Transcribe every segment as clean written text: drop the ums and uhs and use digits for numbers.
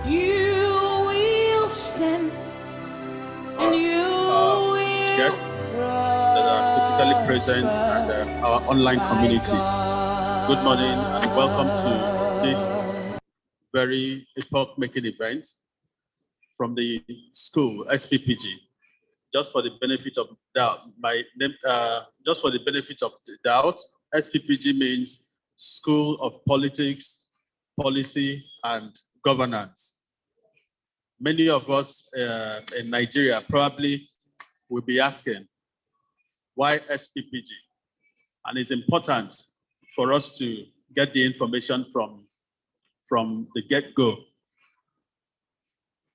You will stand and you will guests that are physically present and our online community. Good morning and welcome to this very epoch-making event from the school SPPG. Just for the benefit of doubt, just for the benefit of the doubt, SPPG means School of Politics, Policy, and Governance. Many of us in Nigeria probably will be asking, why SPPG? And it's important for us to get the information from the get-go.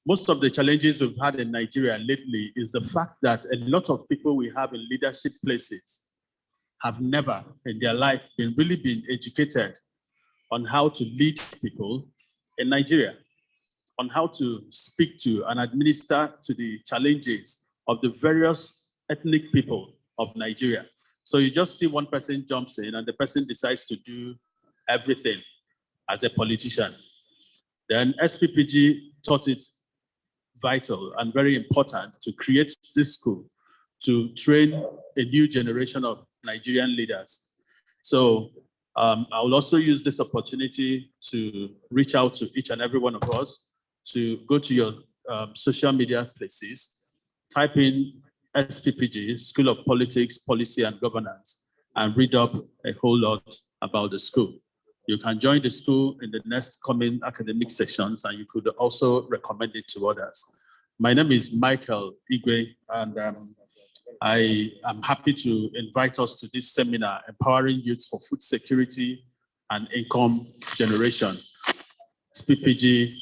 Most of the challenges we've had in Nigeria lately is the fact that a lot of people we have in leadership places have never in their life been educated on how to lead people in Nigeria, on how to speak to and administer to the challenges of the various ethnic people of Nigeria. So you just see one person jumps in and the person decides to do everything as a politician. Then SPPG thought it vital and very important to create this school to train a new generation of Nigerian leaders. So I will also use this opportunity to reach out to each and every one of us to go to your social media places, type in SPPG, School of Politics, Policy and Governance, and read up a whole lot about the school. You can join the school in the next coming academic sessions, and you could also recommend it to others. My name is Michael Igwe, and I am happy to invite us to this seminar, Empowering Youth for Food Security and Income Generation, SPPG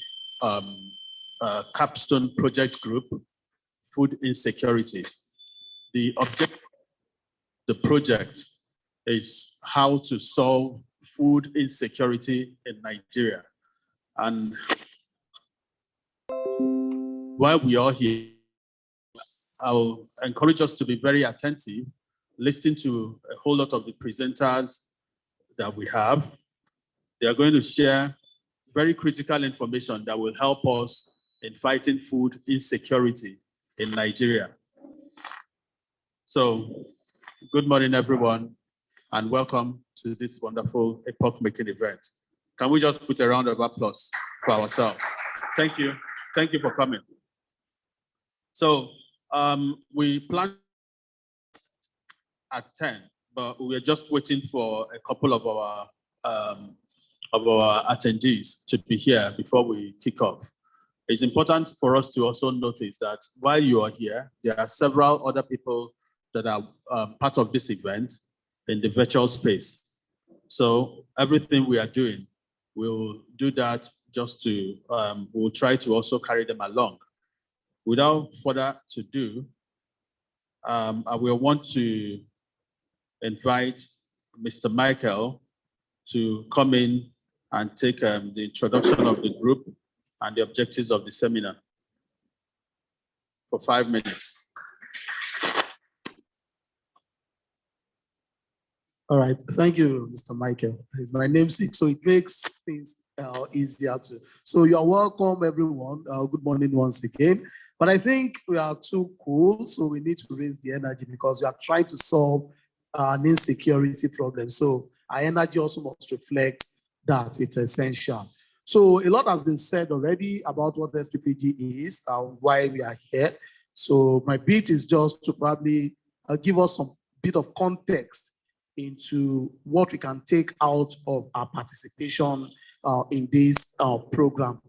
Capstone Project Group, Food Insecurity. The objective of the project is how to solve food insecurity in Nigeria. And while we are here, I'll encourage us to be very attentive, listen to a whole lot of the presenters that we have. They are going to share very critical information that will help us in fighting food insecurity in Nigeria. So, good morning, everyone, and welcome to this wonderful epoch-making event. Can we just put a round of applause for ourselves? Thank you. Thank you for coming. So, we planned at 10, but we're just waiting for a couple of our attendees to be here before we kick off. It's important for us to also notice that while you are here, there are several other people that are part of this event in the virtual space. So everything we are doing, we'll do that just to, we'll try to also carry them along. Without further ado, I will want to invite Mr. Michael to come in and take the introduction of the group and the objectives of the seminar for 5 minutes. All right, thank you, Mr. Michael. It's my namesake, so it makes things easier too. So you're welcome, everyone. Good morning once again. But I think we are too cool, so we need to raise the energy because we are trying to solve an insecurity problem. So our energy also must reflect that it's essential. So a lot has been said already about what SPPG is and why we are here. So my bit is just to probably give us some bit of context into what we can take out of our participation in this program,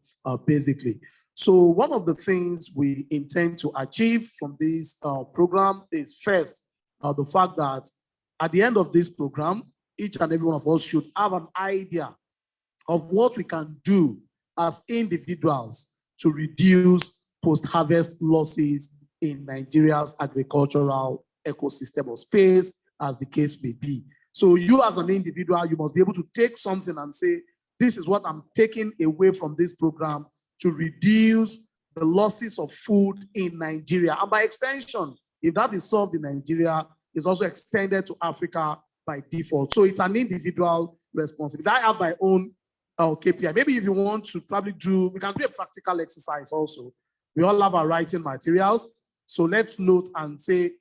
basically. So one of the things we intend to achieve from this program is first, the fact that at the end of this program, each and every one of us should have an idea of what we can do as individuals to reduce post-harvest losses in Nigeria's agricultural ecosystem or space, as the case may be. So you as an individual, you must be able to take something and say, this is what I'm taking away from this program to reduce the losses of food in Nigeria. And by extension, if that is solved in Nigeria, it's also extended to Africa by default. So it's an individual responsibility. I have my own KPI. Maybe if you want to probably we can do a practical exercise also. We all have our writing materials. So let's note and say,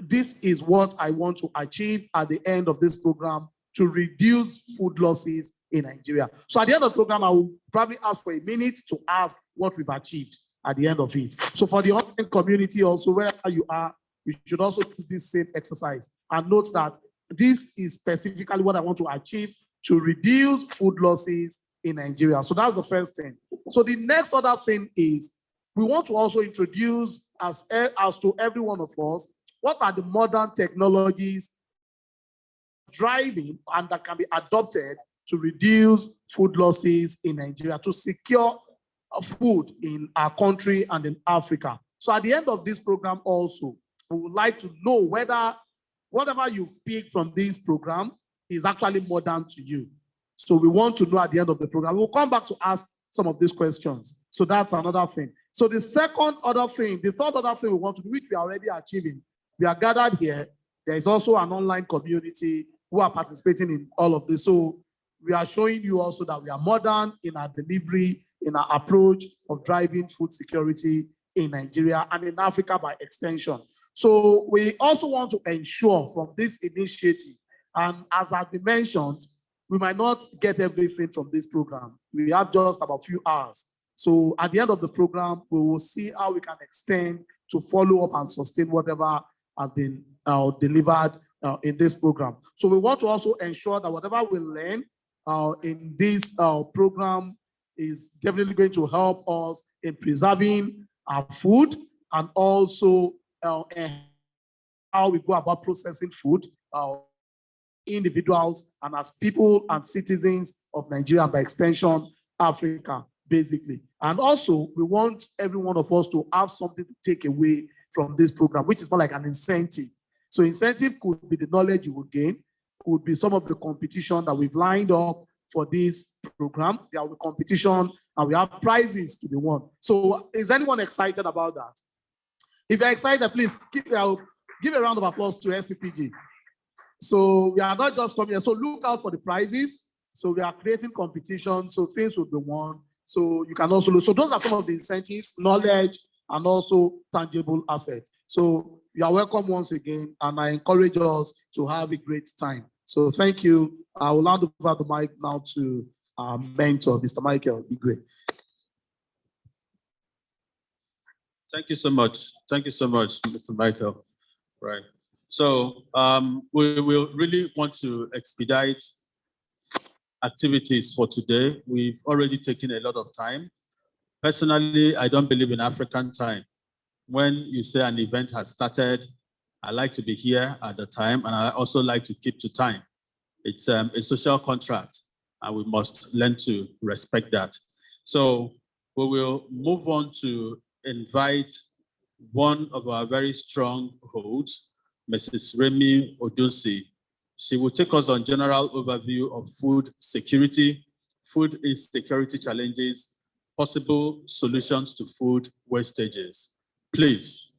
this is what I want to achieve at the end of this program to reduce food losses in Nigeria. So at the end of the program, I will probably ask for a minute to ask what we've achieved at the end of it. So for the online community also, wherever you are, you should also do this same exercise and note that this is specifically what I want to achieve to reduce food losses in Nigeria. So that's the first thing. So the next other thing is we want to also introduce as to every one of us, what are the modern technologies driving and that can be adopted to reduce food losses in Nigeria, to secure food in our country and in Africa. So at the end of this program also, we would like to know whether whatever you pick from this program is actually modern to you. So we want to know at the end of the program. We'll come back to ask some of these questions. So that's another thing. So the third other thing we want to do, which we are already achieving, we are gathered here. There is also an online community who are participating in all of this. So we are showing you also that we are modern in our delivery, in our approach of driving food security in Nigeria and in Africa by extension. So we also want to ensure from this initiative, and as has been mentioned, we might not get everything from this program. We have just about a few hours. So at the end of the program, we will see how we can extend to follow up and sustain whatever has been delivered in this program. So we want to also ensure that whatever we learn in this program is definitely going to help us in preserving our food and also how we go about processing food, individuals and as people and citizens of Nigeria, and by extension, Africa, basically. And also, we want every one of us to have something to take away from this program, which is more like an incentive. So incentive could be the knowledge you will gain, could be some of the competition that we've lined up for this program. There will be competition and we have prizes to be won. So is anyone excited about that? If you're excited, please give a round of applause to SPPG. So we are not just coming here. So look out for the prizes. So we are creating competition. So things will be won. So you can also look. So those are some of the incentives, knowledge, and also tangible assets. So you are welcome once again. And I encourage us to have a great time. So thank you. I will hand over the mic now to our mentor, Mr. Michael Igwe. Thank you so much. Thank you so much, Mr. Michael. Right. So we will really want to expedite activities for today. We've already taken a lot of time. Personally, I don't believe in African time. When you say an event has started, I like to be here at the time, and I also like to keep to time. It's a social contract, and we must learn to respect that. So we will move on to invite one of our very strong hosts, Mrs. Remi Odunsi. She will take us on general overview of food security, food insecurity challenges, possible solutions to food wastages. Please,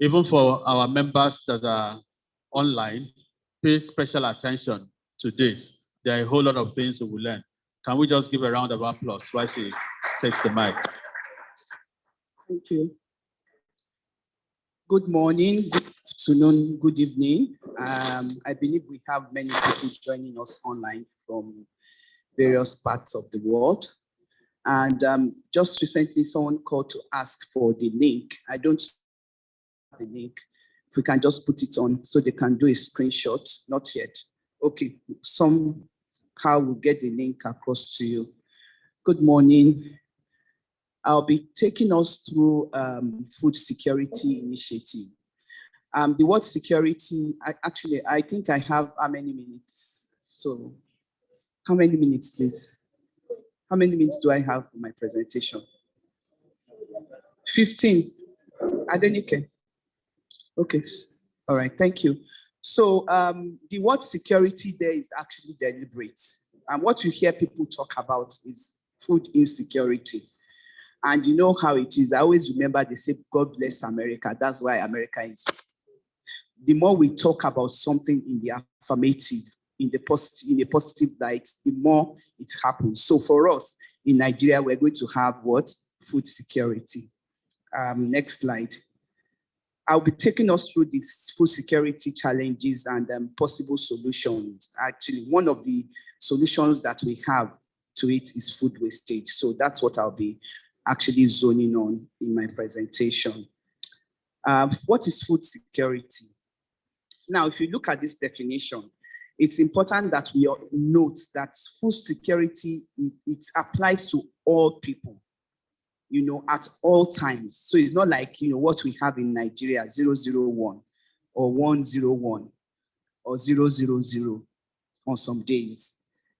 even for our members that are online, pay special attention to this. There are a whole lot of things we will learn. Can we just give a round of applause while she takes the mic? Thank you. Good morning, good afternoon, good evening. I believe we have many people joining us online from various parts of the world. And just recently, someone called to ask for the link. I don't have the link. If we can just put it on so they can do a screenshot. Not yet. Okay, somehow we'll get the link across to you. Good morning. I'll be taking us through food security initiative. The word security, I think I have how many minutes? So how many minutes, please? How many minutes do I have for my presentation? 15. Adenike. Okay, all right, thank you. So the word security there is actually deliberate. And what you hear people talk about is food insecurity. And you know how it is. I always remember they say, God bless America. That's why America is. The more we talk about something in the affirmative, in a positive light, the more it happens. So for us in Nigeria, we're going to have what? Food security. Next slide. I'll be taking us through these food security challenges and possible solutions. Actually, one of the solutions that we have to it is food wastage. So that's what I'll be actually zoning on in my presentation. What is food security? Now, if you look at this definition, it's important that we note that food security, it applies to all people, at all times. So it's not like, what we have in Nigeria, 001 or 101 or 000 on some days.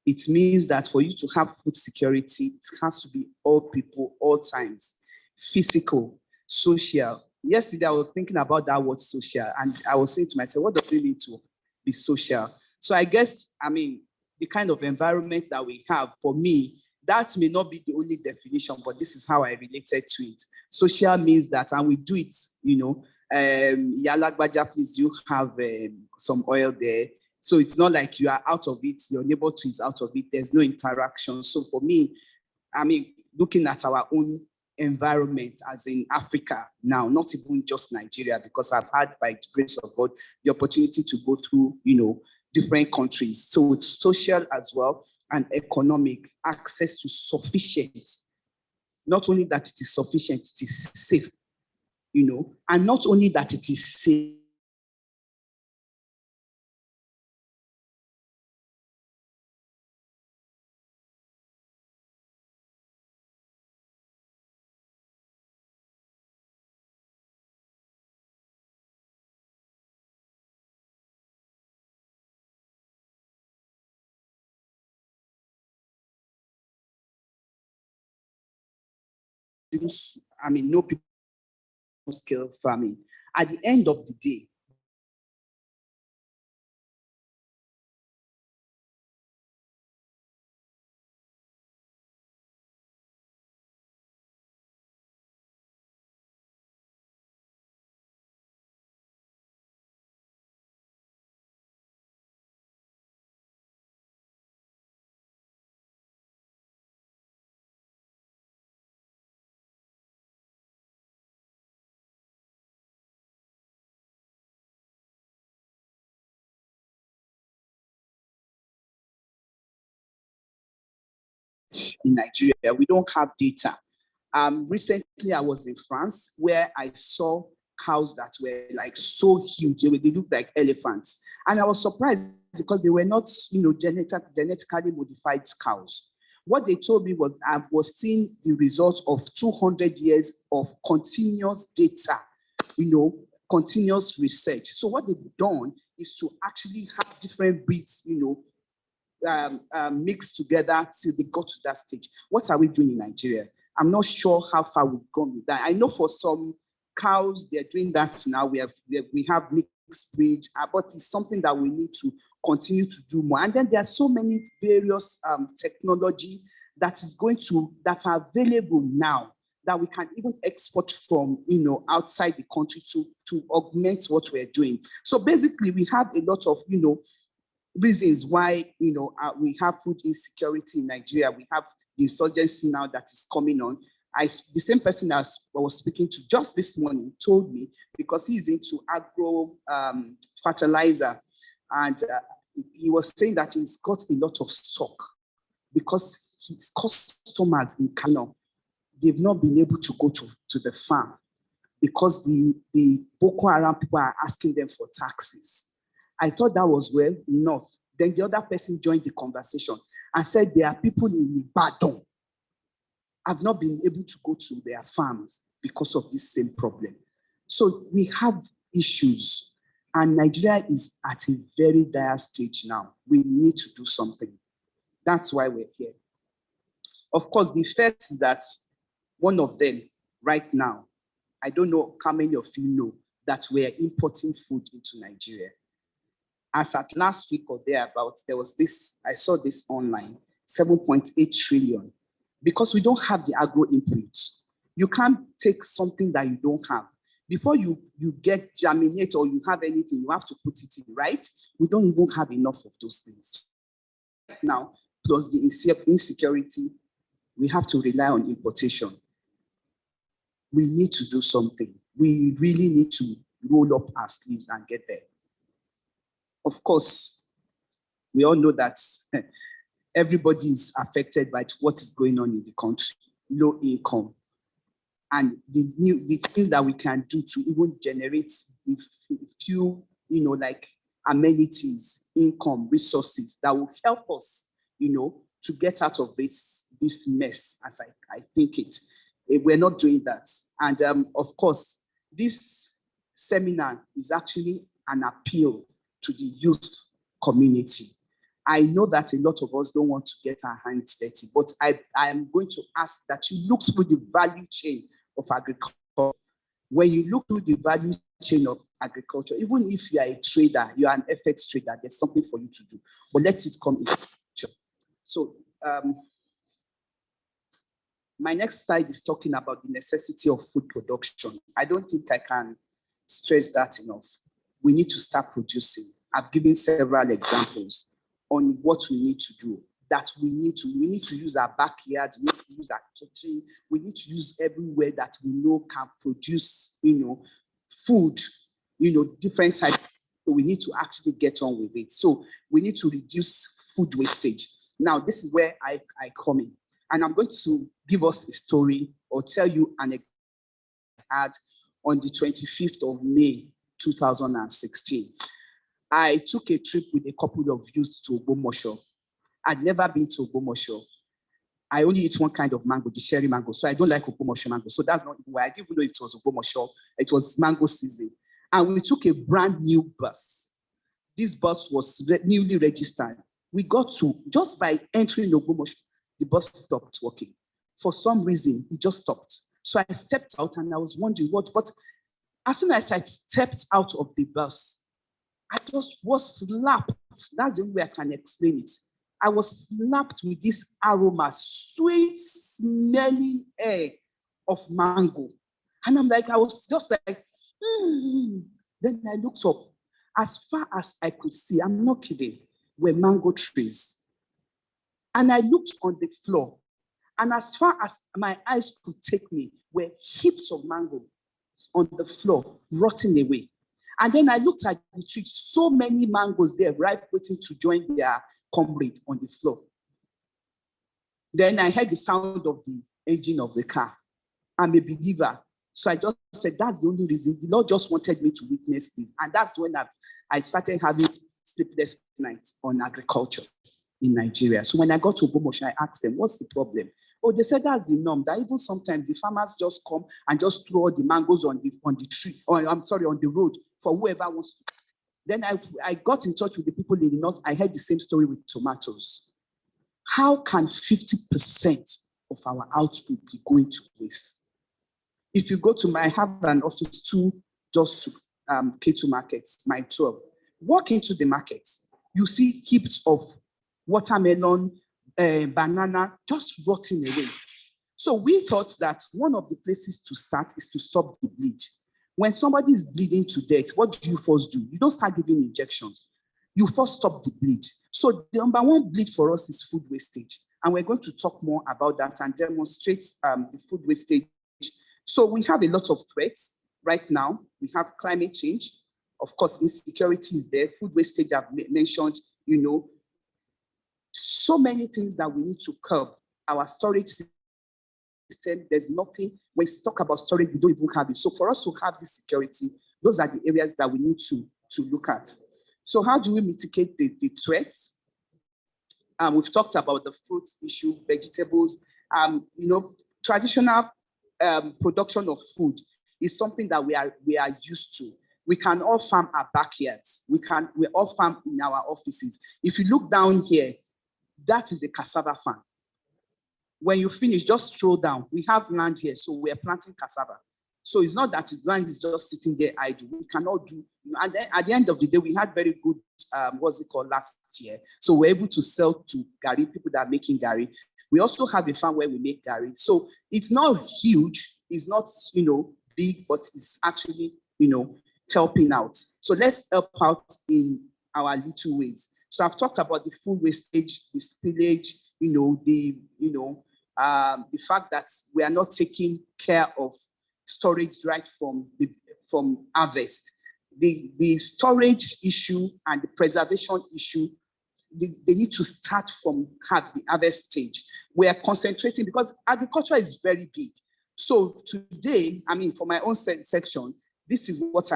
It means that for you to have food security, it has to be all people, all times, physical, social. Yesterday, I was thinking about that word social, and I was saying to myself, what does it mean to be social? So I guess, the kind of environment that we have, for me, that may not be the only definition, but this is how I related to it. Social means that, and we do it, Yalagbaja, please, you have some oil there. So it's not like you are out of it, your neighbor too is out of it, there's no interaction. So for me, looking at our own environment as in Africa now, not even just Nigeria, because I've had, by the grace of God, the opportunity to go through, different countries. So it's social as well, and economic access to sufficient. Not only that it is sufficient, it is safe, and not only that it is safe, no people scale farming. At the end of the day, in Nigeria, we don't have data. Recently, I was in France where I saw cows that were like so huge. They looked like elephants. And I was surprised because they were not, genetically modified cows. What they told me was I was seeing the results of 200 years of continuous data, continuous research. So what they've done is to actually have different breeds, mixed together till they got to that stage. What are we doing in Nigeria? I'm not sure how far we've gone with that. I know for some cows, they're doing that now. We have mixed breed, but it's something that we need to continue to do more. And then there are so many various technology that are available now that we can even export from, outside the country to augment what we're doing. So basically, we have a lot of, reasons why we have food insecurity in Nigeria. We have the insurgency now that is coming on. The same person I was speaking to just this morning told me, because he's into agro fertilizer, and he was saying that he's got a lot of stock because his customers in Kano, they've not been able to go to the farm because the Boko Haram people are asking them for taxes. I thought that was well enough. Then the other person joined the conversation and said there are people in Ibadan have not been able to go to their farms because of this same problem. So we have issues, and Nigeria is at a very dire stage now. We need to do something. That's why we're here. Of course, the fact is that one of them right now, I don't know how many of you know that we're importing food into Nigeria. As at last week or thereabouts, there was this, I saw this online, 7.8 trillion, because we don't have the agro inputs. You can't take something that you don't have. Before you get germinate or you have anything, you have to put it in, right? we don't even have enough of those things. Now, plus the insecurity, we have to rely on importation. We need to do something. We really need to roll up our sleeves and get there. Of course, we all know that everybody is affected by what is going on in the country, low income. And the things that we can do to even generate a few, like amenities, income, resources that will help us, to get out of this mess, as I think it. We're not doing that. And of course, this seminar is actually an appeal to the youth community. I know that a lot of us don't want to get our hands dirty, but I am going to ask that you look through the value chain of agriculture. When you look through the value chain of agriculture, even if you are a trader, you are an FX trader, there's something for you to do. But let it come in picture. So my next slide is talking about the necessity of food production. I don't think I can stress that enough. We need to start producing. I've given several examples on what we need to do. That we need to use our backyards, we need to use our kitchen, we need to use everywhere that we know can produce, food, different types. So we need to actually get on with it. So we need to reduce food wastage. Now, this is where I come in. And I'm going to give us a story or tell you an example I had on the 25th of May, 2016. I took a trip with a couple of youth to Ogbomoso. I'd never been to Ogbomoso. I only eat one kind of mango, the cherry mango. So I don't like Ogbomoso mango. So that's not why I didn't even know it was Ogbomoso. It was mango season. And we took a brand new bus. This bus was newly registered. We got to, just by entering Ogbomoso, the bus stopped working. For some reason, it just stopped. So I stepped out and I was wondering what, but as soon as I stepped out of the bus, I just was slapped. That's the only way I can explain it. I was slapped with this aroma, sweet smelling air of mango. And I'm like, I was just like, Then I looked up. As far as I could see, I'm not kidding, were mango trees. And I looked on the floor. And as far as my eyes could take me, were heaps of mango on the floor, rotting away. And then I looked at the tree, so many mangoes there, ripe, waiting to join their comrade on the floor. Then I heard the sound of the engine of the car. I'm a believer. So I just said, that's the only reason. The Lord just wanted me to witness this. And that's when I started having sleepless nights on agriculture in Nigeria. So when I got to Ogbomoso, I asked them, what's the problem? Oh, they said that's the norm, that even sometimes the farmers just come and just throw the mangoes on the tree, or on the road for whoever wants to. Then I got in touch with the people in the north. I heard the same story with tomatoes. How can 50% of our output be going to waste? If you go to I have an office just to K2 markets, my 12. Walk into the market, you see heaps of watermelon, banana just rotting away. So we thought that one of the places to start is to stop the bleed. When somebody is bleeding to death, what do you first do? You don't start giving injections. You first stop the bleed. So the number one bleed for us is food wastage. And we're going to talk more about that and demonstrate the food wastage. So we have a lot of threats right now. We have climate change. Of course, insecurity is there. Food wastage I've mentioned, so many things that we need to curb. Our storage system, there's nothing. When we talk about storage, we don't even have it. So for us to have this security, those are the areas that we need to look at. So how do we mitigate the threats? We've talked about the fruits issue, vegetables. Traditional production of food is something that we are used to. We can all farm our backyards. We all farm in our offices. If you look down here, that is a cassava farm. When you finish, just stroll down. We have land here, so we are planting cassava. So it's not that the land is just sitting there idle. We cannot do, and then at the end of the day, we had very good, last year. So we're able to sell to Gari, people that are making Gari. We also have a farm where we make Gari. So it's not huge, it's not, big, but it's actually, helping out. So let's help out in our little ways. So I've talked about the food wastage, the spillage, the fact that we are not taking care of storage right from harvest. The storage issue and the preservation issue, they need to start from the harvest stage. We are concentrating because agriculture is very big. So today, I mean, for my own section, this is what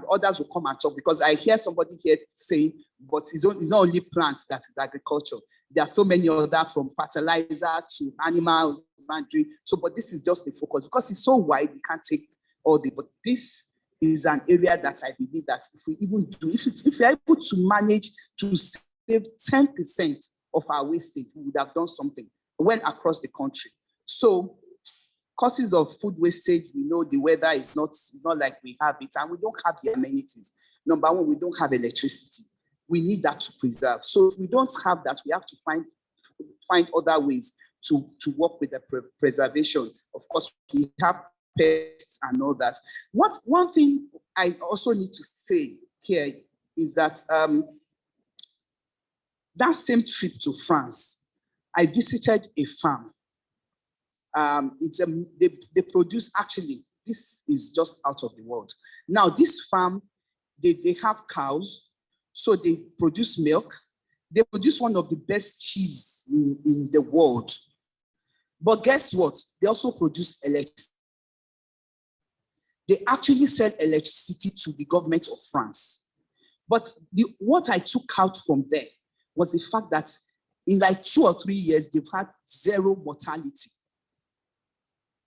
others will come and talk, because I hear somebody here saying, but it's not only plants that is agriculture. There are so many other, from fertilizer to animal husbandry. So, but this is just the focus because it's so wide, we can't take all the, but this is an area that I believe that if we even do, if we are able to manage to save 10% of our wastage, we would have done something well across the country. So causes of food wastage, we know the weather is not like we have it, and we don't have the amenities. Number one, we don't have electricity. We need that to preserve. So if we don't have that, we have to find other ways to work with the preservation. Of course, we have pests and all that. One thing I also need to say here is that that same trip to France, I visited a farm. They produce, actually, this is just out of the world. Now, this farm, they have cows, so they produce milk. They produce one of the best cheese in the world. But guess what? They also produce electricity. They actually sell electricity to the government of France. But what I took out from there was the fact that in like 2 or 3 years, they've had zero mortality.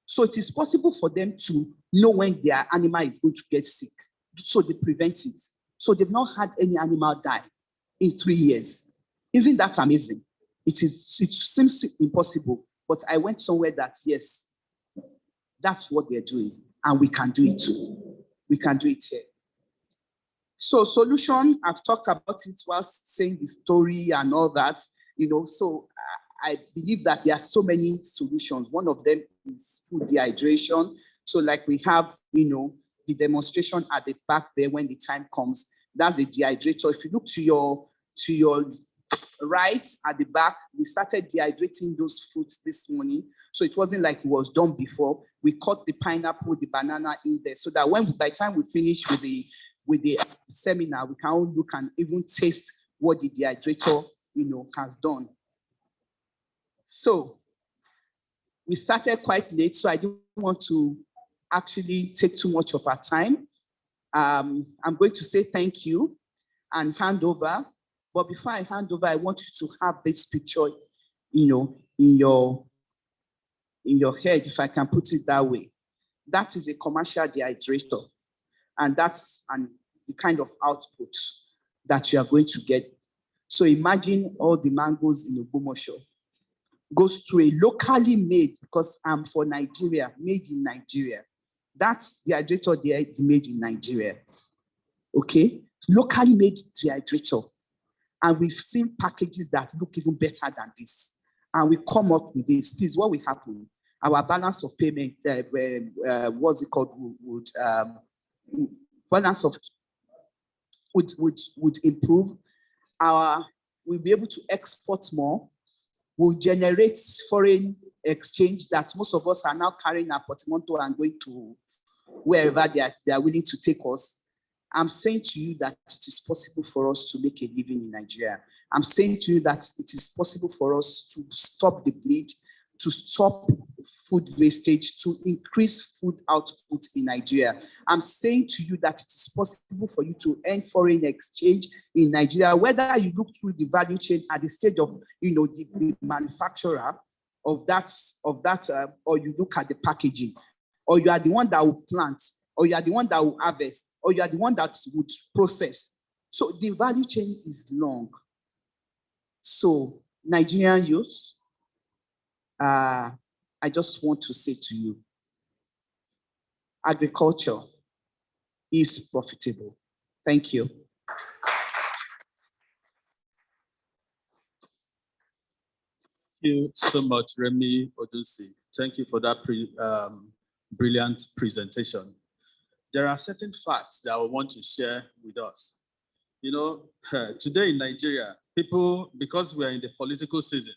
So it is possible for them to know when their animal is going to get sick. So they prevent it. So they've not had any animal die in 3 years. Isn't that amazing? It seems impossible, but I went somewhere that, yes, that's what they're doing. And we can do it too. We can do it here. So solution, I've talked about it whilst saying the story and all that, so I believe that there are so many solutions. One of them is food dehydration. So like we have, the demonstration at the back there when the time comes, that's a dehydrator. If you look to your right at the back, we started dehydrating those fruits this morning. So it wasn't like it was done before. We cut the pineapple, the banana in there, so that by the time we finish with the seminar, we can all look and even taste what the dehydrator, has done. So we started quite late, so I didn't want to actually take too much of our time. I'm going to say thank you and hand over. But before I hand over, I want you to have this picture, in your head, if I can put it that way. That is a commercial dehydrator. And that's the kind of output that you are going to get. So imagine all the mangoes in Ogbomoso goes through a locally made, because I'm for Nigeria, made in Nigeria. That's dehydrator there is made in Nigeria. Okay? Locally made dehydrator. And we've seen packages that look even better than this. And we come up with this. Please, what will happen? Our balance of payment, what's it called, balance of would improve. We'll be able to export more. We'll generate foreign exchange that most of us are now carrying our portmanteau and going to wherever they are willing to take us. I'm saying to you that it is possible for us to make a living in Nigeria. I'm saying to you that it is possible for us to stop the bleed, to stop food wastage, to increase food output in Nigeria. I'm saying to you that it is possible for you to earn foreign exchange in Nigeria, whether you look through the value chain at the stage of, the manufacturer of that, or you look at the packaging, or you are the one that will plant, or you are the one that will harvest, or you are the one that would process. So the value chain is long. So Nigerian youth, I just want to say to you, agriculture is profitable. Thank you. Thank you so much, Remy Odusi. Thank you for that brilliant presentation. There are certain facts that I want to share with us. You know, today in Nigeria, people, because we are in the political season,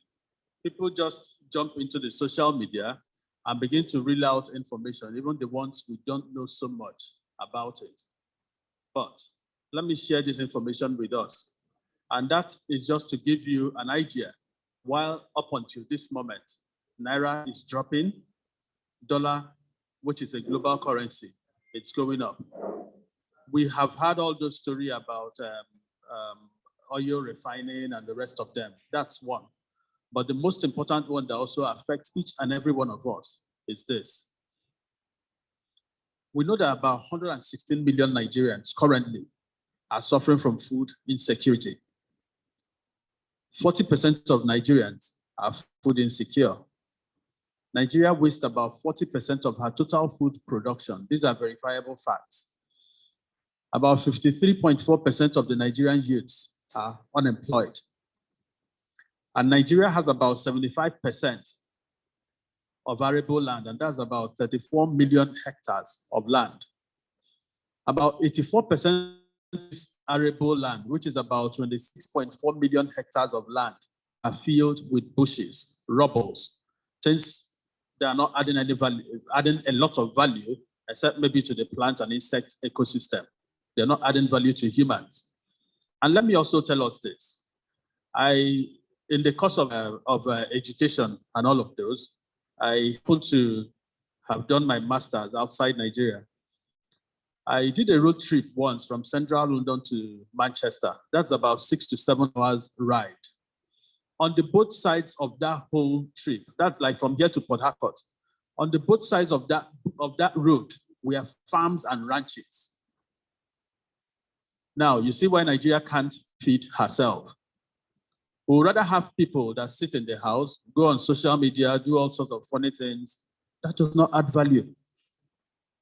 people just jump into the social media and begin to reel out information, even the ones we don't know so much about it. But let me share this information with us. And that is just to give you an idea. While up until this moment, Naira is dropping, dollar, which is a global currency, it's going up. We have had all those stories about oil refining and the rest of them. That's one. But the most important one that also affects each and every one of us is this. We know that about 116 million Nigerians currently are suffering from food insecurity. 40% of Nigerians are food insecure. Nigeria wastes about 40% of her total food production. These are verifiable facts. About 53.4% of the Nigerian youths are unemployed. And Nigeria has about 75% of arable land, and that's about 34 million hectares of land. About 84% is arable land, which is about 26.4 million hectares of land, are filled with bushes, rubbles, since they are not adding any value, adding a lot of value, except maybe to the plant and insect ecosystem. They're not adding value to humans. And let me also tell us this. In the course of education and all of those, I happened to have done my master's outside Nigeria. I did a road trip once from central London to Manchester. That's about 6 to 7 hours ride. On the both sides of that whole trip, that's like from here to Port Harcourt, on the both sides of that road, we have farms and ranches. Now, you see why Nigeria can't feed herself. We would rather have people that sit in the house, go on social media, do all sorts of funny things. That does not add value.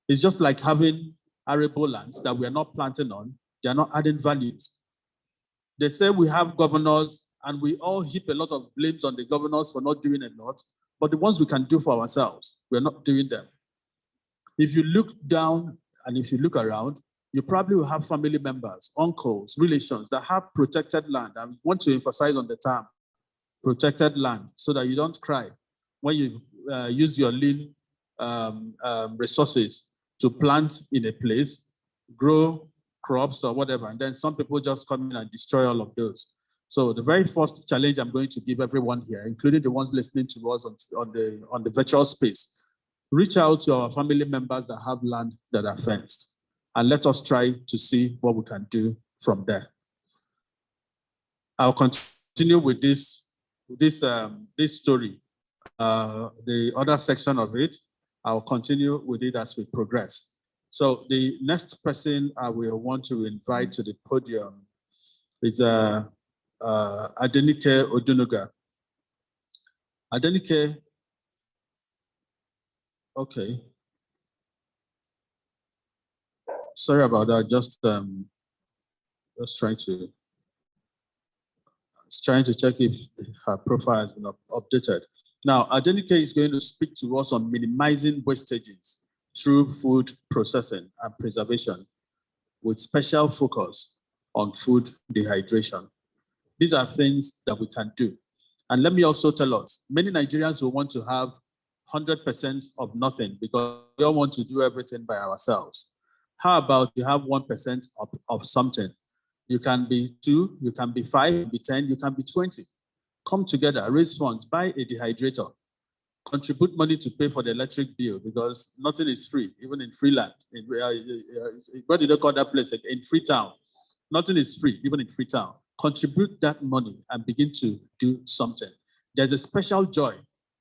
It's just like having arable lands that we are not planting on. They are not adding values. They say we have governors and we all heap a lot of blames on the governors for not doing a lot, but the ones we can do for ourselves, we're not doing them. If you look down and if you look around, you probably will have family members, uncles, relations that have protected land. I want to emphasize on the term protected land so that you don't cry when you use your lean resources to plant in a place, grow crops or whatever, and then some people just come in and destroy all of those. So the very first challenge I'm going to give everyone here, including the ones listening to us on the virtual space, reach out to our family members that have land that are fenced. And let us try to see what we can do from there. I'll continue with this story. The other section of it, I'll continue with it as we progress. So the next person I will want to invite to the podium is Adenike Odunuga. Adenike, okay. Sorry about that. Just trying to check if her profile has been updated. Now, Adenike is going to speak to us on minimizing wastages through food processing and preservation, with special focus on food dehydration. These are things that we can do. And let me also tell us, many Nigerians will want to have 100% of nothing because we don't want to do everything by ourselves. How about you have 1% of something? You can be 2, you can be 5, you can be 10, you can be 20. Come together, raise funds, buy a dehydrator, contribute money to pay for the electric bill because nothing is free, even in Freeland. What did they call that place? In Freetown. Nothing is free, even in Freetown. Contribute that money and begin to do something. There's a special joy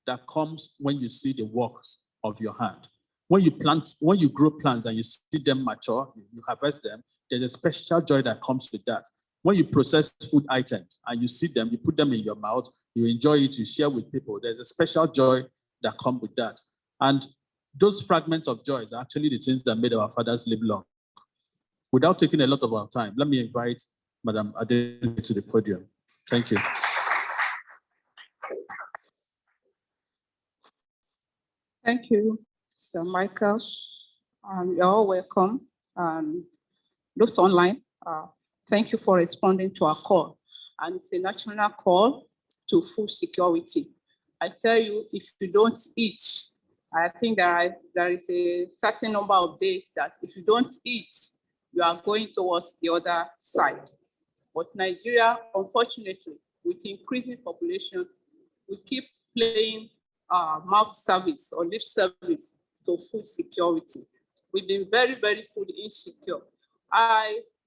that comes when you see the works of your hand. When you grow plants and you see them mature, you harvest them, there's a special joy that comes with that. When you process food items and you see them, you put them in your mouth, you enjoy it, you share with people, there's a special joy that comes with that. And those fragments of joy are actually the things that made our fathers live long. Without taking a lot of our time, let me invite Madam Adele to the podium. Thank you. Thank you, Mr. Michael. You're all welcome. Those online, Thank you for responding to our call. And it's a national call to food security. I tell you, if you don't eat, I think there is a certain number of days that if you don't eat, you are going towards the other side. But Nigeria, unfortunately, with increasing population, we keep playing mouth service or lip service to food security. We've been very, very food insecure.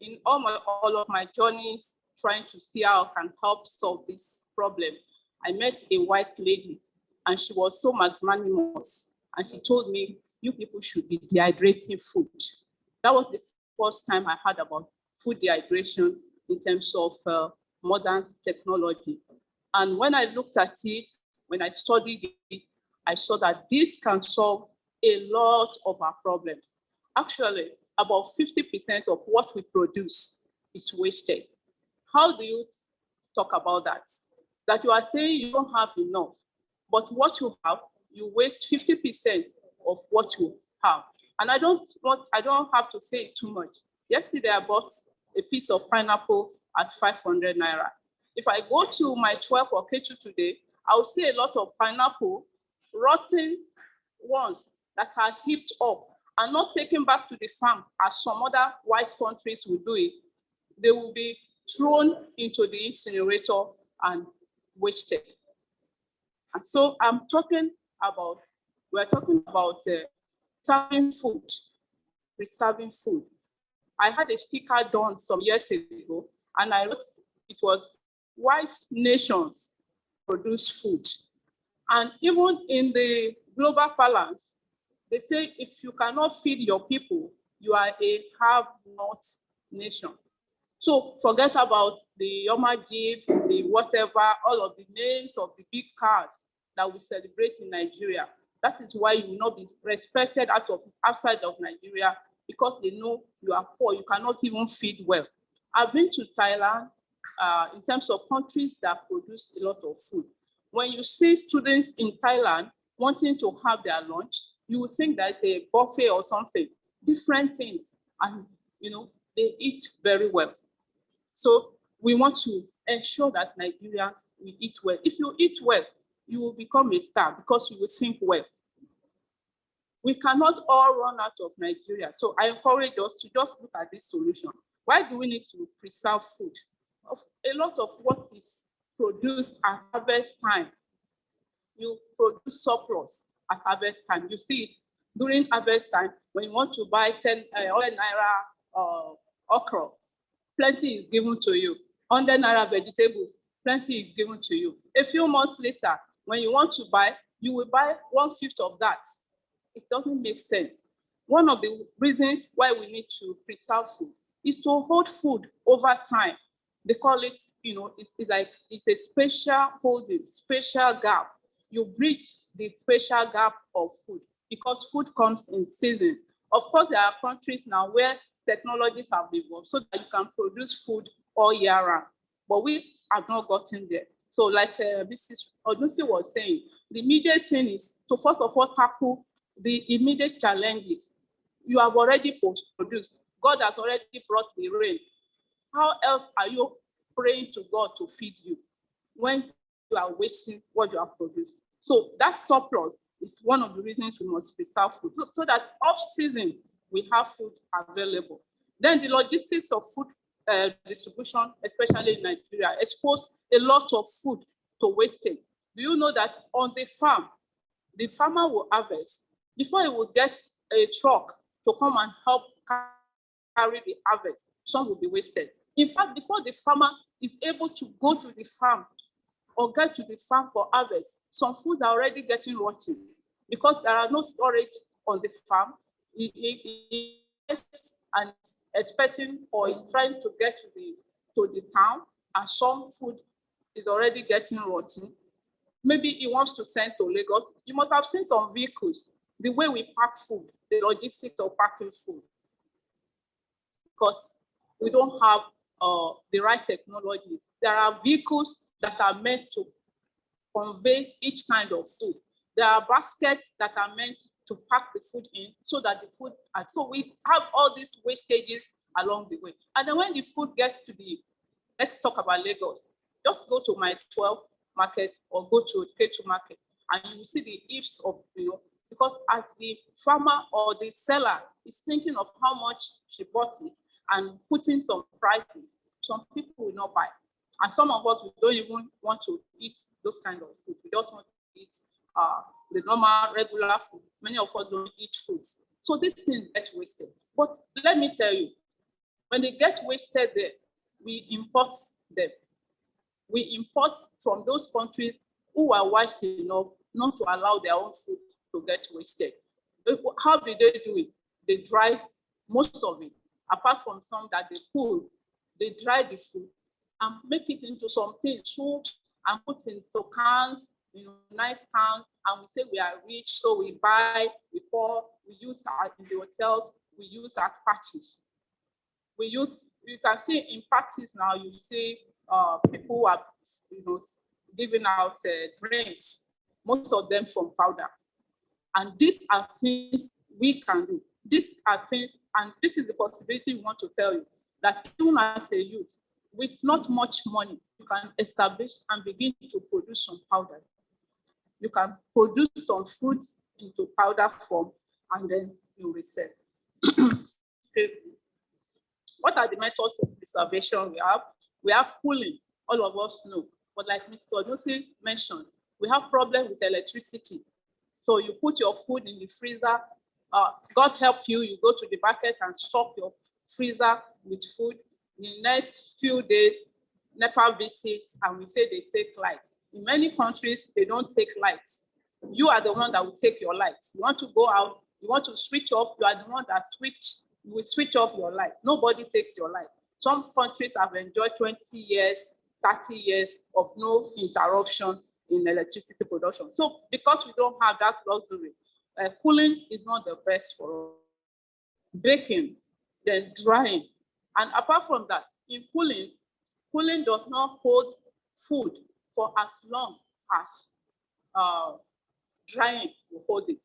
In all of my journeys, trying to see how I can help solve this problem, I met a white lady, and she was so magnanimous. And she told me, you people should be dehydrating food. That was the first time I heard about food dehydration in terms of modern technology. And when I looked at it, when I studied it, I saw that this can solve a lot of our problems. Actually, about 50% of what we produce is wasted. How do you talk about that? That you are saying you don't have enough, but what you have, you waste 50% of what you have. And I don't have to say it too much. Yesterday, I bought a piece of pineapple at 500 naira. If I go to my 12 or K2 today, I will see a lot of pineapple, rotten ones that are heaped up and not taken back to the farm as some other wise countries will do it. They will be thrown into the incinerator and wasted. And so we're talking about serving food, preserving food. I had a sticker done some years ago, and I wrote it was wise nations produce food. And even in the global balance, they say if you cannot feed your people, you are a have-not nation. So forget about the Yoma Jeep, the whatever, all of the names of the big cars that we celebrate in Nigeria. That is why you will not be respected outside of Nigeria, because they know you are poor, you cannot even feed well. I've been to Thailand in terms of countries that produce a lot of food. When you see students in Thailand wanting to have their lunch, you would think that it's a buffet or something, different things, and they eat very well. So we want to ensure that Nigerians will eat well. If you eat well, you will become a star because you will think well. We cannot all run out of Nigeria. So I encourage us to just look at this solution. Why do we need to preserve food? A lot of what is produced at harvest time, you produce surplus at harvest time. You see it during harvest time when you want to buy 10 naira okra, plenty is given to you. 100 naira vegetables, plenty is given to you. A few months later, when you want to buy, you will buy 1/5 of that. It doesn't make sense. One of the reasons why we need to preserve food is to hold food over time. They call it, it's a special holding, special gap. You bridge the special gap of food because food comes in season. Of course, there are countries now where technologies have evolved so that you can produce food all year round, but we have not gotten there. So like Mrs. Odusi was saying, the immediate thing is to first of all tackle the immediate challenges. You have already produced. God has already brought the rain. How else are you praying to God to feed you when you are wasting what you have produced? So that surplus is one of the reasons we must preserve food, so that off-season we have food available. Then the logistics of food distribution, especially in Nigeria, expose a lot of food to wastage. Do you know that on the farm, the farmer will harvest before he will get a truck to come and help carry the harvest? Some will be wasted. In fact, before the farmer is able to go to the farm or get to the farm for harvest, some foods are already getting rotten because there are no storage on the farm. He is and expecting or is trying to get to the town, and some food is already getting rotten. Maybe he wants to send to Lagos. You must have seen some vehicles, the way we pack food, the logistics of packing food, because we don't have the right technology. There are vehicles that are meant to convey each kind of food. There are baskets that are meant to pack the food in so that the food, so we have all these wastages along the way. And then when the food gets to let's talk about Lagos. Just go to my 12 market or go to K2 market, and you see the heaps of, because as the farmer or the seller is thinking of how much she bought it and putting some prices, some people will not buy. And some of us, we don't even want to eat those kind of food. We just want to eat the normal, regular food. Many of us don't eat food. So these things get wasted. But let me tell you, when they get wasted there, we import them. We import from those countries who are wise enough not to allow their own food to get wasted. How do they do it? They dry most of it. Apart from some that they pull, they dry the food and make it into something sold and put into cans, nice cans, and we say we are rich, so we buy, we pour, we use in the hotels, we use at parties. You can see in parties now, you see people who are, giving out drinks, most of them from powder. And these are things we can do. These are things, and this is the possibility we want to tell you, that even as a youth, with not much money, you can establish and begin to produce some powder. You can produce some fruits into powder form, and then you resell. What are the methods of preservation we have? We have cooling, all of us know. But like Mr. Odusi mentioned, we have problems with electricity. So you put your food in the freezer. God help you, you go to the market and stock your freezer with food. In the next few days, NEPA visits, and we say they take lights. In many countries, they don't take lights. You are the one that will take your lights. You want to go out, you want to switch off, you are the one that will switch off your light. Nobody takes your light. Some countries have enjoyed 20 years, 30 years of no interruption in electricity production. So because we don't have that luxury, cooling is not the best for us. Baking, then drying. And apart from that, in cooling does not hold food for as long as drying will hold it,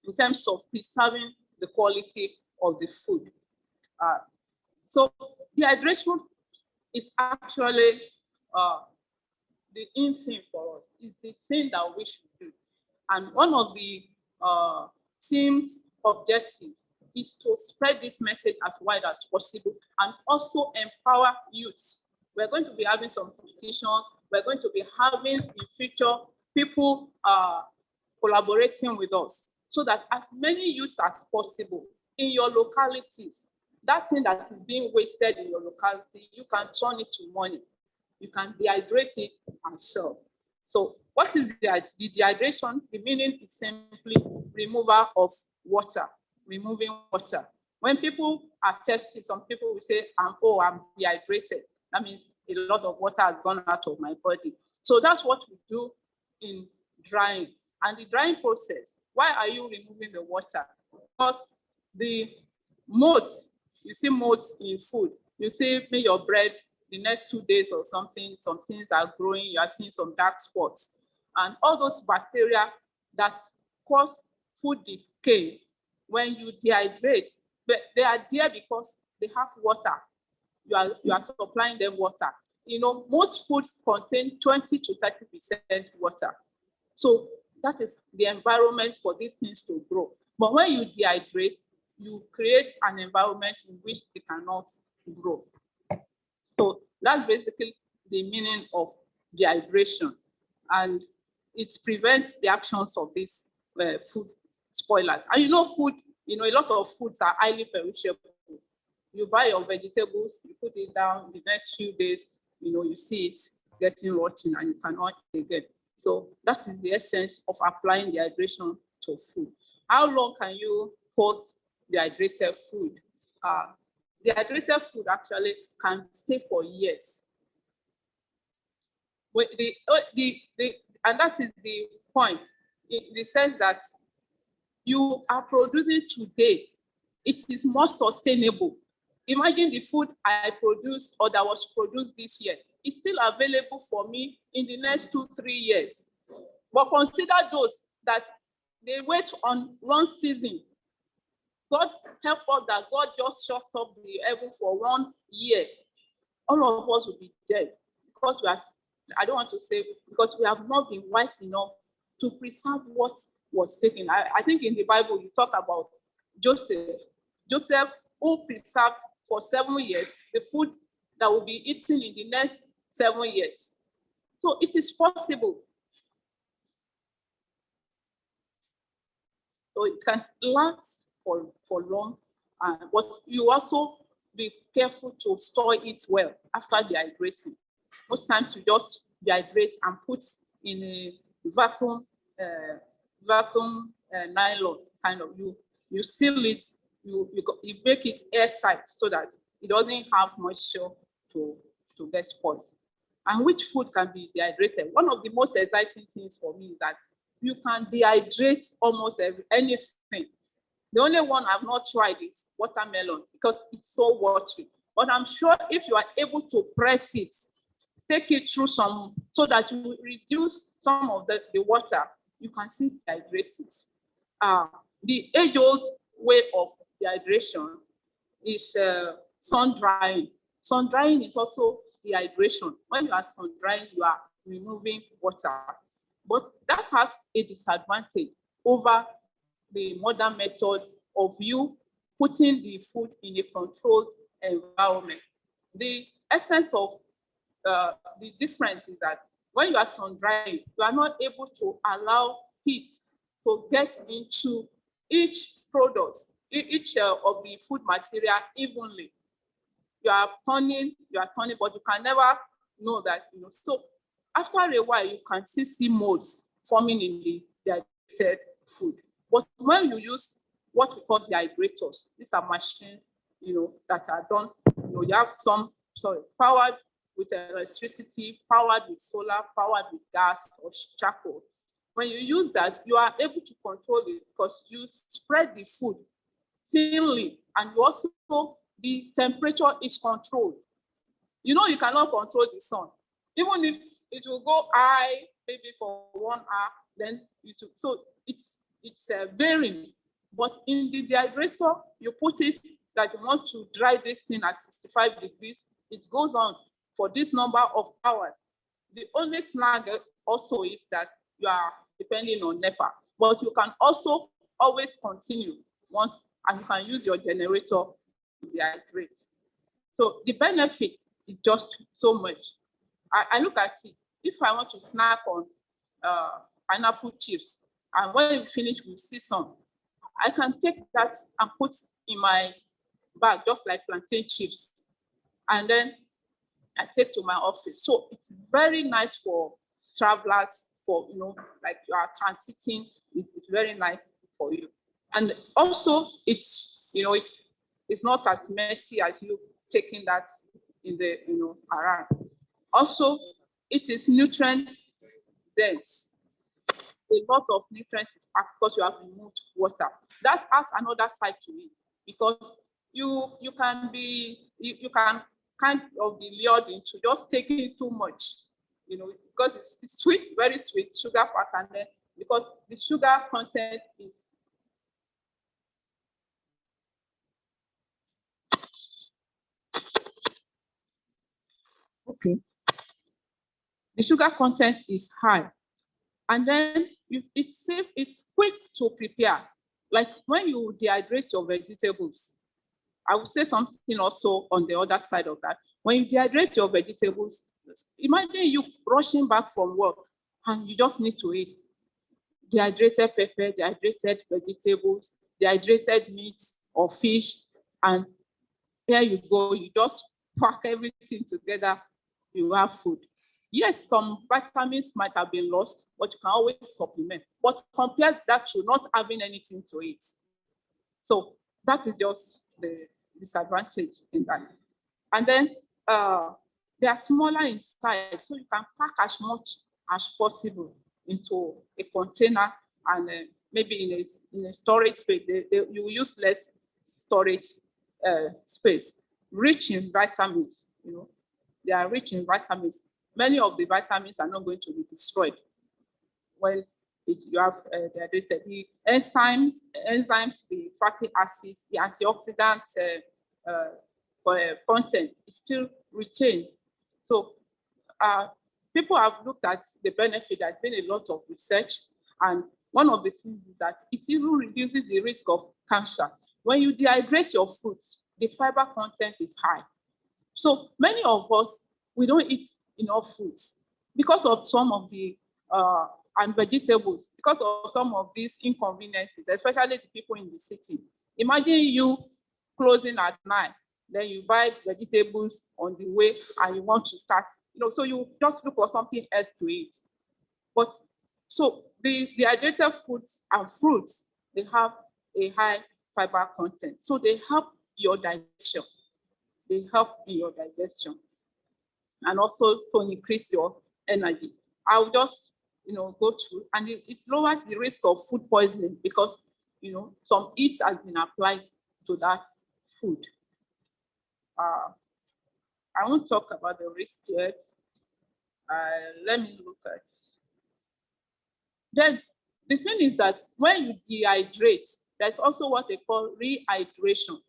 in terms of preserving the quality of the food. So dehydration is actually the in thing for us. It's the thing that we should do. And one of the team's objectives is to spread this message as wide as possible and also empower youths. We're going to be having some competitions. We're going to be having in future people collaborating with us so that as many youths as possible in your localities, that thing that is being wasted in your locality, you can turn it to money. You can dehydrate it and sell. So what is the dehydration? The meaning is simply removal of water, removing water. When people are tested, some people will say, I'm dehydrated. That means a lot of water has gone out of my body. So that's what we do in drying. And the drying process, why are you removing the water? Because the modes, you see modes in food. You see maybe your bread, the next 2 days or something, some things are growing, you are seeing some dark spots. And all those bacteria that cause food decay, when you dehydrate, but they are there because they have water. You are supplying them water. Most foods contain 20 to 30% water. So that is the environment for these things to grow. But when you dehydrate, you create an environment in which they cannot grow. So that's basically the meaning of dehydration. And it prevents the actions of these food spoilers. And food, a lot of foods are highly perishable. You buy your vegetables, you put it down, the next few days, you see it getting rotten and you cannot eat again. So that is the essence of applying dehydration to food. How long can you hold dehydrated food? Dehydrated food actually can stay for years. And that is the point, in the sense that you are producing today, it is more sustainable. Imagine the food I produced or that was produced this year is still available for me in the next 2-3 years. But consider those that they wait on one season God help us that God just shuts up the heaven for 1 year. All of us will be dead because we are, I don't want to say, because we have not been wise enough to preserve what was taken. I think in the Bible, you talk about Joseph. Joseph, who preserved for 7 years the food that will be eaten in the next 7 years. So it is possible. So it can last for long, but you also be careful to store it well after dehydrating. Most times you just dehydrate and put in a vacuum nylon kind of. You seal it. You make it airtight so that it doesn't have moisture to get spoiled. And which food can be dehydrated? One of the most exciting things for me is that you can dehydrate almost anything. The only one I've not tried is watermelon because it's so watery. But I'm sure if you are able to press it, take it through some, so that you reduce some of the water, you can still dehydrate it. The age-old way of dehydration is sun drying. Sun drying is also dehydration. When you are sun drying, you are removing water. But that has a disadvantage over the modern method of you putting the food in a controlled environment. The essence of the difference is that when you are sun drying, you are not able to allow heat to get into each product, each of the food material evenly. You are turning, but you can never know that, So after a while, you can still see molds forming in the dehydrated food. But when you use what we call dehydrators, these are machines, that are done, you have some, powered with electricity, powered with solar, powered with gas or charcoal. When you use that, you are able to control it because you spread the food thinly, and you also, the temperature is controlled. You cannot control the sun. Even if it will go high, maybe for 1 hour, then so it's varying. But in the dehydrator, you put it that you want to dry this thing at 65 degrees. It goes on for this number of hours. The only snag also is that you are depending on NEPA, but you can also always continue once, and you can use your generator to dehydrate. So the benefit is just so much. I look at it. If I want to snack on pineapple chips, and when you finish with season, I can take that and put in my bag, just like plantain chips, and then I take to my office. So it's very nice for travelers, for like you are transiting. It's very nice for you, and also it's it's not as messy as you taking that in the around. Also, it is nutrient dense. A lot of nutrients because you have removed water. That has another side to it, because you can kind of be lured into just taking too much, because it's sweet, very sweet, sugar pack, and then because the sugar content is okay. The sugar content is high, and then it's safe, it's quick to prepare. Like when you dehydrate your vegetables, I would say something also on the other side of that. When you dehydrate your vegetables, imagine you rushing back from work and you just need to eat dehydrated pepper, dehydrated vegetables, dehydrated meat or fish, and here you go, you just pack everything together, you have food. Yes, some vitamins might have been lost, but you can always supplement. But compare that to not having anything to eat. So that is just the disadvantage in that. And then they are smaller in size, so you can pack as much as possible into a container, and maybe in a storage space. You will use less storage space. Rich in vitamins, they are rich in vitamins. Many of the vitamins are not going to be destroyed when You have the enzymes, the fatty acids, the antioxidants content is still retained. So people have looked at the benefit. There's been a lot of research, and one of the things is that it even reduces the risk of cancer. When you dehydrate your fruits, the fiber content is high. So many of us, we don't eat enough fruits because of some of the and vegetables, because of some of these inconveniences, especially the people in the city. Imagine you closing at 9, then you buy vegetables on the way and you want to start, so you just look for something else to eat. But so the dehydrated foods and fruits, they have a high fiber content. So they help your digestion. They help in your digestion and also to increase your energy. I'll just go through, and it lowers the risk of food poisoning because some heat has been applied to that food. I won't talk about the risk yet. Let me look at. Then the thing is that when you dehydrate, there's also what they call rehydration.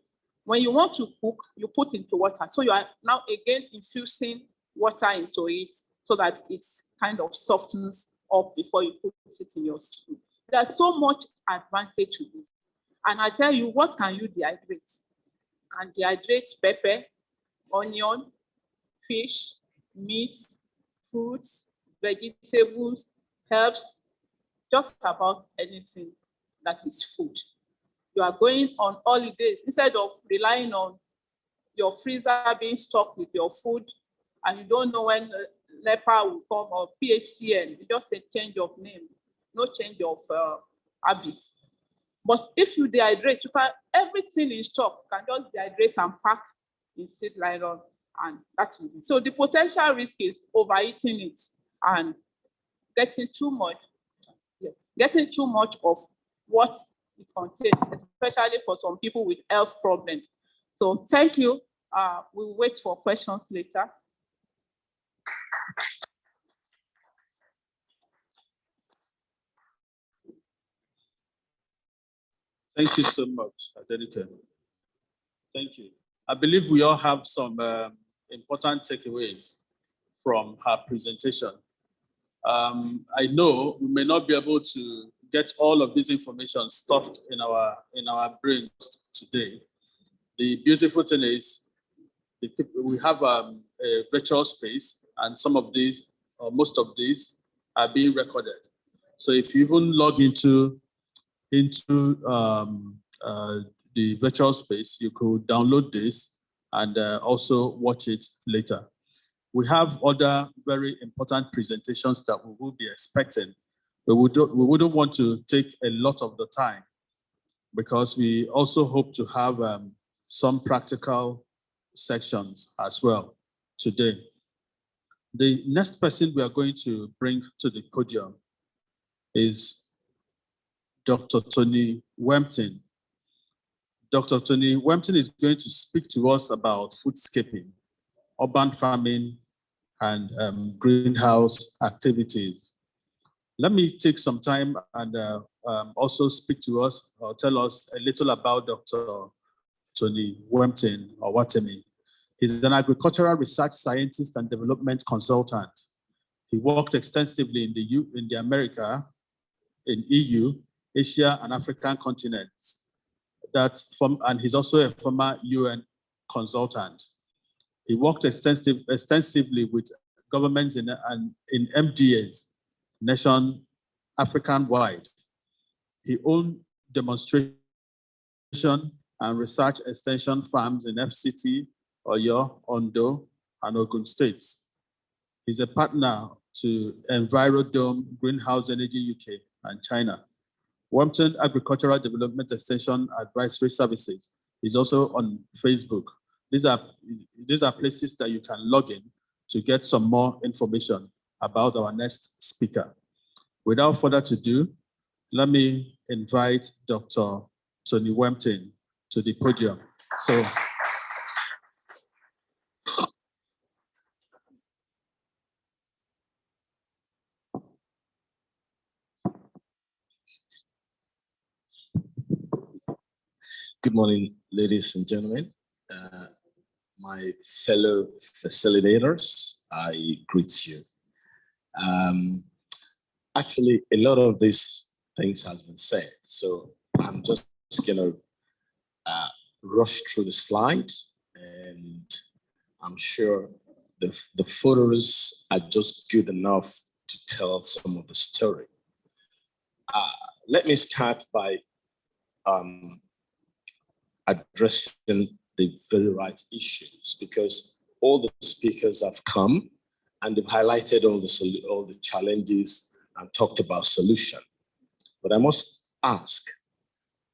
When you want to cook, you put into water. So you are now again infusing water into it so that it kind of softens up before you put it in your stew. There's so much advantage to this. And I tell you, what can you dehydrate? You can dehydrate pepper, onion, fish, meat, fruits, vegetables, herbs, just about anything that is food. You are going on holidays, instead of relying on your freezer being stocked with your food, and you don't know when NEPA will come or PHCN, you just say change of name, no change of habits. But if you dehydrate, you can everything in stock, you can just dehydrate and pack in seed nylon, and that's it. So the potential risk is overeating it and getting too much of what it contains, especially for some people with health problems. So thank you. We'll wait for questions later. Thank you so much, Adenike. Thank you. I believe we all have some important takeaways from her presentation. I know we may not be able to get all of this information stored in our brains today. The beautiful thing is we have a virtual space, and some of these, or most of these, are being recorded. So if you even log into the virtual space, you could download this and also watch it later. We have other very important presentations that we will be expecting, but we wouldn't want to take a lot of the time because we also hope to have some practical sections as well today. The next person we are going to bring to the podium is Dr. Tony Wempton. Dr. Tony Wempton is going to speak to us about foodscaping, urban farming, and greenhouse activities. Let me take some time and also speak to us or tell us a little about Dr. Tony Wempton, or Watemi. He's an agricultural research scientist and development consultant. He worked extensively in the America, in EU, Asia, and African continents. And he's also a former UN consultant. He worked extensively with governments in MDAs, nation African-wide. He owned demonstration and research extension farms in FCT, Oyo, Ondo, and Ogun states. He's a partner to EnviroDome Greenhouse Energy UK and China. Wempton Agricultural Development Extension Advisory Services is also on Facebook. These are places that you can log in to get some more information about our next speaker. Without further ado, let me invite Dr. Tony Wempton to the podium. So, Good morning, ladies and gentlemen. My fellow facilitators, I greet you. Actually, a lot of these things has been said, so I'm just gonna rush through the slide, and I'm sure the photos are just good enough to tell some of the story. Let me start by addressing the very right issues, because all the speakers have come and they've highlighted all the challenges and talked about solution. But I must ask,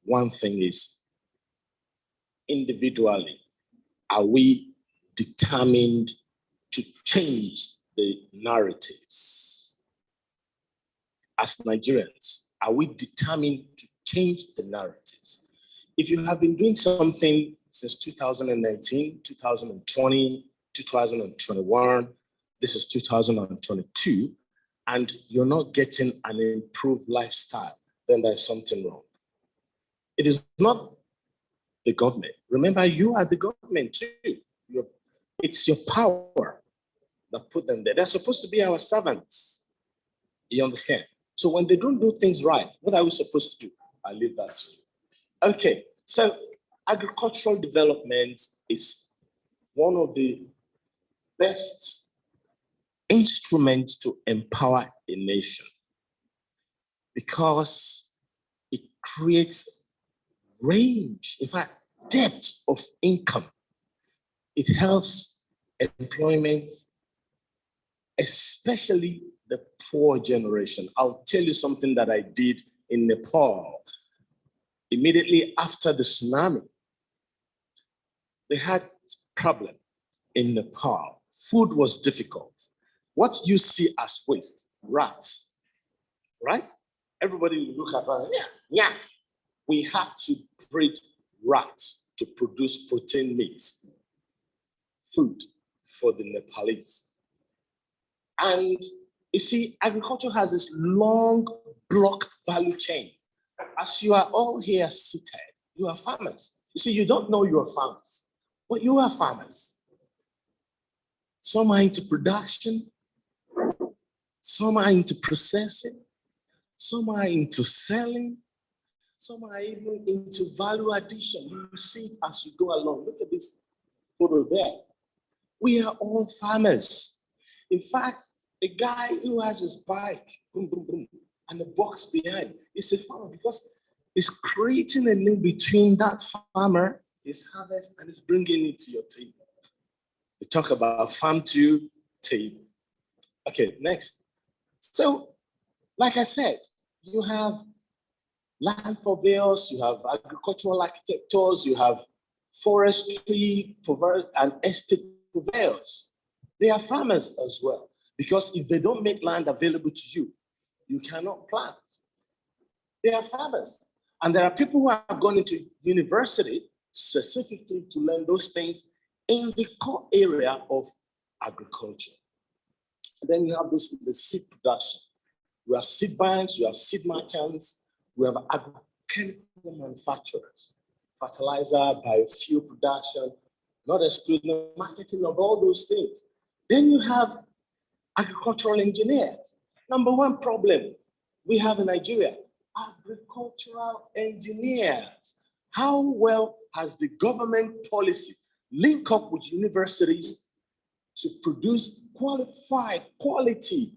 one thing is, individually, are we determined to change the narratives? As Nigerians, are we determined to change the narratives? If you have been doing something since 2019, 2020, 2021, this is 2022, and you're not getting an improved lifestyle, then there's something wrong. It is not the government. Remember, you are the government too. It's your power that put them there. They're supposed to be our servants. You understand? So when they don't do things right, what are we supposed to do? I leave that to you. Okay, so agricultural development is one of the best instruments to empower a nation, because it creates range, in fact, depth of income. It helps employment, especially the poor generation. I'll tell you something that I did in Nepal. Immediately after the tsunami, they had problem in Nepal. Food was difficult. What you see as waste, rats, right? Everybody will look at that, yeah. We had to breed rats to produce protein meat, food for the Nepalese. And you see, agriculture has this long block value chain. As you are all here seated, you are farmers. You see, you don't know you are farmers, but you are farmers. Some are into production, some are into processing, some are into selling, some are even into value addition. You see it as you go along. Look at this photo there. We are all farmers. In fact, a guy who has his bike, boom, boom, boom, and the box behind is a farmer, because it's creating a link between that farmer, his harvest, and it's bringing it to your table. We talk about farm to table. Okay, next. So, like I said, you have land purveyors, you have agricultural architects, you have forestry and estate purveyors. They are farmers as well, because if they don't make land available to you, you cannot plant. They are farmers. And there are people who have gone into university specifically to learn those things in the core area of agriculture. And then you have the seed production. We have seed banks, we have seed merchants, we have agrochemical manufacturers, fertilizer, biofuel production, not excluding the marketing of all those things. Then you have agricultural engineers. Number one problem we have in Nigeria, agricultural engineers. How well has the government policy linked up with universities to produce quality?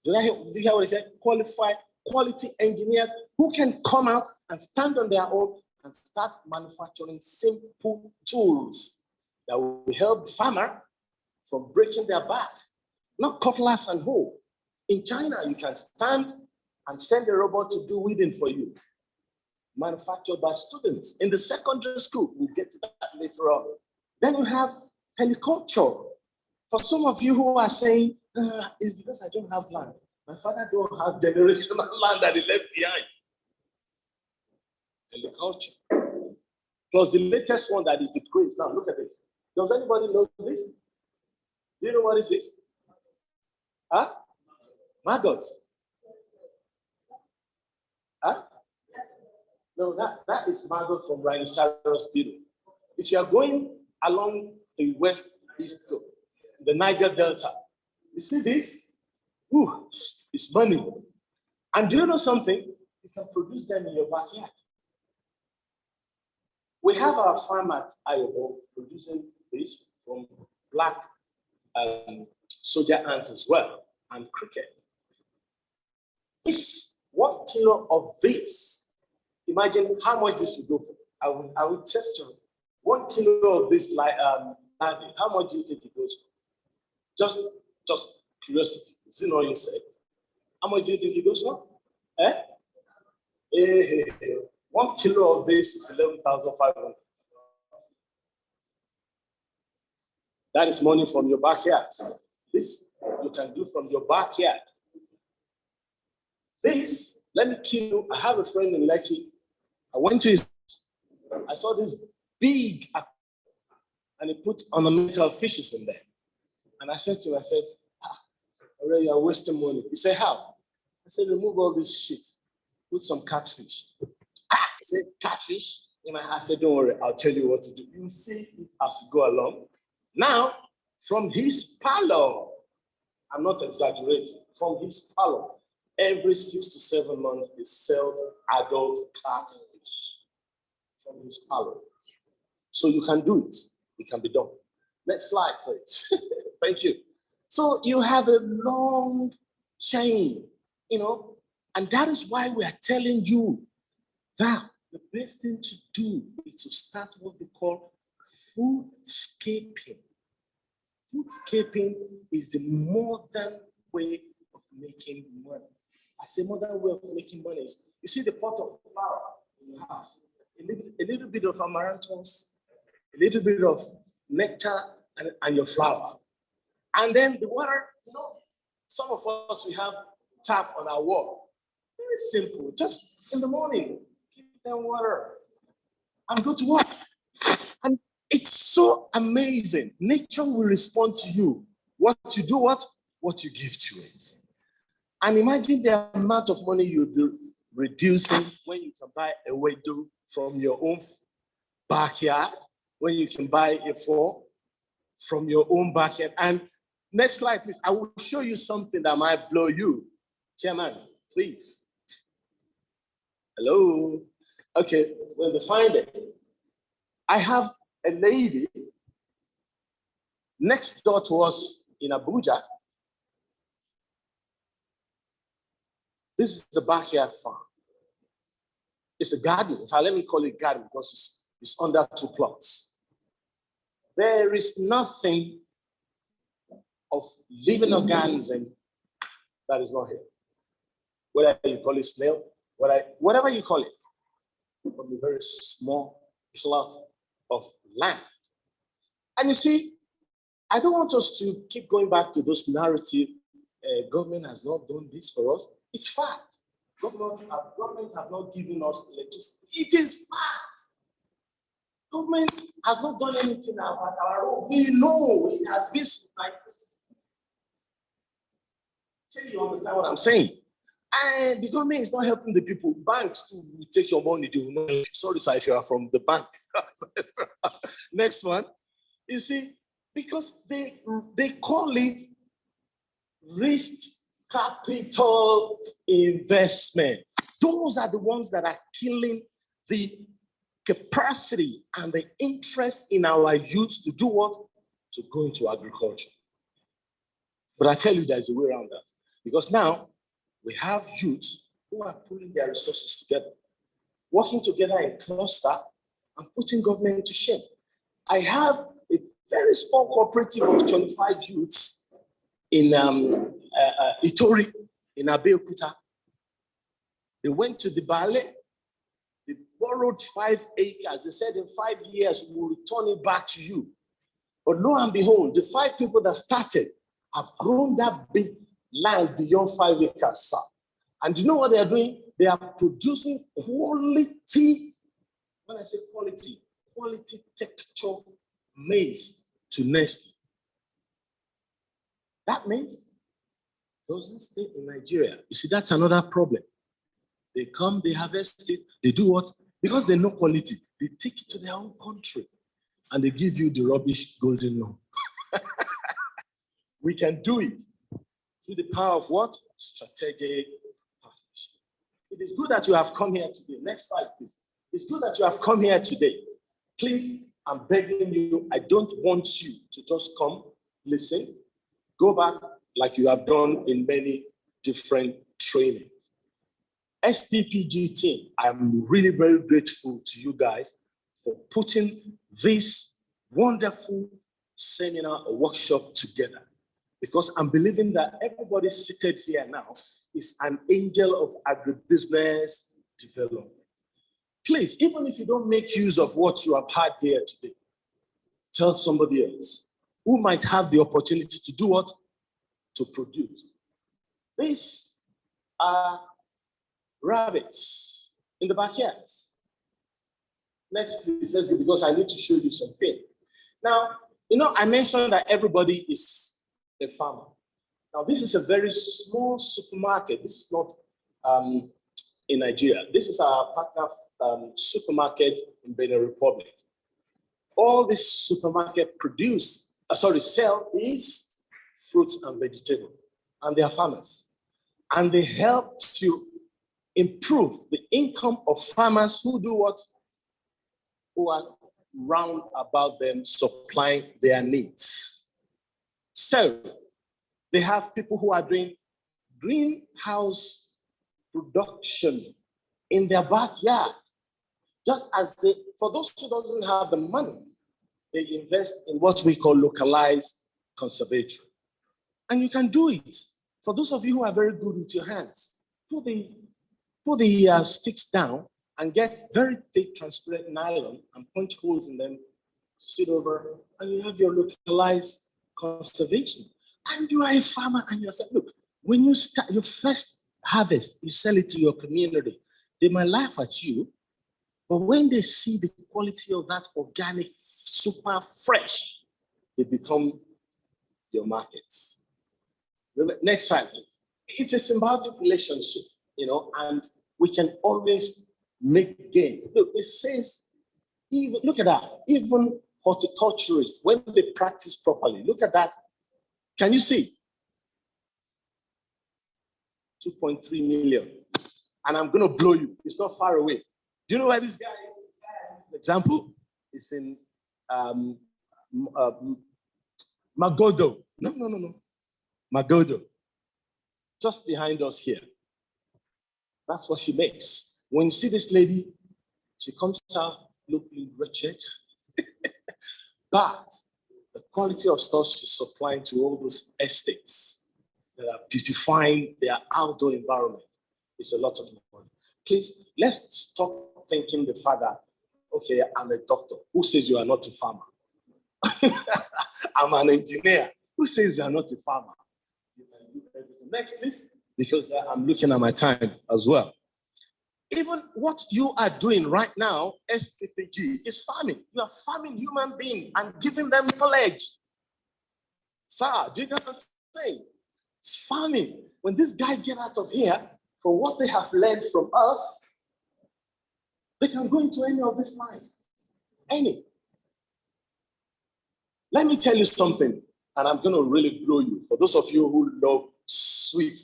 Did you hear what I said? Quality engineers who can come out and stand on their own and start manufacturing simple tools that will help the farmer from breaking their back. Not cutlass and hoe. In China, you can stand and send a robot to do weeding for you, manufactured by students in the secondary school. We'll get to that later on. Then you have agriculture. For some of you who are saying, it's because I don't have land. My father don't have generational land that he left behind. Agriculture. Plus the latest one that is the craze. Now look at this. Does anybody know this? Do you know what is this? Huh? Maggots. Huh? No, that is maggot from rhinoceros beetle. If you are going along the west-east coast, the Niger Delta, you see this? Ooh, it's money. And do you know something? You can produce them in your backyard. We have our farm at Iowa producing this from black soldier ants as well, and cricket. It's 1 kilo of this. Imagine how much this will go for. I will test you. 1 kilo of this larvae, how much do you think it goes for? Just curiosity. Is it not insect? How much do you think it goes for? 1 kilo of this is 11,500. That is money from your backyard. This you can do from your backyard. This, let me kill you. I have a friend in Lekki. I went to his, I saw this big, and he put ornamental fishes in there. And I said to him, already you're wasting money. He said, how? I said, remove all this shit. Put some catfish. He said, catfish? I said, don't worry, I'll tell you what to do. You see as you go along. Now, from his parlor, I'm not exaggerating, from his parlor, every 6 to 7 months, he sells adult catfish from his parlor. So you can do it. It can be done. Next slide, please. Thank you. So you have a long chain, and that is why we are telling you that the best thing to do is to start what we call foodscaping. Foodscaping is the modern way of making money. I say modern way of making money is, you see the pot of flour in your house, a little bit of amaranthus, a little bit of nectar, and your flour. And then the water, some of us, we have tap on our wall. Very simple, just in the morning, give them water and go to work. And it's so amazing. Nature will respond to you. What you do, what you give to it. And imagine the amount of money you'll be reducing when you can buy a wedu from your own backyard, when you can buy a fork from your own backyard. And next slide, please. I will show you something that might blow you. Chairman, please. Hello. Okay, when they find it, I have a lady next door to us in Abuja. This is the backyard farm. It's a garden. In fact, let me call it garden because it's under 2 plots. There is nothing of living organism that is not here. Whether you call it snail, whatever you call it, from a very small plot of land. And you see, I don't want us to keep going back to those narrative, government has not done this for us. It's fact. Government have not given us electricity. It is fact. Government has not done anything about our own. We know it has been since 1960. So you understand what I'm saying? And the government is not helping the people. Banks too will take your money. They will not help you. Sorry, sir, if you are from the bank. Next one. You see, because they call it risk capital investment. Those are the ones that are killing the capacity and the interest in our youth to do what? To go into agriculture. But I tell you, there's a way around that. Because now we have youths who are pulling their resources together, working together in cluster and putting government to shame. I have a very small cooperative of 25 youths in Itori, in Abeokuta. They went to the ballet. They borrowed 5 acres. They said in 5 years, we will return it back to you. But lo and behold, the 5 people that started have grown that big land beyond 5 acres, sir. And you know what they are doing? They are producing quality, when I say quality texture maize to Nestle. That maize doesn't stay in Nigeria. You see, that's another problem. They come, they harvest it, they do what? Because they know quality, they take it to their own country and they give you the rubbish golden loan. We can do it through the power of what? Strategic partnership. It is good that you have come here today. Next slide, please. It's good that you have come here today. Please, I'm begging you, I don't want you to just come, listen, go back like you have done in many different trainings. SPPG team, I'm really very grateful to you guys for putting this wonderful seminar or workshop together, because I'm believing that everybody seated here now is an angel of agribusiness development. Please, even if you don't make use of what you have had here today, tell somebody else who might have the opportunity to do what? To produce. These are rabbits in the backyard. Next, please, let's go, because I need to show you something. Now, I mentioned that everybody is a farmer. Now, this is a very small supermarket. This is not in Nigeria. This is our partner supermarket in Benin Republic. All this supermarket sell is fruits and vegetables, and they are farmers. And they help to improve the income of farmers who do what? Who are round about them supplying their needs. So they have people who are doing greenhouse production in their backyard. Just as for those who doesn't have the money, they invest in what we call localized conservatory. And you can do it. For those of you who are very good with your hands, put the sticks down and get very thick transparent nylon and punch holes in them, sit over, and you have your localized conservation. And you are a farmer and you say, look, when you start your first harvest, you sell it to your community. They might laugh at you, but when they see the quality of that organic, super fresh, they become your markets. Next slide, please. It's a symbiotic relationship, and we can always make gain. Look, it says, look at that, even horticulturists, when they practice properly, look at that. Can you see? 2.3 million. And I'm going to blow you. It's not far away. Do you know where this guy is? Example, it's in Magodo. No. Magodo. Just behind us here. That's what she makes. When you see this lady, she comes out looking wretched. But the quality of stuff she's supplying to all those estates that are beautifying their outdoor environment is a lot of money. Please, let's stop thinking the father, okay, I'm a doctor. Who says you are not a farmer? I'm an engineer. Who says you are not a farmer? Next, please, because I'm looking at my time as well. Even what you are doing right now, SPPG, is farming. You are farming human beings and giving them knowledge. Sir, do you get what I'm saying? It's farming. When this guy get out of here, from what they have learned from us, they can go into any of these lines. Any. Let me tell you something, and I'm going to really blow you. For those of you who love sweet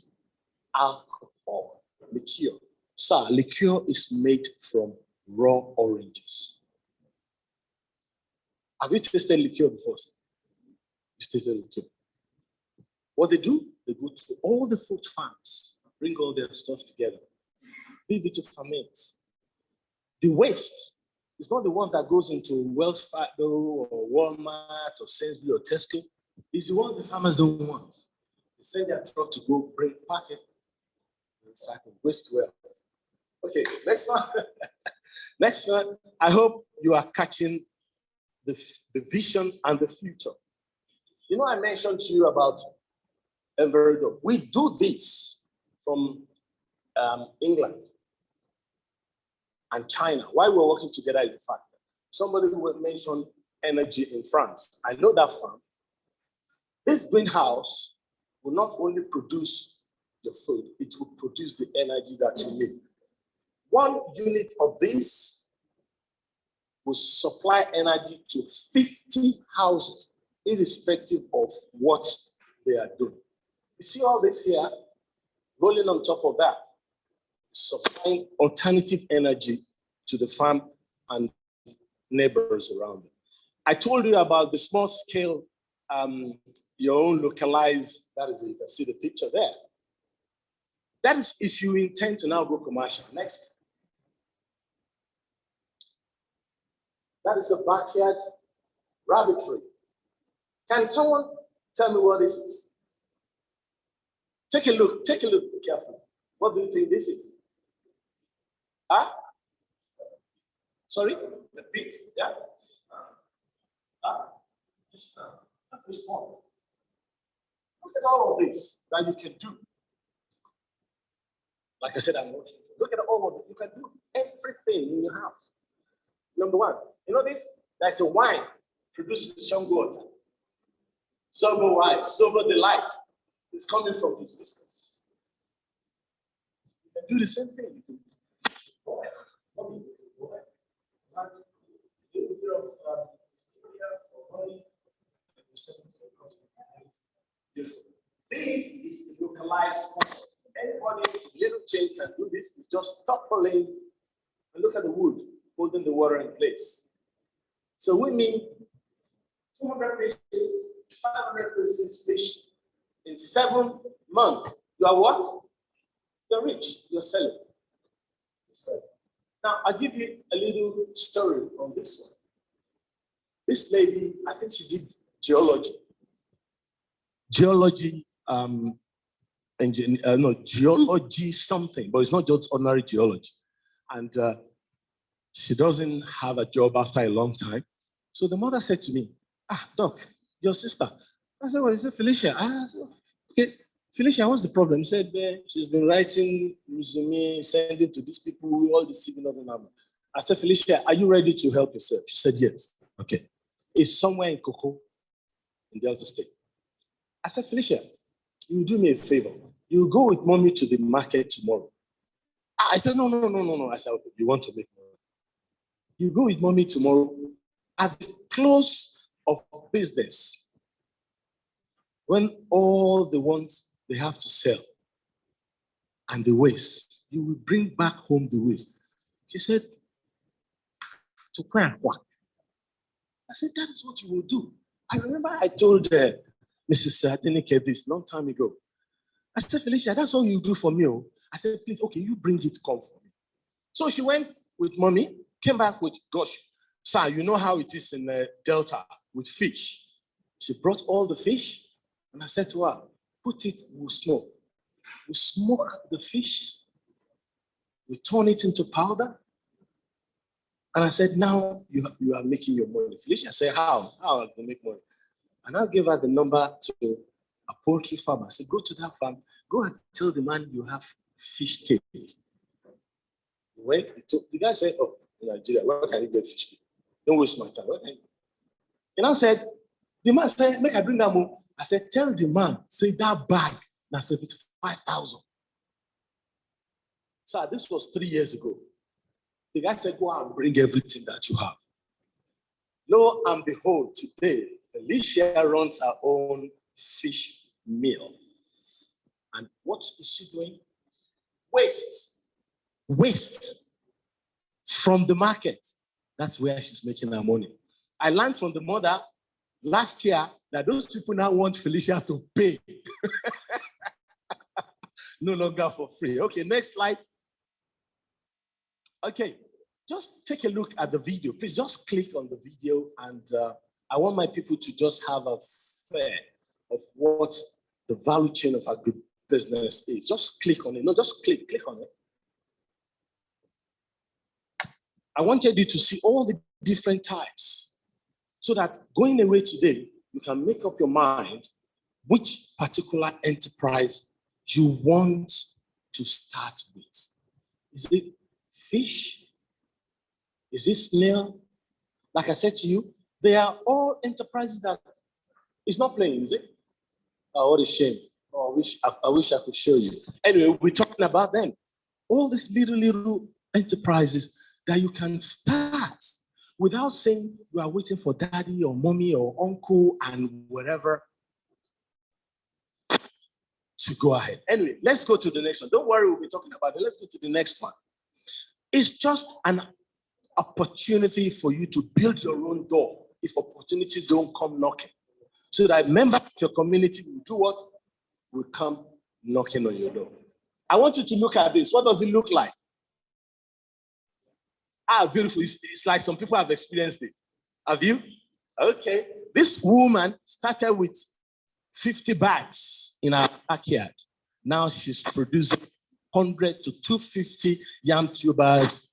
alcohol, liqueur. Sir, liqueur is made from raw oranges. Have you tasted liqueur before, sir? You tasted liqueur. What they do, they go to all the fruit farms, bring all their stuff together, leave it to ferment. The waste is not the one that goes into Wells Fargo or Walmart or Sainsbury or Tesco. It's the ones the farmers don't want. They send their truck to go bring, pack it, recycle, waste well. Okay, next one. Next one. I hope you are catching the vision and the future. I mentioned to you about Everdo. We do this from England and China. Why we're working together is the fact that somebody who mentioned energy in France. I know that farm. This greenhouse will not only produce your food, it will produce the energy that you need. 1 unit of this will supply energy to 50 houses, irrespective of what they are doing. You see all this here, rolling on top of that, supplying alternative energy to the farm and neighbors around it. I told you about the small scale, your own localized, that is, you can see the picture there. That is if you intend to now go commercial. Next. That is a backyard rabbitry. Can someone tell me what this is? Take a look, be careful. What do you think this is? Huh? Sorry? The pit, yeah? Fish pond. Look at all of this that you can do. Like I said, I'm working. Look at all of it. You can do everything in your house. Number one, you know this? There's a wine produced young water. Sober wine, sober delight. It's coming from these biscuits. You can do the same thing. This is a localized one. Anybody, little change can do this. It's just toppling and look at the wood holding the water in place. So we mean 200 pieces, 500 pieces fish in 7 months. You are what? You're rich. You're selling. Now, I'll give you a little story on this one. This lady, I think she did geology. Geology something, but it's not just ordinary geology. And she doesn't have a job after a long time. So the mother said to me, Doc, your sister. I said, well, is it Felicia? I said, okay, Felicia, what's the problem? She said, she's been writing resume, sending to these people, all the civil number. I said, Felicia, are you ready to help yourself? She said, yes. Okay. It's somewhere in Cocoa, in Delta State. I said, Felicia, you do me a favor. You go with mommy to the market tomorrow. I said, no. I said, okay, you want to make money. You go with mommy tomorrow at the close of business, when all the ones they have to sell and the waste, you will bring back home the waste. She said, to cry and quack. I said, that is what you will do. I remember I told Mrs. Adenike this long time ago. I said, Felicia, that's all you do for me. I said, please, okay, you bring it, come for me. So she went with mommy, came back with, gosh, sir, you know how it is in the Delta with fish. She brought all the fish, and I said to her, put it, we'll smoke. We smoke the fish, we turn it into powder. And I said, now you are making your money. Felicia said, how? How am I going to make money? And I gave her the number to a poultry farmer. I said, go to that farm, go and tell the man you have fish cake. The guy said, oh, in Nigeria, where can you get fish cake? Don't waste my time. Where can you? And I said, the man said, make I bring that more. I said, tell the man, say that bag, now 75,000. Sir, this was 3 years ago. The guy said, go out and bring everything that you have. Lo and behold, today, Felicia runs her own fish mill. And what is she doing? Waste from the market. That's where she's making her money. I learned from the mother last year that those people now want Felicia to pay. No longer for free. Okay, next slide. Okay, just take a look at the video. Please just click on the video, and I want my people to just have a fair of what the value chain of agribusiness is. Just click on it. No, just click on it. I wanted you to see all the different types so that going away today, you can make up your mind which particular enterprise you want to start with. Is it fish? Is it snail? Like I said to you, they are all enterprises that it's not playing, is it? Oh, what a shame. Oh, I wish I could show you. Anyway, we're talking about them. All these little enterprises that you can start without saying you are waiting for daddy or mommy or uncle and whatever to go ahead. Anyway, let's go to the next one. Don't worry, we'll be talking about it. Let's go to the next one. It's just an opportunity for you to build your own door if opportunities don't come knocking. So that members of your community will do what? Will come knocking on your door. I want you to look at this. What does it look like? Ah, beautiful. It's like some people have experienced it. Have you? Okay. This woman started with 50 bags in her backyard. Now she's producing 100 to 250 yam tubers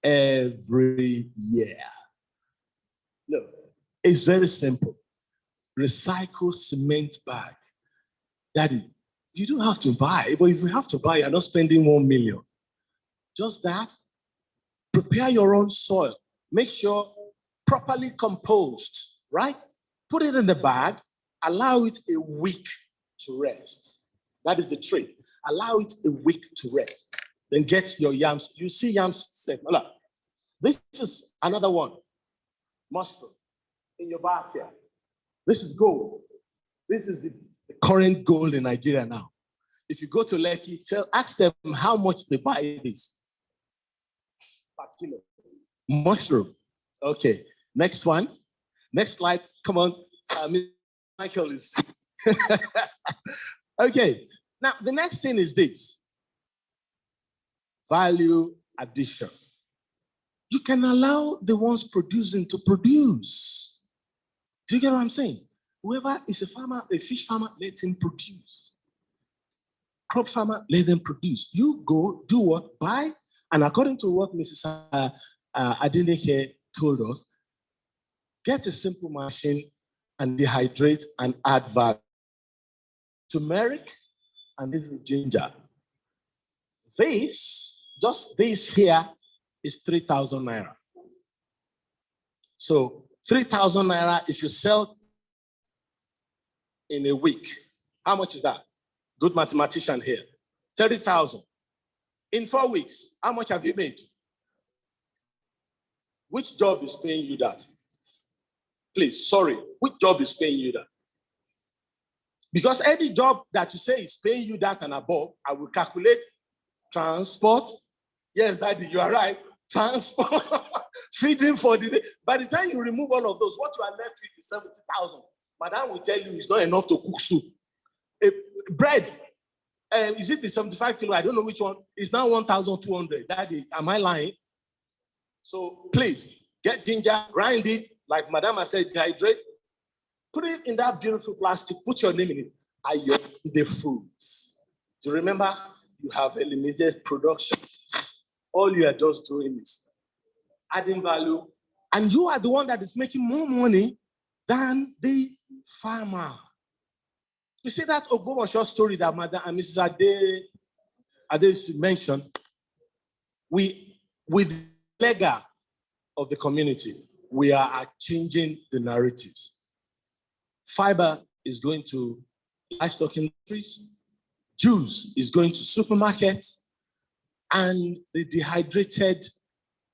every year. Look, it's very simple. Recycle cement bag. Daddy, you don't have to buy, but if you have to buy, you're not spending 1 million. Just that. Prepare your own soil. Make sure properly composed, right? Put it in the bag. Allow it a week to rest. That is the trick. Allow it a week to rest. Then get your yams. You see yams set. Look, this is another one. Mushroom in your backyard. This is gold. This is the current gold in Nigeria now. If you go to Lekki, ask them how much they buy this. Per kilo. Mushroom. Okay. Next one. Next slide. Come on. Michael is. Okay. Now, the next thing is this. Value addition. You can allow the ones producing to produce. Do you get what I'm saying? Whoever is a farmer, a fish farmer, let him produce. Crop farmer, let them produce. You go, do what? Buy. And according to what Mrs. Adine here told us, get a simple machine and dehydrate and add value. Turmeric, and this is ginger. Just this here is 3,000 naira. So 3,000 naira, if you sell in a week, how much is that? Good mathematician here. 30,000. In 4 weeks, how much have you made? Which job is paying you that? Please, sorry, which job is paying you that? Because any job that you say is paying you that and above, I will calculate transport. Yes, Daddy, you are right. Transport, feeding for the day. By the time you remove all of those, what you are left with is 70,000. Madam will tell you it's not enough to cook soup. Bread, is it the 75 kilo? I don't know which one. It's now 1,200. Daddy, am I lying? So please, get ginger, grind it, like Madam has said, dehydrate. Put it in that beautiful plastic, put your name in it. Are the fruits. Do you remember? You have eliminated production. All you are just doing is adding value. And you are the one that is making more money than the farmer. You see that Ogbomoso story that Madam and Mrs. Ade mentioned? With the lega of the community, we are changing the narratives. Fiber is going to livestock industries, juice is going to supermarkets, and the dehydrated,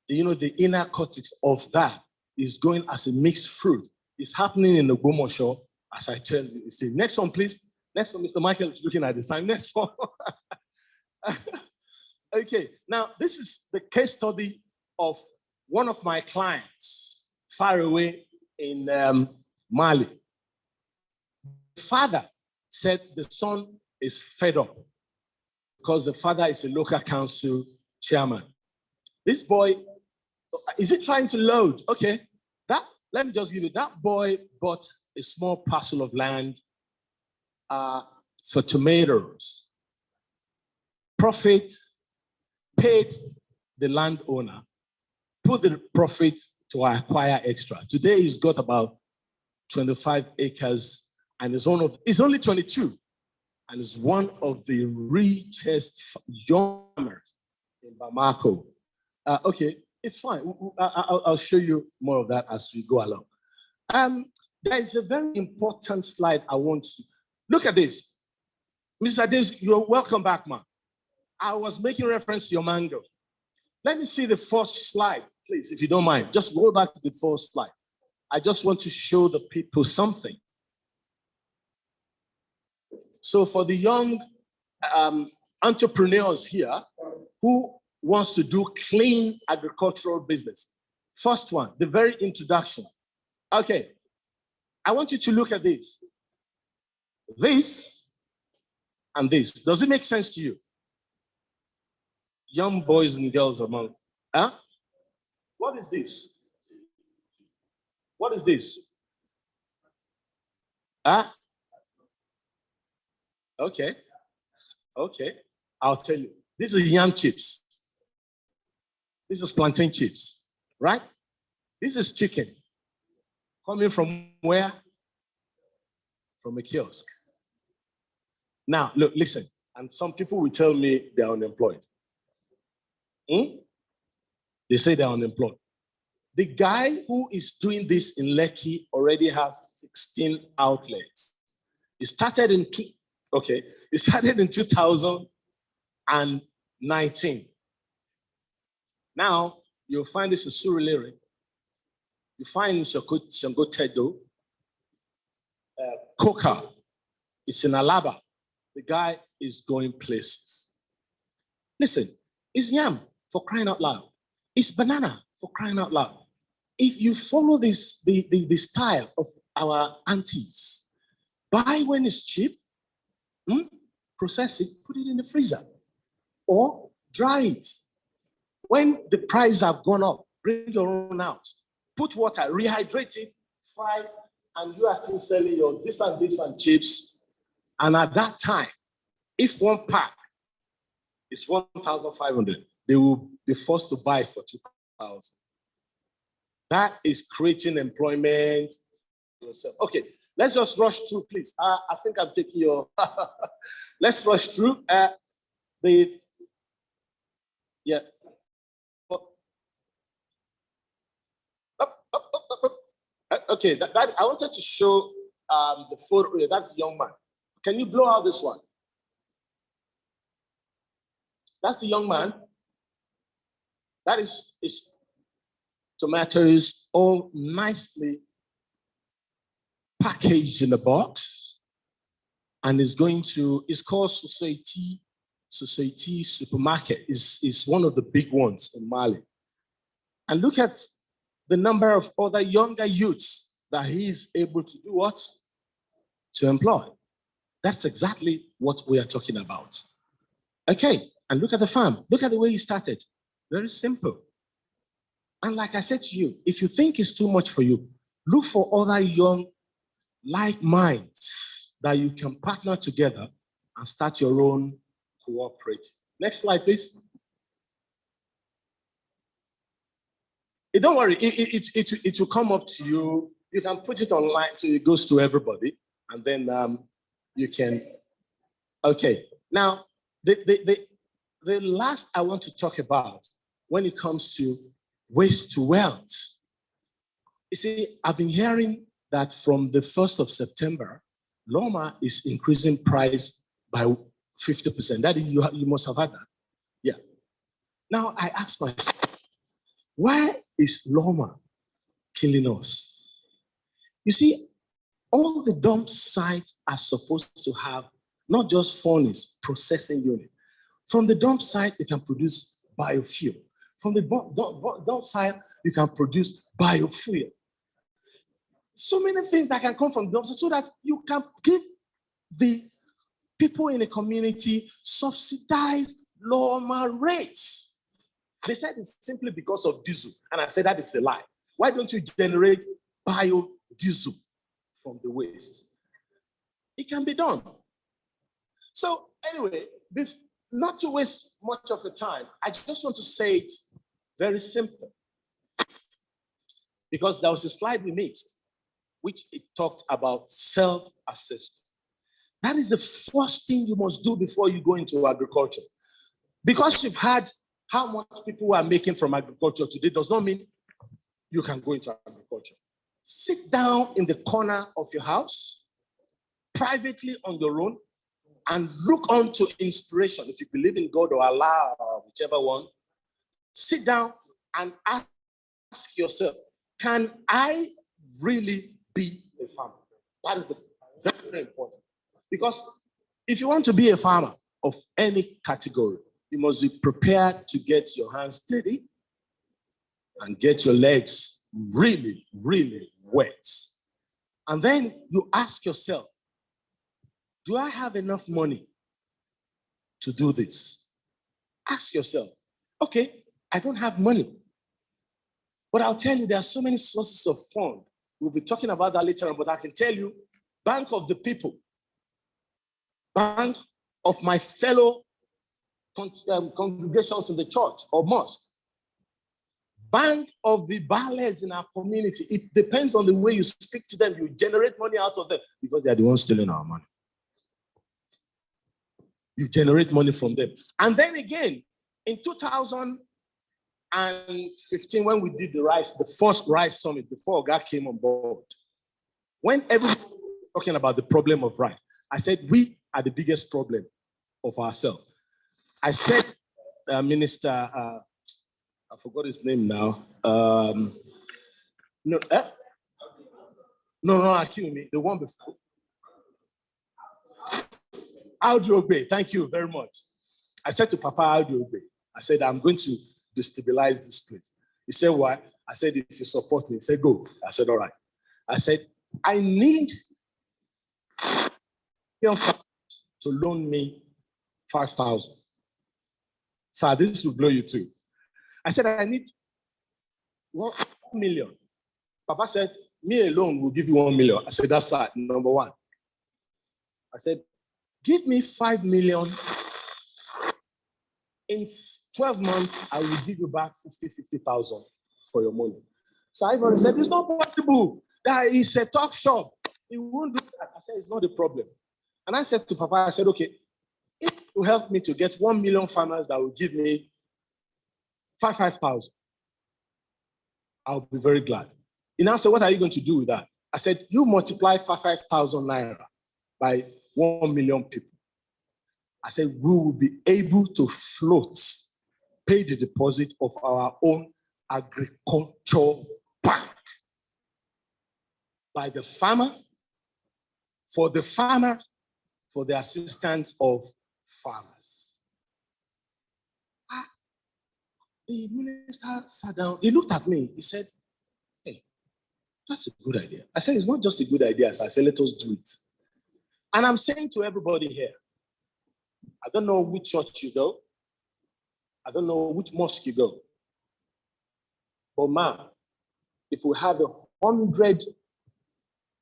the inner cortex of that is going as a mixed fruit. It's happening in the Ogbomoso, as I tell you. Next one, please. Next one, Mr. Michael is looking at this time. Next one. Okay, now this is the case study of one of my clients far away in Mali. The father said the son is fed up because the father is a local council chairman. This boy, is he trying to load? Okay, let me just give you, that boy bought a small parcel of land for tomatoes. Profit, paid the landowner, put the profit to acquire extra. Today he's got about 25 acres and is it's only 22 and is one of the richest young farmers in Bamako. Okay, it's fine. I'll show you more of that as we go along. There is a very important slide I want to look at this. Mr. Davis, you're welcome back, man. I was making reference to your mango. Let me see the first slide. please, if you don't mind, just go back to the first slide. I just want to show the people something. So for the young entrepreneurs here who wants to do clean agricultural business, first one, the very introduction. Okay, I want you to look at this. This and this. Does it make sense to you? Young boys and girls among, huh? What is this? What is this? Huh? Okay. Okay. I'll tell you. This is yam chips. This is plantain chips, right? This is chicken. Coming from where? From a kiosk. Now, look, listen. And some people will tell me they're unemployed. They say they're unemployed. The guy who is doing this in Lekki already has 16 outlets. He started in 2019. Now, you'll find this in Surulere. You find in Shango Tedo, Coca. It's in Alaba. The guy is going places. Listen, it's yam for crying out loud. It's banana for crying out loud. If you follow this, the style of our aunties, buy when it's cheap, process it, put it in the freezer, or dry it. When the prices have gone up, bring your own out. Put water, rehydrate it, fry, and you are still selling your this and chips. And at that time, if one pack is 1,500, they will be forced to buy for 2,000. That is creating employment for yourself. Okay, let's just rush through, please. I think I'm taking your. Let's rush through. Okay, that I wanted to show the photo. That's the young man. Can you blow out this one? That's the young man. That is tomatoes all nicely packaged in a box, and it's called Society Supermarket. Is one of the big ones in Mali. And look at the number of other younger youths that he is able to do what? To employ. That's exactly what we are talking about. Okay, and look at the farm. Look at the way he started. Very simple. And like I said to you, if you think it's too much for you, look for other young like minds that you can partner together and start your own cooperative. Next slide, please. Don't worry, it will come up to you. You can put it online so it goes to everybody, and then you can. Okay, now the last I want to talk about when it comes to waste to wealth. You see, I've been hearing that from the 1st of September, Loma is increasing price by 50%. That you must have had that. Yeah. Now I ask myself, why is Loma killing us? You see, all the dump sites are supposed to have not just furnace, processing unit. From the dump site, you can produce biofuel. From the dump site, you can produce biofuel. So many things that can come from the dump site so that you can give the people in a community subsidized Loma rates. They said it's simply because of diesel. And I said that is a lie. Why don't you generate biodiesel from the waste? It can be done. So anyway, not to waste much of the time, I just want to say it very simple. Because there was a slide we missed, which it talked about self-assessment. That is the first thing you must do before you go into agriculture. Because you've had how much people are making from agriculture today does not mean you can go into agriculture. Sit down in the corner of your house, privately on your own, and look on to inspiration. If you believe in God or Allah or whichever one, sit down and ask ask yourself, can I really be a farmer? That is very, very important. Because if you want to be a farmer of any category, you must be prepared to get your hands dirty and get your legs really, really wet. And then you ask yourself, do I have enough money to do this? Ask yourself, okay, I don't have money. But I'll tell you, there are so many sources of fund. We'll be talking about that later on, but I can tell you, Bank of the People, Bank of my fellow congregations in the church or mosque, Bank of the ballets in our community. It depends on the way you speak to them. You generate money out of them because they are the ones stealing our money. You generate money from them. And then again, in 2015, when we did the first rice summit, before God came on board, when everyone was talking about the problem of rice, I said, we are the biggest problem of ourselves. I said, Minister, I forgot his name now. No, Akimi, the one before. Audiobe, thank you very much. I said to Papa Audiobe, I said, I'm going to destabilize this place. He said, why? I said, if you support me, he said, go. I said, all right. I said, I need to loan me 5,000. Sir, this will blow you too. I said, I need 1 million. Papa said, me alone will give you 1 million. I said, that's number one. I said, give me 5 million. In 12 months, I will give you back 50,000 for your money. So Ivan said, it's not possible. That is a talk shop. He won't do that. I said, it's not a problem. And I said to Papa, I said, okay, if you help me to get 1 million farmers that will give me 5,000, I'll be very glad. He now said, what are you going to do with that? I said, you multiply 5,000 naira by 1 million people. I said, we will be able to float, pay the deposit of our own agricultural bank by the farmer, for the farmers, for the assistance of farmers. The minister sat down, he looked at me, he said, hey, that's a good idea. I said, it's not just a good idea. So I said, let us do it. And I'm saying to everybody here, I don't know which church you go. I don't know which mosque you go. But man, if we have 100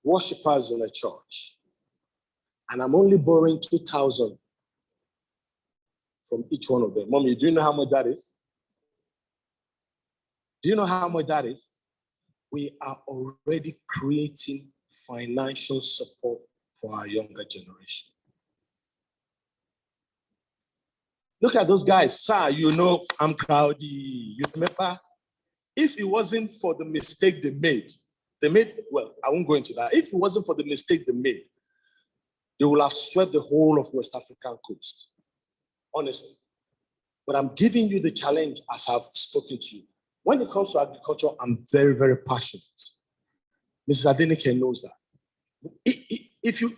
worshippers in a church, and I'm only borrowing 2,000 from each one of them. Mommy, do you know how much that is? Do you know how much that is? We are already creating financial support for our younger generation. Look at those guys. Sir, you know, I'm Crowdy. You remember? If it wasn't for the mistake they made, well, I won't go into that. If it wasn't for the mistake they made, they will have swept the whole of West African coast. Honestly. But I'm giving you the challenge as I've spoken to you. When it comes to agriculture, I'm very, very passionate. Mrs. Adenike knows that. If you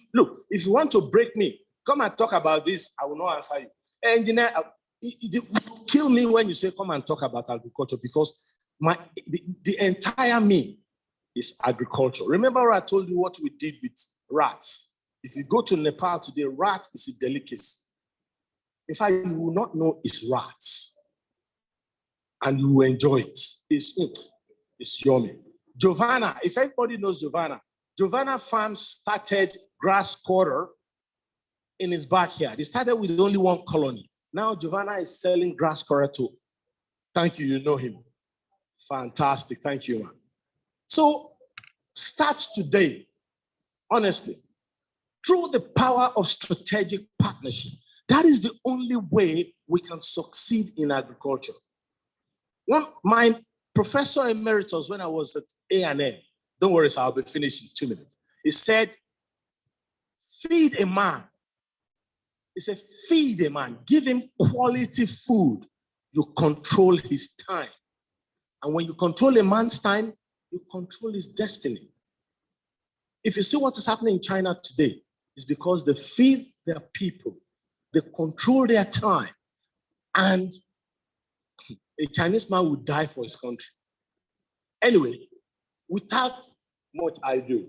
want to break me, come and talk about this, I will not answer you. Engineer, you kill me when you say come and talk about agriculture because the entire me is agriculture. Remember I told you what we did with rats. If you go to Nepal today, rat is a delicacy. In fact, you will not know it's rats. And you will enjoy it. It's yummy. Giovanna, if everybody knows Giovanna Farm started grass quarter in his backyard. He started with only one colony. Now Giovanna is selling grass quarter too. Thank you, you know him. Fantastic, thank you, man. So start today, honestly. Through the power of strategic partnership, that is the only way we can succeed in agriculture. My professor emeritus, when I was at A&M, don't worry, so I'll be finished in 2 minutes. He said, feed a man. He said, feed a man, give him quality food. You control his time. And when you control a man's time, you control his destiny. If you see what is happening in China today, it's because they feed their people, they control their time, and a Chinese man will die for his country. Anyway, without much ado,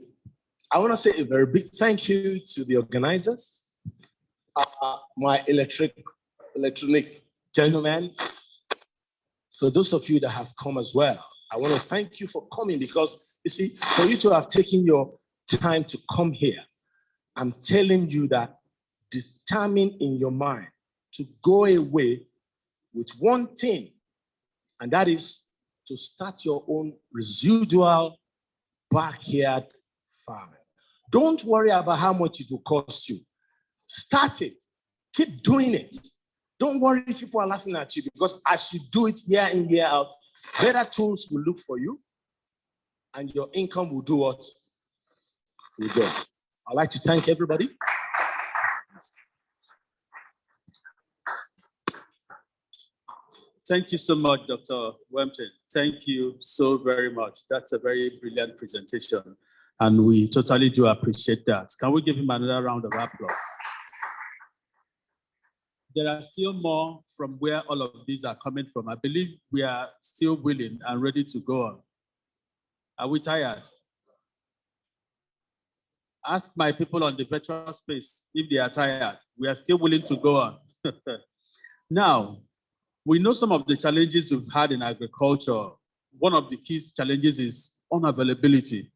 I want to say a very big thank you to the organizers, my electronic gentlemen. For those of you that have come as well, I want to thank you for coming, because you see, for you to have taken your time to come here, I'm telling you that determine in your mind to go away with one thing, and that is to start your own residual backyard farming. Don't worry about how much it will cost you. Start it. Keep doing it. Don't worry if people are laughing at you, because as you do it year in, year out, better tools will look for you, and your income will do what? Will go. I'd like to thank everybody. Thank you so much, Dr. Wempton. Thank you so very much. That's a very brilliant presentation, and we totally do appreciate that. Can we give him another round of applause? There are still more from where all of these are coming from. I believe we are still willing and ready to go on. Are we tired? Ask my people on the virtual space if they are tired. We are still willing to go on. Now, we know some of the challenges we've had in agriculture. One of the key challenges is unavailability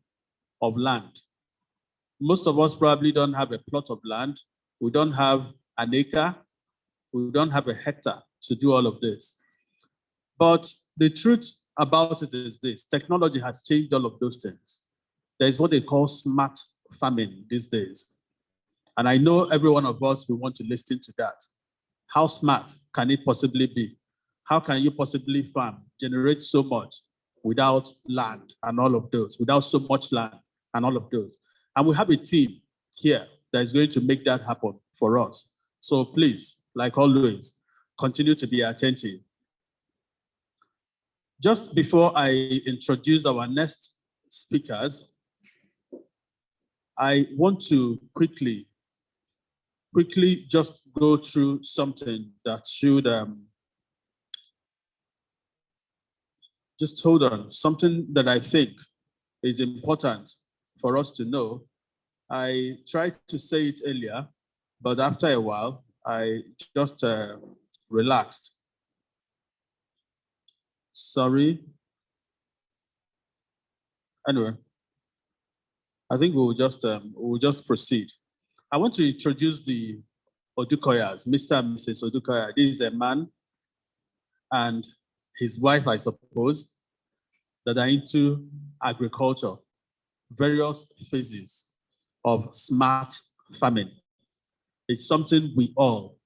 of land. Most of us probably don't have a plot of land. We don't have an acre. We don't have a hectare to do all of this. But the truth about it is this: technology has changed all of those things. There's what they call smart farming these days. And I know every one of us will want to listen to that. How smart can it possibly be? How can you possibly farm, generate so much without land and all of those, without so much land and all of those? And we have a team here that is going to make that happen for us. So please, like always, continue to be attentive. Just before I introduce our next speakers, I want to quickly just go through something that should, just hold on, something that I think is important for us to know. I tried to say it earlier, but after a while, I just relaxed. Sorry. Anyway, I think we'll just proceed. I want to introduce the Odukoyas, Mr. and Mrs. Odukoya. This is a man and his wife, I suppose, that are into agriculture, various phases of smart farming. It's something we all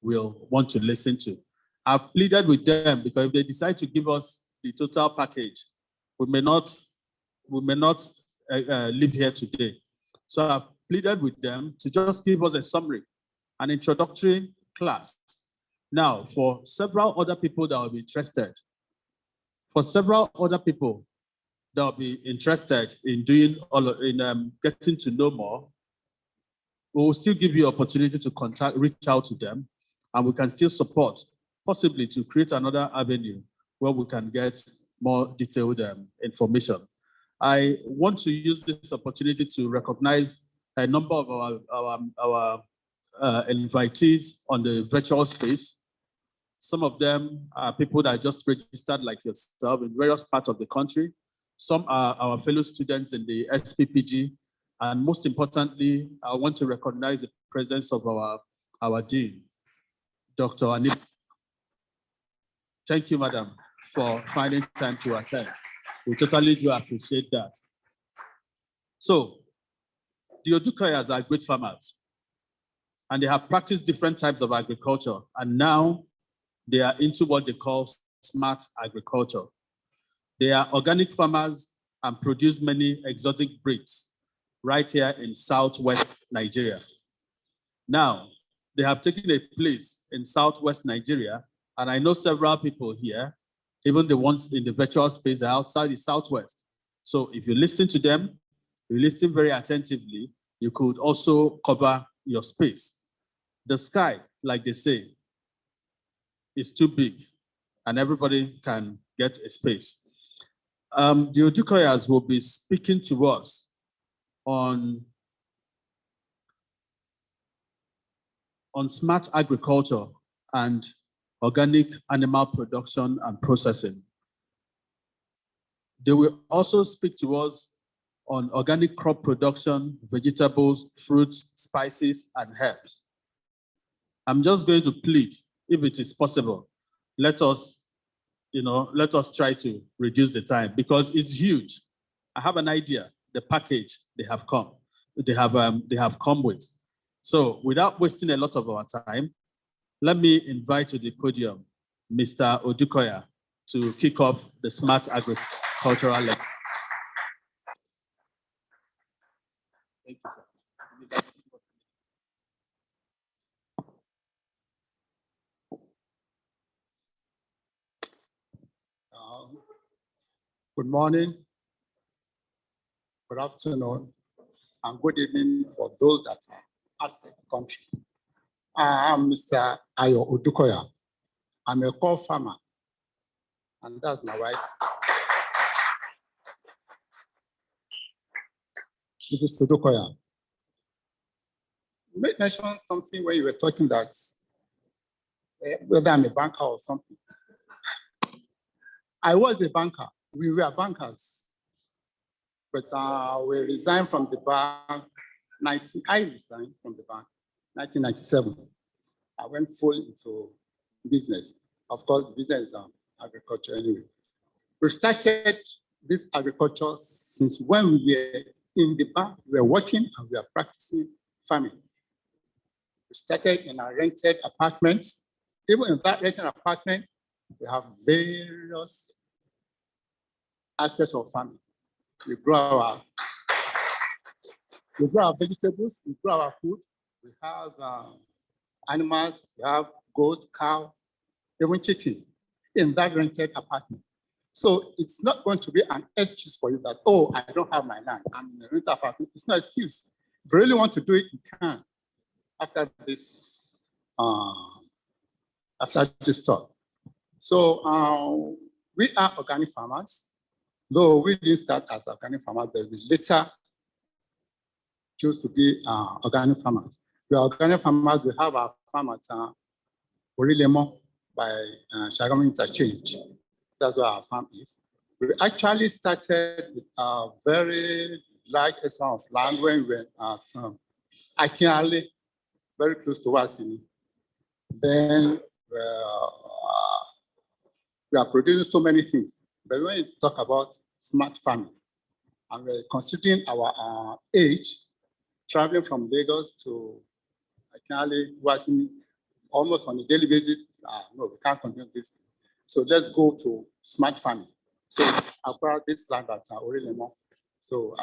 will want to listen to. I've pleaded with them because if they decide to give us the total package, we may not live here today. So I've pleaded with them to just give us a summary, an introductory class. Now, for several other people that will be interested, in doing getting to know more, we will still give you opportunity to reach out to them, and we can still support, possibly to create another avenue where we can get more detailed information. I want to use this opportunity to recognize a number of our invitees on the virtual space. Some of them are people that just registered like yourself in various parts of the country. Some are our fellow students in the SPPG. And most importantly, I want to recognize the presence of our dean, Dr. Anip. Thank you, madam, for finding time to attend. We totally do appreciate that. So, the Odukoyas are great farmers, and they have practiced different types of agriculture, and now they are into what they call smart agriculture. They are organic farmers and produce many exotic breeds right here in Southwest Nigeria. Now, they have taken a place in Southwest Nigeria, and I know several people here Even the ones in the virtual space are outside the Southwest. So if you listen to them, you listen very attentively, you could also cover your space. The sky, like they say, is too big and everybody can get a space. The Odukoyas will be speaking to us on smart agriculture and organic animal production and processing. They will also speak to us on organic crop production, vegetables, fruits, spices, and herbs. I'm just going to plead, if it is possible, let us try to reduce the time because it's huge. I have an idea, the package they have come with. So without wasting a lot of our time, let me invite to the podium Mr. Odukoya to kick off the Smart Agricultural Lecture. Thank you, sir. Good morning, good afternoon, and good evening for those that are outside the country. I'm Mr. Ayo Odukoya. I'm a corn farmer, and that's my wife, Mrs. Odukoya. You made mention something where you were talking that whether I'm a banker or something. I was a banker. We were bankers. But we resigned from the bank. I resigned from the bank 1997. I went full into business. Of course, the business is agriculture anyway. We started this agriculture since when we were in the bank, we were working and we were practicing farming. We started in a rented apartment. Even in that rented apartment, we have various aspects of farming. We grow our vegetables, we grow our food, we have animals, we have goat, cow, even chicken in that rented apartment. So it's not going to be an excuse for you that, oh, I don't have my land, I'm in a rented apartment. It's not an excuse. If you really want to do it, you can after this talk. So we are organic farmers. Though we didn't start as organic farmers, but we later chose to be organic farmers. We are organic farmers. We have our farm at Orilemo by Shagamu Interchange. That's where our farm is. We actually started with a very large extent of land when we were at Akinale, very close to Wasini. Then we are producing so many things. But when you talk about smart farming, and we're considering our age, traveling from Lagos to Akinale, Wasini, almost on a daily basis, no, we can't continue this. So let's go to smart farming. So acquired this land at Orilemo. So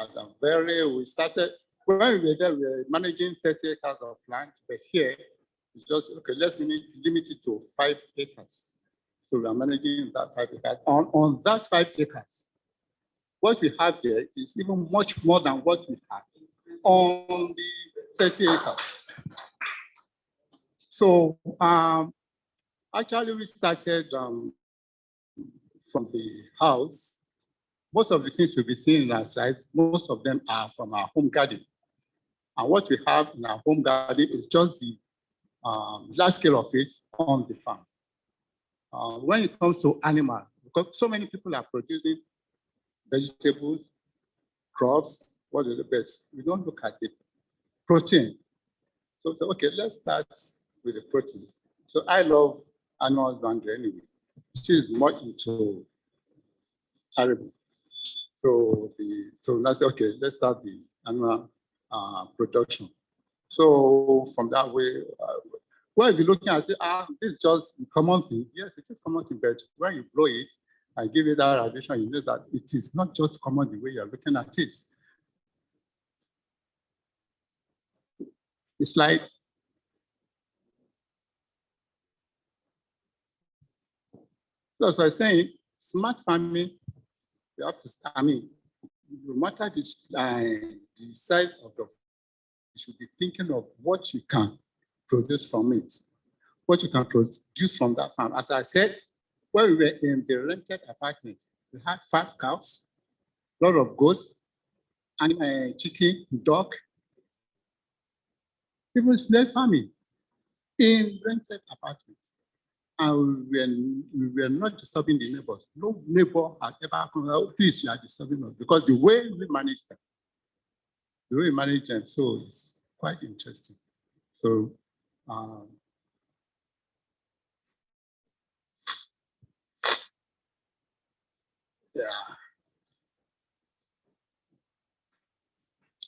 we started, when we were there, we were managing 30 acres of land, but here, it's just, okay, let's limit it to 5 acres. So we are managing that 5 acres. On that 5 acres, what we have there is even much more than what we have on the 30 acres. So actually we started from the house. Most of the things you'll be seeing in our slides, most of them are from our home garden. And what we have in our home garden is just the large scale of it on the farm. When it comes to animals, because so many people are producing vegetables, crops, what are the best? We don't look at the protein. So, okay, let's start with the protein. So I love animal husbandry anyway. She is more into arable. So let's say, okay, let's start the animal production. So from that way, well, if you're looking at it, this is just a common thing. Yes, it is common thing, but when you blow it and give it that radiation, you know that it is not just common the way you're looking at it. It's like, so as I was saying, smart farming, you have to, I mean, no matter the size of the, you should be thinking of what you can produce from it, what you can produce from that farm. As I said, when we were in the rented apartment, we had 5 cows, a lot of goats, and chicken, dog, even slave farming in rented apartments. And we were not disturbing the neighbors. No neighbor had ever come out, please, you are disturbing us, because the way we manage them, so it's quite interesting. So, yeah.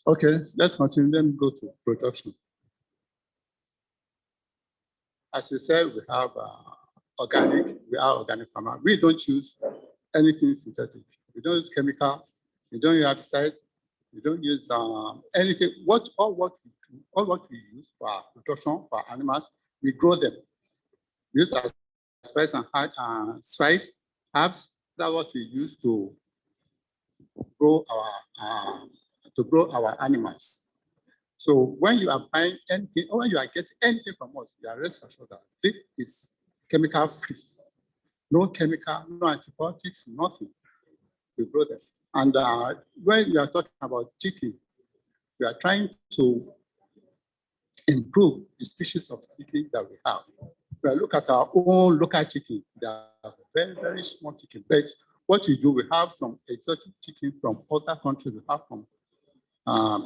Okay, let's continue. Let me go to production. As you said, we have organic, we are organic farmer. We don't use anything synthetic. We don't use chemical. We don't use herbicide. We don't use anything. All what we use for our production for animals, we grow them. We use our spice and spice herbs. That's what we use to grow our animals. So when you are buying anything, or when you are getting anything from us, you are rest assured that this is chemical free. No chemical, no antibiotics, nothing. We grow them. And when you are talking about chicken, we are trying to improve the species of chicken that we have. We look at our own local chicken. They are very, very small chicken. But what we do, we have some exotic chicken from other countries. We have from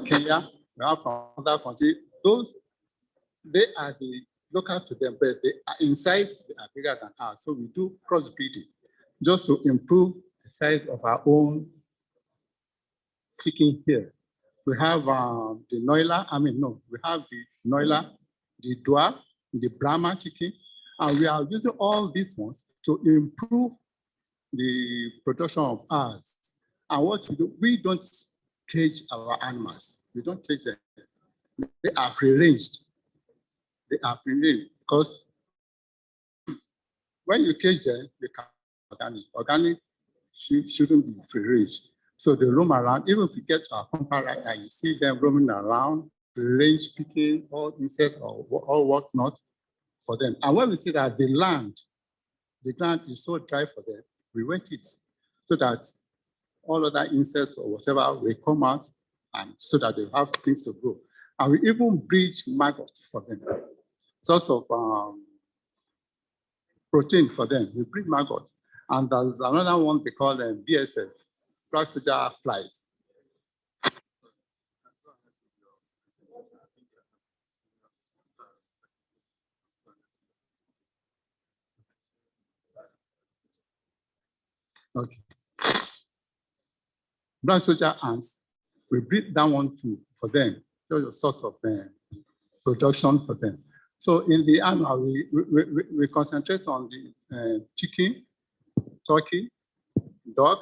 Kenya. We have from other countries. Those, they are the local to them, but they are inside, they are bigger than ours. So we do crossbreeding just to improve the size of our own chicken here. We have the Noila, we have the Noila, the Dua, the Brahma chicken, and we are using all these ones to improve the production of ours. And what we do, we don't cage our animals. We don't cage them. They are free-ranged. They are free-ranged because when you cage them, they can organic. Organic shouldn't be free-ranged. So they roam around. Even if you get to our compound right now, you see them roaming around, range picking, all insects or whatnot for them. And when we see that the land is so dry for them, we wet it so that all other insects or whatever will come out, and so that they have things to grow. And we even breed maggots for them. Source of protein for them. We breed maggots. And there's another one they call them BSF, black soldier flies. Okay. Black soldier ants, we breed that one too for them. So a sort of production for them. So in the animal, we concentrate on the chicken, turkey, dog,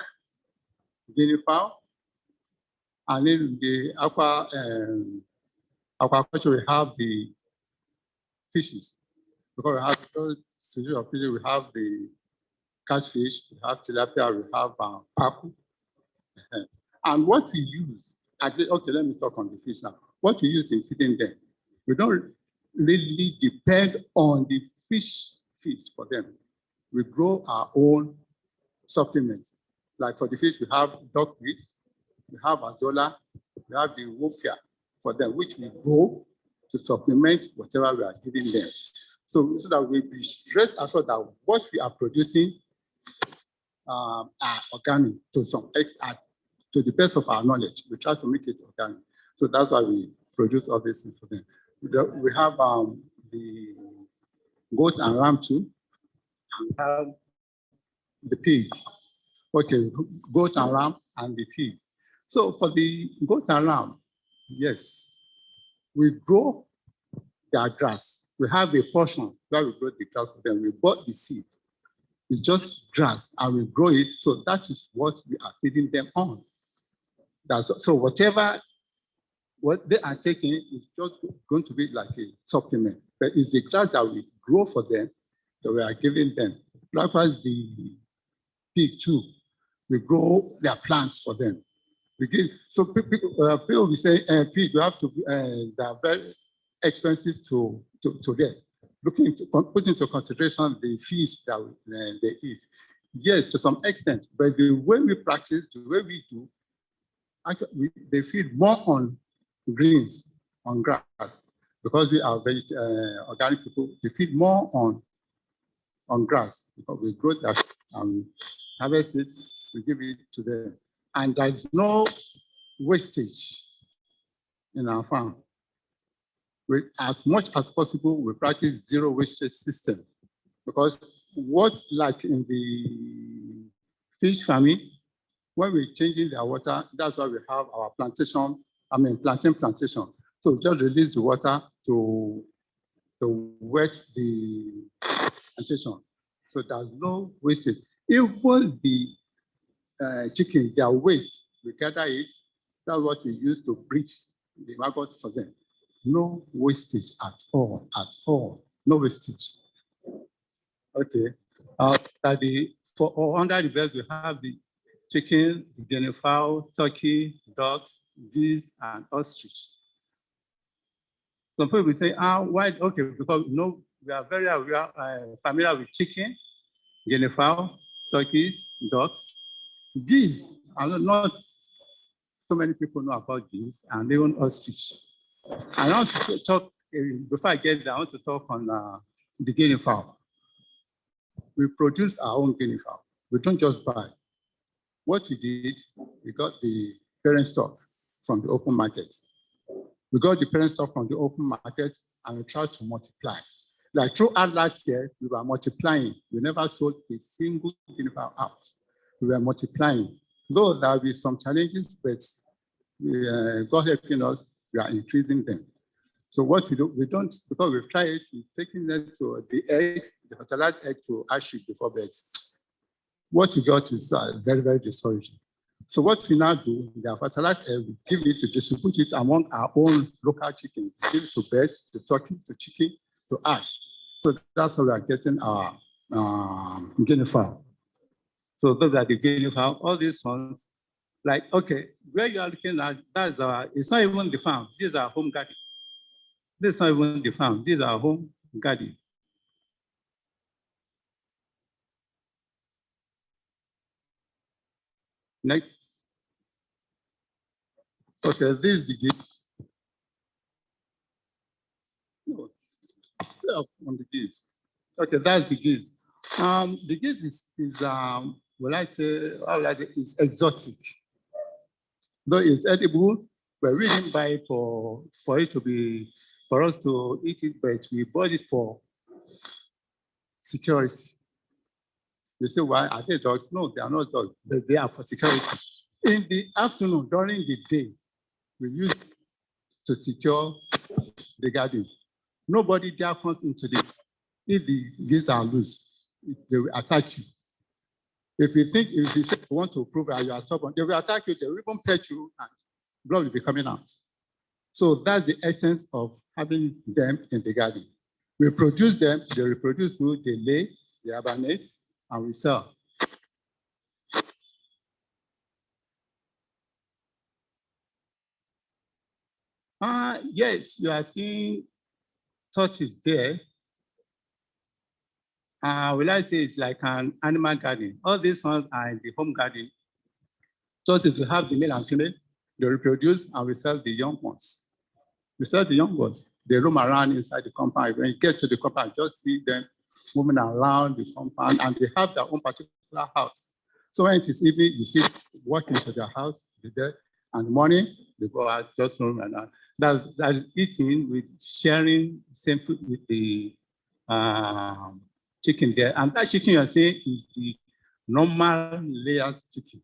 guinea fowl, and in the aquaculture, we have the fishes. Because we have species of fishes, we have the catfish, we have tilapia, we have pacu. And what we use, okay, let me talk on the fish now. What we use in feeding them, we don't really depend on the fish feeds for them. We grow our own supplements. Like for the fish, we have duckweed, we have azola, we have the wolfia for them, which we grow to supplement whatever we are giving them. So that we be stressed assured that what we are producing are organic to some extent, to the best of our knowledge. We try to make it organic. So that's why we produce all these things for them. We have the goat and ram too, and we have the pig. Okay, goat and ram and the pig. So for the goat and ram, yes, we grow their grass. We have a portion where we grow the grass for them. We bought the seed. It's just grass and we grow it. So that is what we are feeding them on. So whatever what they are taking is just going to be like a supplement. But it's the grass that we grow for them that we are giving them. Likewise, the pig too. We grow their plants for them. We give, so people will say, pig, you have to, they are very expensive to get. Put into consideration the fees that they eat. Yes, to some extent, but the way we practice, the way we do, actually, they feed more on greens, on grass, because we are very organic people. They feed more on grass because we grow that and harvest it, we give it to them, and there's no wastage in our farm. As much as possible, we practice zero wastage system, because what, like in the fish farming, when we're changing their water, that's why we have our plantation, plantain plantation. So we just release the water to wet the plantation. So there's no wastage. Even the chicken, their waste, we gather it. That's what we use to breed the maggot for them. No wastage at all, no wastage. Okay. Under the beds, we have the chicken, guinea fowl, turkey, ducks, geese, and ostrich. Some people will say, why? Okay, because we are very familiar with chicken, guinea fowl, turkeys, ducks, geese. Not so many people know about geese, and even ostrich. I want to talk, before I get there, I want to talk on the guinea fowl. We produce our own guinea fowl. We don't just buy. What we did, we got the parent stock from the open market. We got the parent stock from the open market and we tried to multiply. Like throughout last year, we were multiplying. We never sold a single guinea fowl out. We were multiplying. Though there will be some challenges, but God helping us, we are increasing them. So what we do, we don't, because we've tried it, we've taken them to the eggs, the fertilized egg to hatchery before birds. What we got is very, very discouraging. So what we now do, the fertilized egg, we give it to distribute it among our own local chicken. We give it to birds, to turkey, to chicken, to ash. So that's how we are getting our guinea fowl. So those are the guinea fowl. All these ones, like, okay, where you are looking at, that's it's not even the farm. These are home garden. This is not even the farm. These are home garden. Next. Okay, this is the geese. No, stay up on the geese. Okay, that's the geese. The geese is how will I say, it's exotic. Though it's edible, but we didn't buy it for it to be, for us to eat it, but we bought it for security. You say, why are they dogs? No, they are not dogs, but they are for security. In the afternoon, during the day, we use it to secure the garden. Nobody dare comes into if the geese are loose, they will attack you. If you say you want to prove that you are stubborn, they will attack you, they will even pet you, and blood will be coming out. So that's the essence of having them in the garden. We produce them, they reproduce food, they lay, they hibernate, and we sell. Yes, you are seeing tortoise there. Will I say it's like an animal garden? All these ones are in the home garden. Tortoise, we have the male and female, they reproduce, and we sell the young ones. We sell the young ones. They roam around inside the compound. When you get to the compound, just see them moving around the compound, and they have their own particular house. So when it is evening, you see walking to their house, they're there, and in the morning, they go out, just roam around. That's eating with sharing same food with the chicken there. And that chicken you're saying is the normal layers chicken.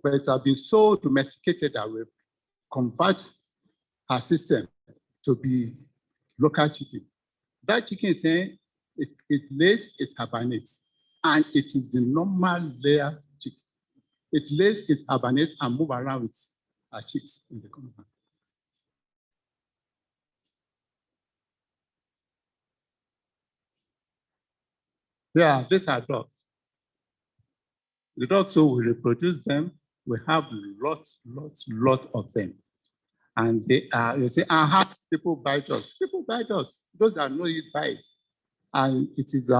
But it has been so domesticated that we convert our system to be local chicken. That chicken is saying it lays, it hibernates, and it is the normal layer chicken. It lays, it hibernates, and move around with our chicks in the compound. Yeah, these are dogs. The dogs, so we reproduce them. We have lots of them. And they are, you say, people buy dogs. People buy dogs. Those that know it buys. And it is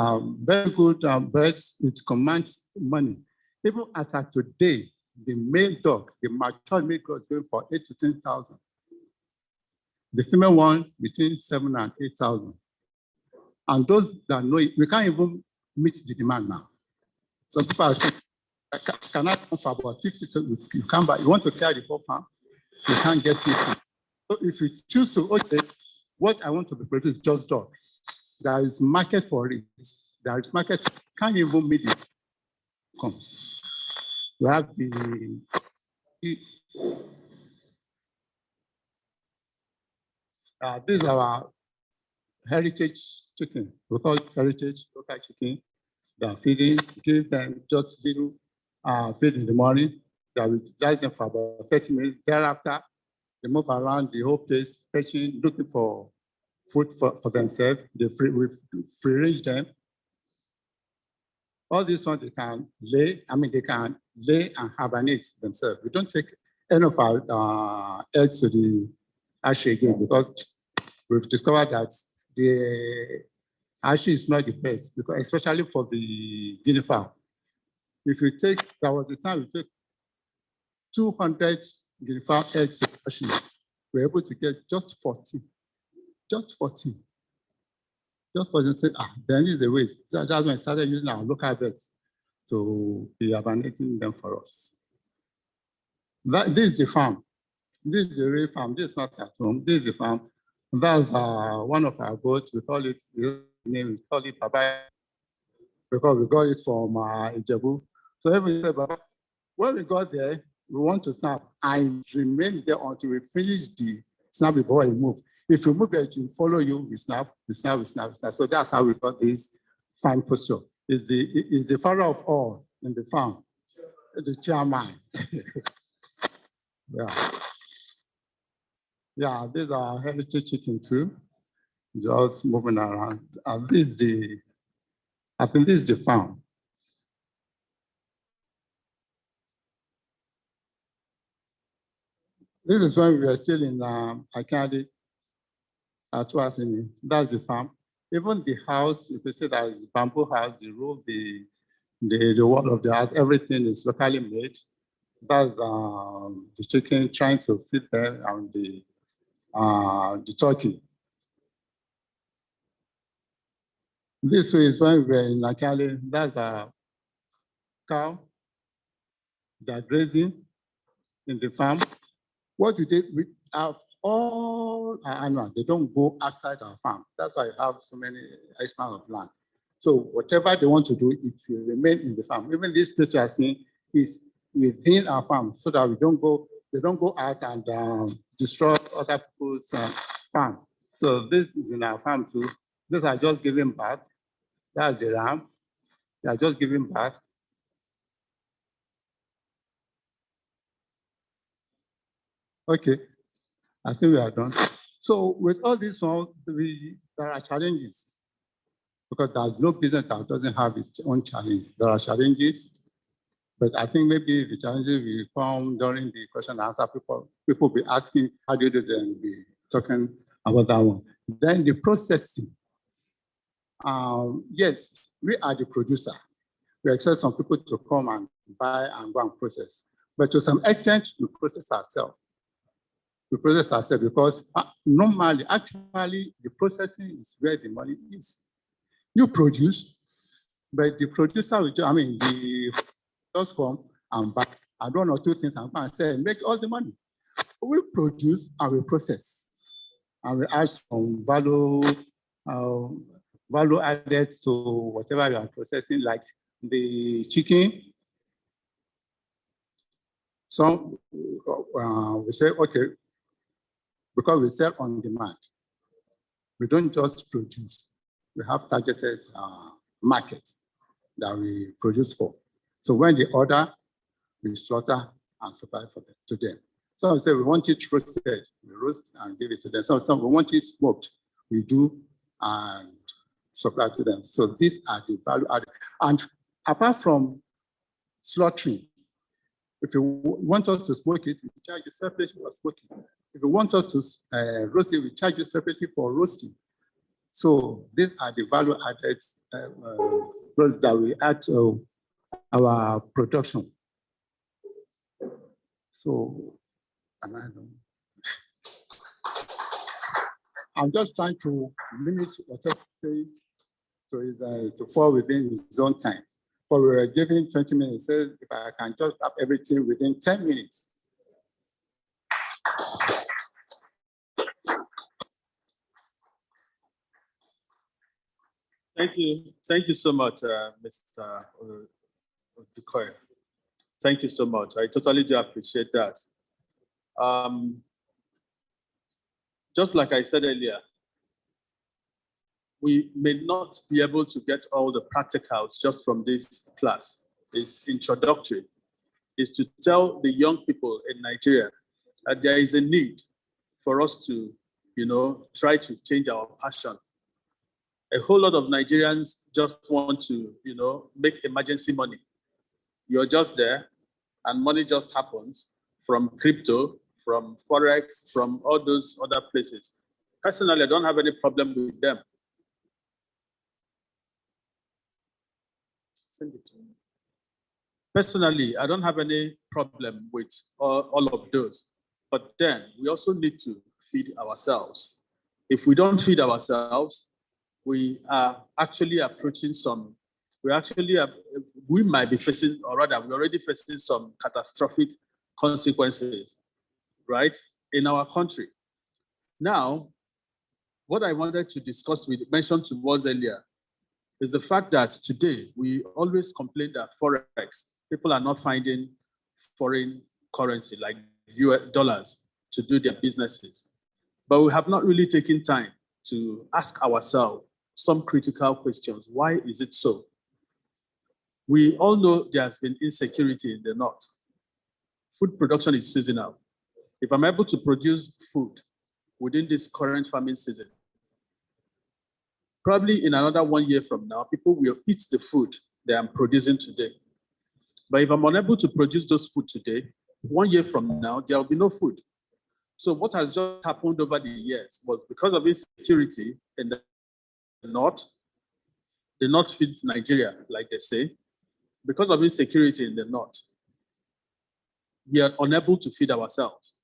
very good birds which commands money. Even as of today, the male dog, the mature male dog is going for 8,000 to 10,000. The female one between 7,000 and 8,000. And those that know it, we can't even meet the demand now. So people are saying, cannot come for about 50, so you come back, you want to carry the whole farm, you can't get 50. So if you choose to, okay, what I want to be produced is just dog. There is market for it. There is market, can't even meet it. Comes. We have these are our heritage chicken. We call it heritage local chicken. They are feeding, give them just little feed in the morning. They will utilize them for about 30 minutes. Thereafter, they move around the whole place, fetching, looking for food for themselves. We free range them. All these ones they can lay, they can lay and hibernate themselves. We don't take any of our eggs to the hatchery again because we've discovered that the hatchery is not the best, because especially for the guinea fowl. If you take, there was a time we took 200 guinea fowl eggs to the hatchery, we're able to get just 14. Just 14. Just for them to say, then is a waste. So that's when I started using our local birds to be hibernating them for us. This is the farm. This is a real farm. This is not at home. This is the farm. That's one of our goats. We call it, we call it Baba, because we got it from Ijebu. So every day, Baba, when we got there, we want to snap and remain there until we finish the snap before we move. If you move it, you follow you, we snap, we snap, we snap, we snap. So that's how we got this fine posture. Is the father of all in the farm, the chairman. Yeah. Yeah, these are heritage chicken too. Just moving around. And this is I think this is the farm. This is when we were still in Akadi. That's the farm. Even the house, you can see that it's bamboo house, the roof, the wall of the house, everything is locally made. That's the chicken trying to feed them and the turkey. This is when we're in Akali. That's a cow. They're grazing in the farm. What we did, we have all our animals, they don't go outside our farm. That's why I have so many expanse of land. So whatever they want to do, it will remain in the farm. Even this place you are seeing is within our farm, so that they don't go out and destroy other people's farm. So this is in our farm too. These are just giving birth. That's the ram. They are just giving birth. Okay, I think we are done. So with all this one, there are challenges, because there's no business that doesn't have its own challenge. There are challenges, but I think maybe the challenges will come during the question and answer. People will be asking, how do you do it, and be talking about that one. Then the processing. Yes, we are the producer. We expect some people to come and buy and go and process. But to some extent, we process ourselves. We process ourselves because normally, actually, the processing is where the money is. You produce, but the producer will do, the just come and buy and 1 or 2 things and go and sell and make all the money. We produce and we process. And we add some value added to whatever you are processing, like the chicken. Some we say, okay, because we sell on demand, we don't just produce. We have targeted markets that we produce for. So when they order, we slaughter and supply to them. Some say we want it roasted, we roast and give it to them. Some we want it smoked, we do and supply to them. So these are the value added. And apart from slaughtering. If you want us to smoke it, we charge you separately for smoking. If you want us to roast it, we charge you separately for roasting. So these are the value added that we add to our production. So, I'm just trying to limit whatever say to fall within his own time. But we were given 20 minutes. So if I can just have everything within 10 minutes. Thank you so much, Mr. Odukoya. Thank you so much. I totally do appreciate that. Just like I said earlier, we may not be able to get all the practicals just from this class. It's introductory. It's to tell the young people in Nigeria that there is a need for us to, try to change our passion. A whole lot of Nigerians just want to, make emergency money. You're just there and money just happens from crypto, from Forex, from all those other places. Personally, I don't have any problem with them. Send it to me. Personally, I don't have any problem with all of those. But then we also need to feed ourselves. If we don't feed ourselves, we are actually approaching some, we might be facing, or rather, we're already facing some catastrophic consequences, right, in our country. Now, what I wanted to discuss, we mentioned towards earlier, is the fact that today we always complain that Forex, people are not finding foreign currency like US dollars to do their businesses. But we have not really taken time to ask ourselves some critical questions. Why is it so? We all know there has been insecurity in the north. Food production is seasonal. If I'm able to produce food within this current farming season, probably in another 1 year from now, people will eat the food that I'm producing today. But if I'm unable to produce those food today, 1 year from now, there will be no food. So what has just happened over the years was because of insecurity in the north feeds Nigeria, like they say. Because of insecurity in the north, we are unable to feed ourselves.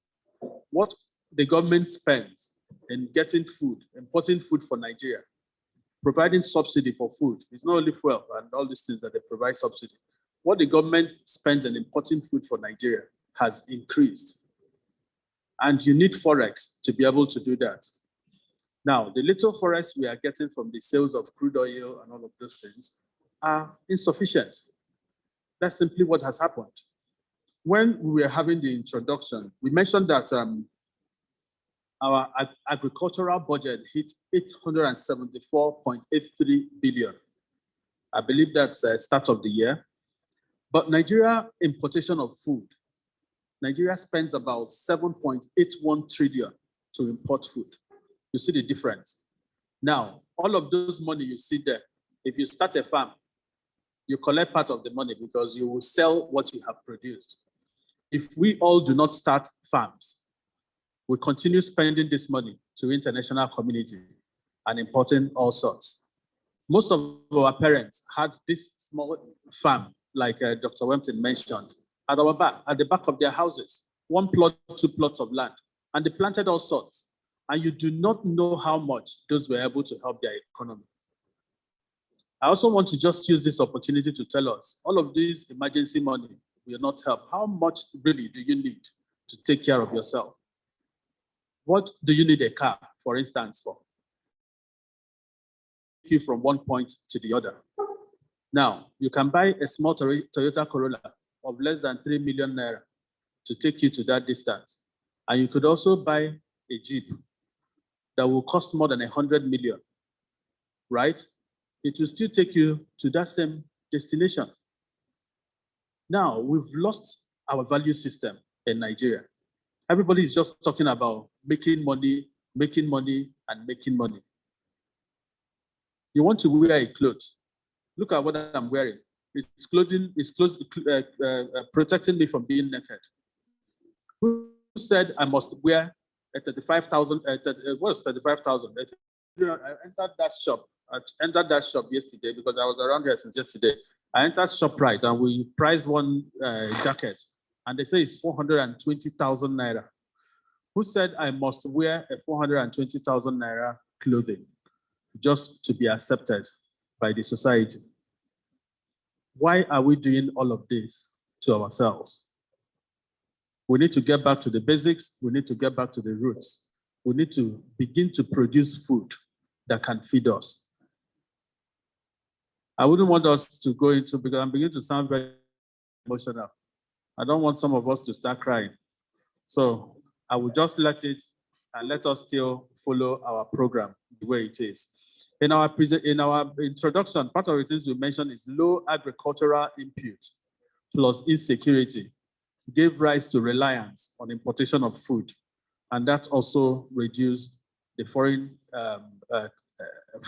What the government spends in getting food, importing food for Nigeria, providing subsidy for food, it's not only fuel and all these things that they provide subsidy. What the government spends in importing food for Nigeria has increased. And you need Forex to be able to do that. Now, the little Forex we are getting from the sales of crude oil and all of those things are insufficient. That's simply what has happened. When we were having the introduction, we mentioned that our agricultural budget hit 874.83 billion. I believe that's the start of the year. But Nigeria importation of food, Nigeria spends about 7.81 trillion to import food. You see the difference. Now, all of those money you see there, if you start a farm, you collect part of the money because you will sell what you have produced. If we all do not start farms, we continue spending this money to international community and importing all sorts. Most of our parents had this small farm, like Dr. Wempton mentioned, at the back of their houses, 1 plot, 2 plots of land, and they planted all sorts. And you do not know how much those were able to help their economy. I also want to just use this opportunity to tell us, all of this emergency money will not help. How much really do you need to take care of yourself? What do you need a car, for instance, for? You from one point to the other. Now, you can buy a small Toyota Corolla of less than 3 million naira to take you to that distance. And you could also buy a Jeep that will cost more than 100 million, right? It will still take you to that same destination. Now, we've lost our value system in Nigeria. Everybody is just talking about making money, and making money. You want to wear a clothes. Look at what I'm wearing. It's protecting me from being naked. Who said I must wear a 35,000? What was 35,000? I entered that shop. I entered that shop yesterday because I was around here since yesterday. I entered ShopRite and we priced one jacket, and they say it's 420,000 naira. Who said I must wear a 420,000 naira clothing just to be accepted by the society? Why are we doing all of this to ourselves? We need to get back to the basics. We need to get back to the roots. We need to begin to produce food that can feed us. I wouldn't want us to go into, because I'm beginning to sound very emotional. I don't want some of us to start crying. So I will just let it and let us still follow our program the way it is. In our introduction, part of the things we mentioned is low agricultural input plus insecurity gave rise to reliance on importation of food. And that also reduced the foreign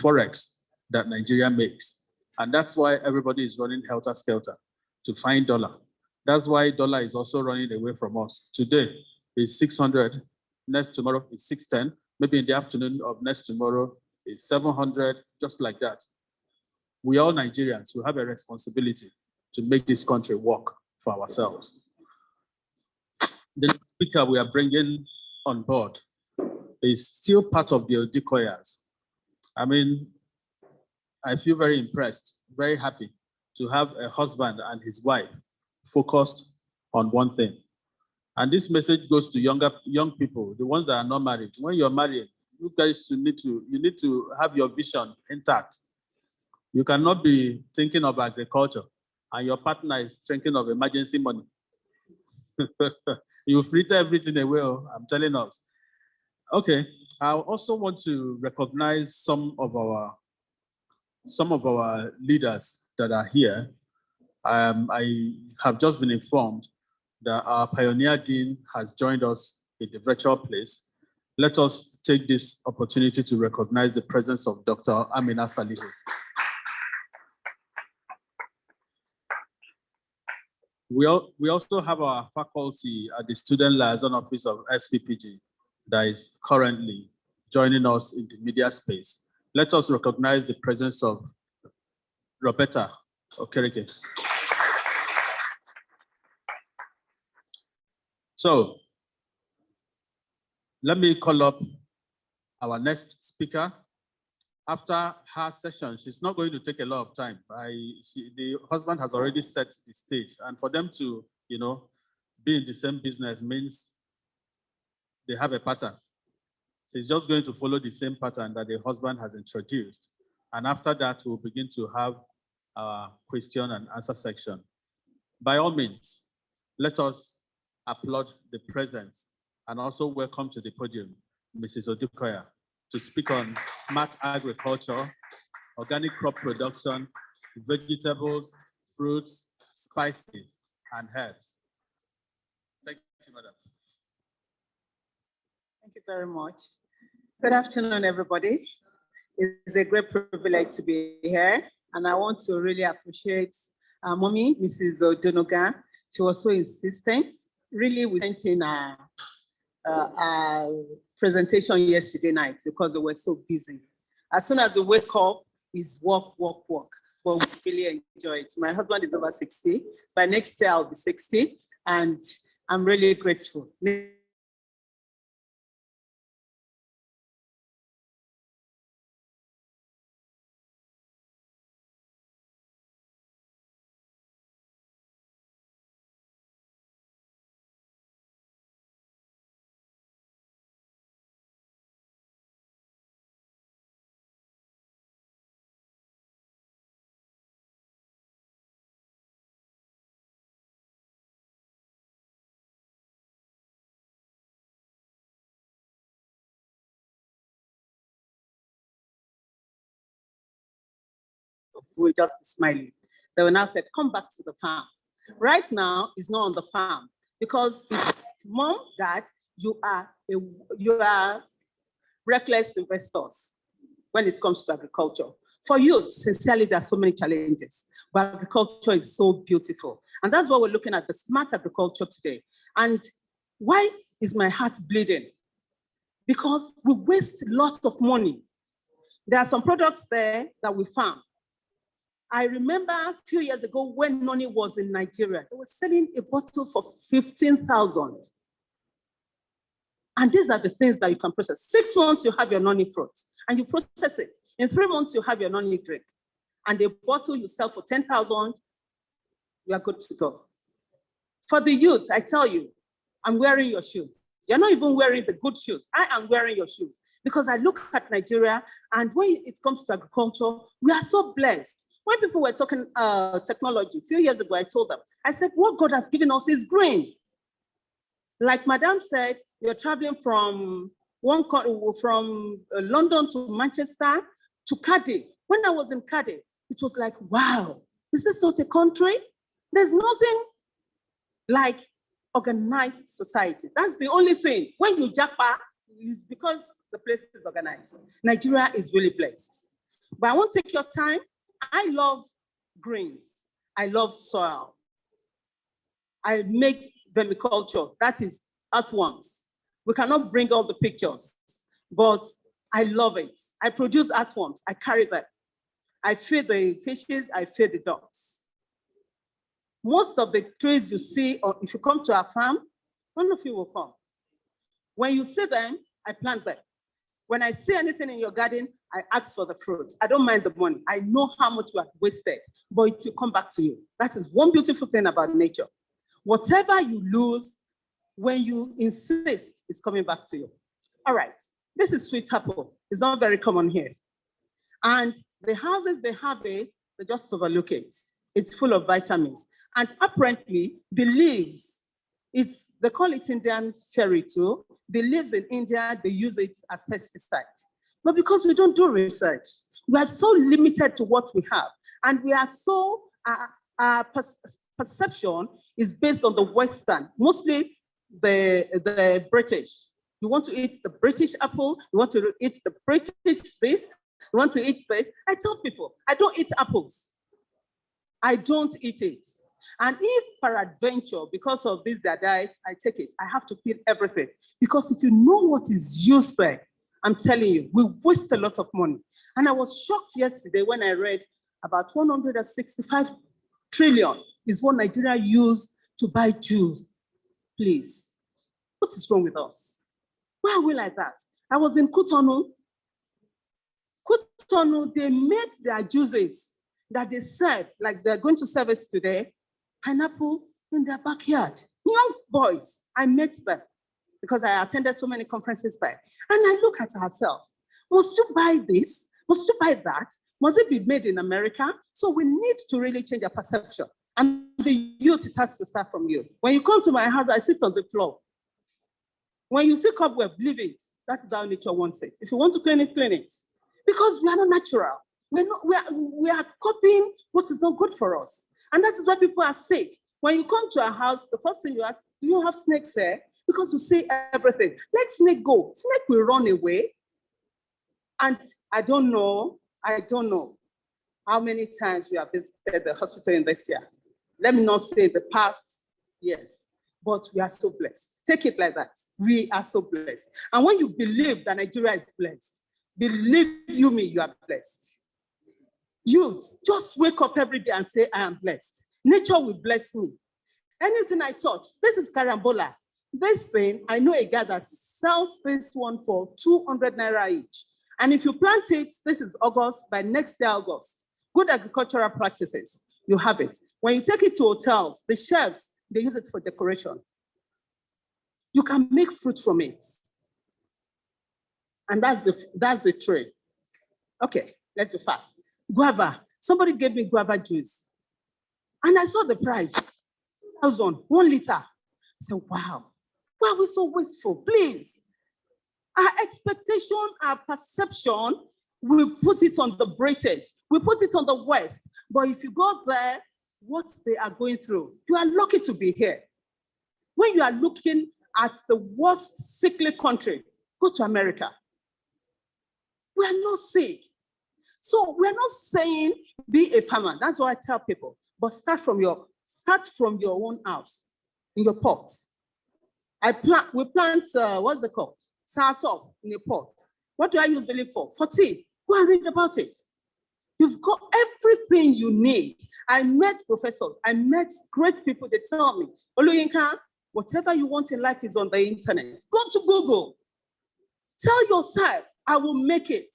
forex that Nigeria makes. And that's why everybody is running helter-skelter to find dollar. That's why dollar is also running away from us. Today is 600, next tomorrow is 610, maybe in the afternoon of next tomorrow is 700, just like that. We all Nigerians who have a responsibility to make this country work for ourselves. The speaker we are bringing on board is still part of the Odikoyas. I mean, I feel very impressed, very happy to have a husband and his wife focused on one thing. And this message goes to young people, the ones that are not married. When you're married, you guys need to have your vision intact. You cannot be thinking of agriculture and your partner is thinking of emergency money. You fritter everything away, I'm telling us. Okay, I also want to recognize some of our leaders that are here. I have just been informed that our Pioneer Dean has joined us in the virtual place. Let us take this opportunity to recognize the presence of Dr. Amina Salihu. We also have our faculty at the Student Liaison Office of SPPG that is currently joining us in the media space. Let us recognize the presence of Roberta Okereke. So let me call up our next speaker. After her session, she's not going to take a lot of time. The husband has already set the stage, and for them to, be in the same business means they have a pattern. She's just going to follow the same pattern that the husband has introduced. And after that, we'll begin to have our question and answer section. By all means, let us applaud the presence and also welcome to the podium, Mrs. Odukoya, to speak on smart agriculture, organic crop production, vegetables, fruits, spices, and herbs. Thank you, madam. Thank you very much. Good afternoon, everybody. It's a great privilege to be here, and I want to really appreciate our mommy, Mrs. Odonoga. She was so insistent. Really, we sent in our presentation yesterday night because we were so busy. As soon as we wake up, it's work, work, work. But we really enjoy it. My husband is over 60. By next year, I'll be 60, and I'm really grateful. We'll just be smiling. They will now say, come back to the farm. Right now, it's not on the farm because it's mom, dad, you are reckless investors when it comes to agriculture. For youth, sincerely, there are so many challenges, but agriculture is so beautiful. And that's what we're looking at, the smart agriculture today. And why is my heart bleeding? Because we waste lots of money. There are some products there that we found. I remember a few years ago when Noni was in Nigeria, they were selling a bottle for 15,000. And these are the things that you can process. 6 months, you have your Noni fruit, and you process it. In 3 months, you have your Noni drink. And the bottle you sell for 10,000, you are good to go. For the youth, I tell you, I'm wearing your shoes. You're not even wearing the good shoes. I am wearing your shoes because I look at Nigeria, and when it comes to agriculture, we are so blessed. When people were talking technology, a few years ago, I told them, I said, what God has given us is green. Like Madame said, you're traveling from London to Manchester to Cardiff. When I was in Cardiff, it was like, wow, is this not a country? There's nothing like organized society. That's the only thing. When you japa, it's because the place is organized. Nigeria is really blessed. But I won't take your time. I love greens. I love soil. I make vermiculture. That is earthworms. We cannot bring all the pictures, but I love it. I produce earthworms. I carry them. I feed the fishes. I feed the ducks. Most of the trees you see, or if you come to our farm, one of you will come. When you see them, I plant them. When I see anything in your garden, I ask for the fruit. I don't mind the money. I know how much you have wasted, but it will come back to you. That is one beautiful thing about nature. Whatever you lose, when you insist, it's coming back to you. All right, this is sweet apple. It's not very common here. And the houses they have it, they just overlook it. It's full of vitamins. And apparently, the leaves, they call it Indian cherry too. The leaves in India, they use it as pesticide. But because we don't do research, we are so limited to what we have. And we are so, perception is based on the Western, mostly the British. You want to eat the British apple, you want to eat the British this, you want to eat this. I tell people, I don't eat apples. I don't eat it. And if peradventure, because of this, their diet, I take it, I have to eat everything. Because if you know what is used there, I'm telling you, we waste a lot of money. And I was shocked yesterday when I read about 165 trillion is what Nigeria used to buy Jews. Please, what is wrong with us? Why are we like that? I was in Cotonou. Cotonou, they made their juices that they serve, like they're going to service today, pineapple in their backyard. Young boys, I met them because I attended so many conferences there. And I look at ourselves. Must you buy this? Must you buy that? Must it be made in America? So we need to really change our perception. And the youth, it has to start from you. When you come to my house, I sit on the floor. When you see cobweb, leave it. That's how nature wants it. If you want to clean it, clean it. Because we are not natural. We are copying what is not good for us. And that is why people are sick. When you come to our house, the first thing you ask, do you have snakes here? Because you see everything. Let snake go. Snake will run away. And I don't know how many times we have visited the hospital in this year. Let me not say the past years, but we are so blessed. Take it like that. We are so blessed. And when you believe that Nigeria is blessed, believe you me, you are blessed. Youth, just wake up every day and say, I am blessed. Nature will bless me. Anything I touch, this is carambola. This thing, I know a guy that sells this one for 200 naira each. And if you plant it, this is August, by next year, August, good agricultural practices, you have it. When you take it to hotels, the chefs, they use it for decoration. You can make fruit from it. And that's the trade. Okay, let's be fast. Guava, somebody gave me guava juice. And I saw the price, 2,000, 1 liter. I said, wow, why are we so wasteful? Please. Our expectation, our perception, we put it on the British, we put it on the West. But if you go there, what they are going through, you are lucky to be here. When you are looking at the worst sickly country, go to America. We are not sick. So we're not saying be a farmer. That's what I tell people. But start from your own house, in your pot. We plant, what's it called? Soursop in a pot. What do I usually for? For tea. Go and read about it. You've got everything you need. I met professors. I met great people. They tell me, Oluyinka, whatever you want in life is on the internet. Go to Google. Tell yourself, I will make it.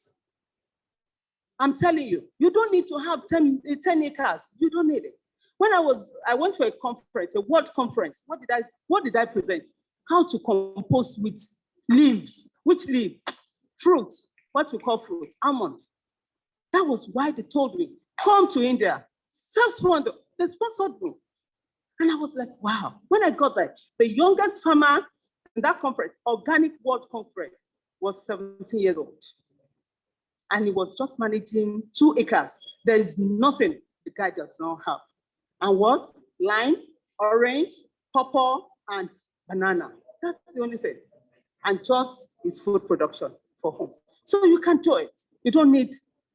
I'm telling you, you don't need to have 10 acres. You don't need it. When I went for a conference, a world conference, what did I present? How to compost with leaves. Which leaf? Fruit. What we call fruit? Almond. That was why they told me, come to India. First one, they sponsored me. And I was like, wow. When I got there, the youngest farmer in that conference, Organic World Conference, was 17 years old. And he was just managing 2 acres. There is nothing the guy does not have. And what? Lime, orange, purple, and banana. That's the only thing. And just his food production for home. So you can do it. You don't need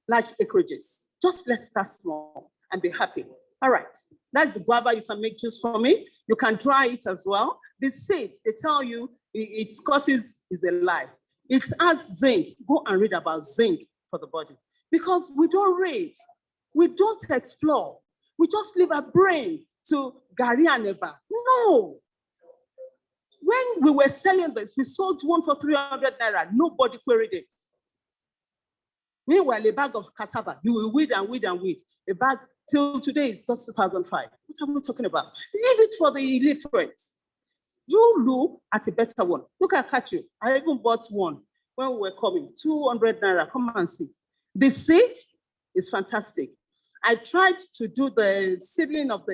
large acreages. Just let's start small and be happy. All right. That's the guava. You can make juice from it. You can dry it as well. The seed, they tell you its causes is a lie. It has zinc. Go and read about zinc for the body. Because we don't read. We don't explore. We just leave our brain to Gary and Eva. No. When we were selling this, we sold one for 300 naira. Nobody queried it. Meanwhile, a bag of cassava, you will weed and weed and weed. A bag till today is just 2005. What are we talking about? Leave it for the illiterates. You look at a better one. Look at Kachu. I even bought one when we were coming. 200 naira. Come and see. The seed is fantastic. I tried to do the seedling of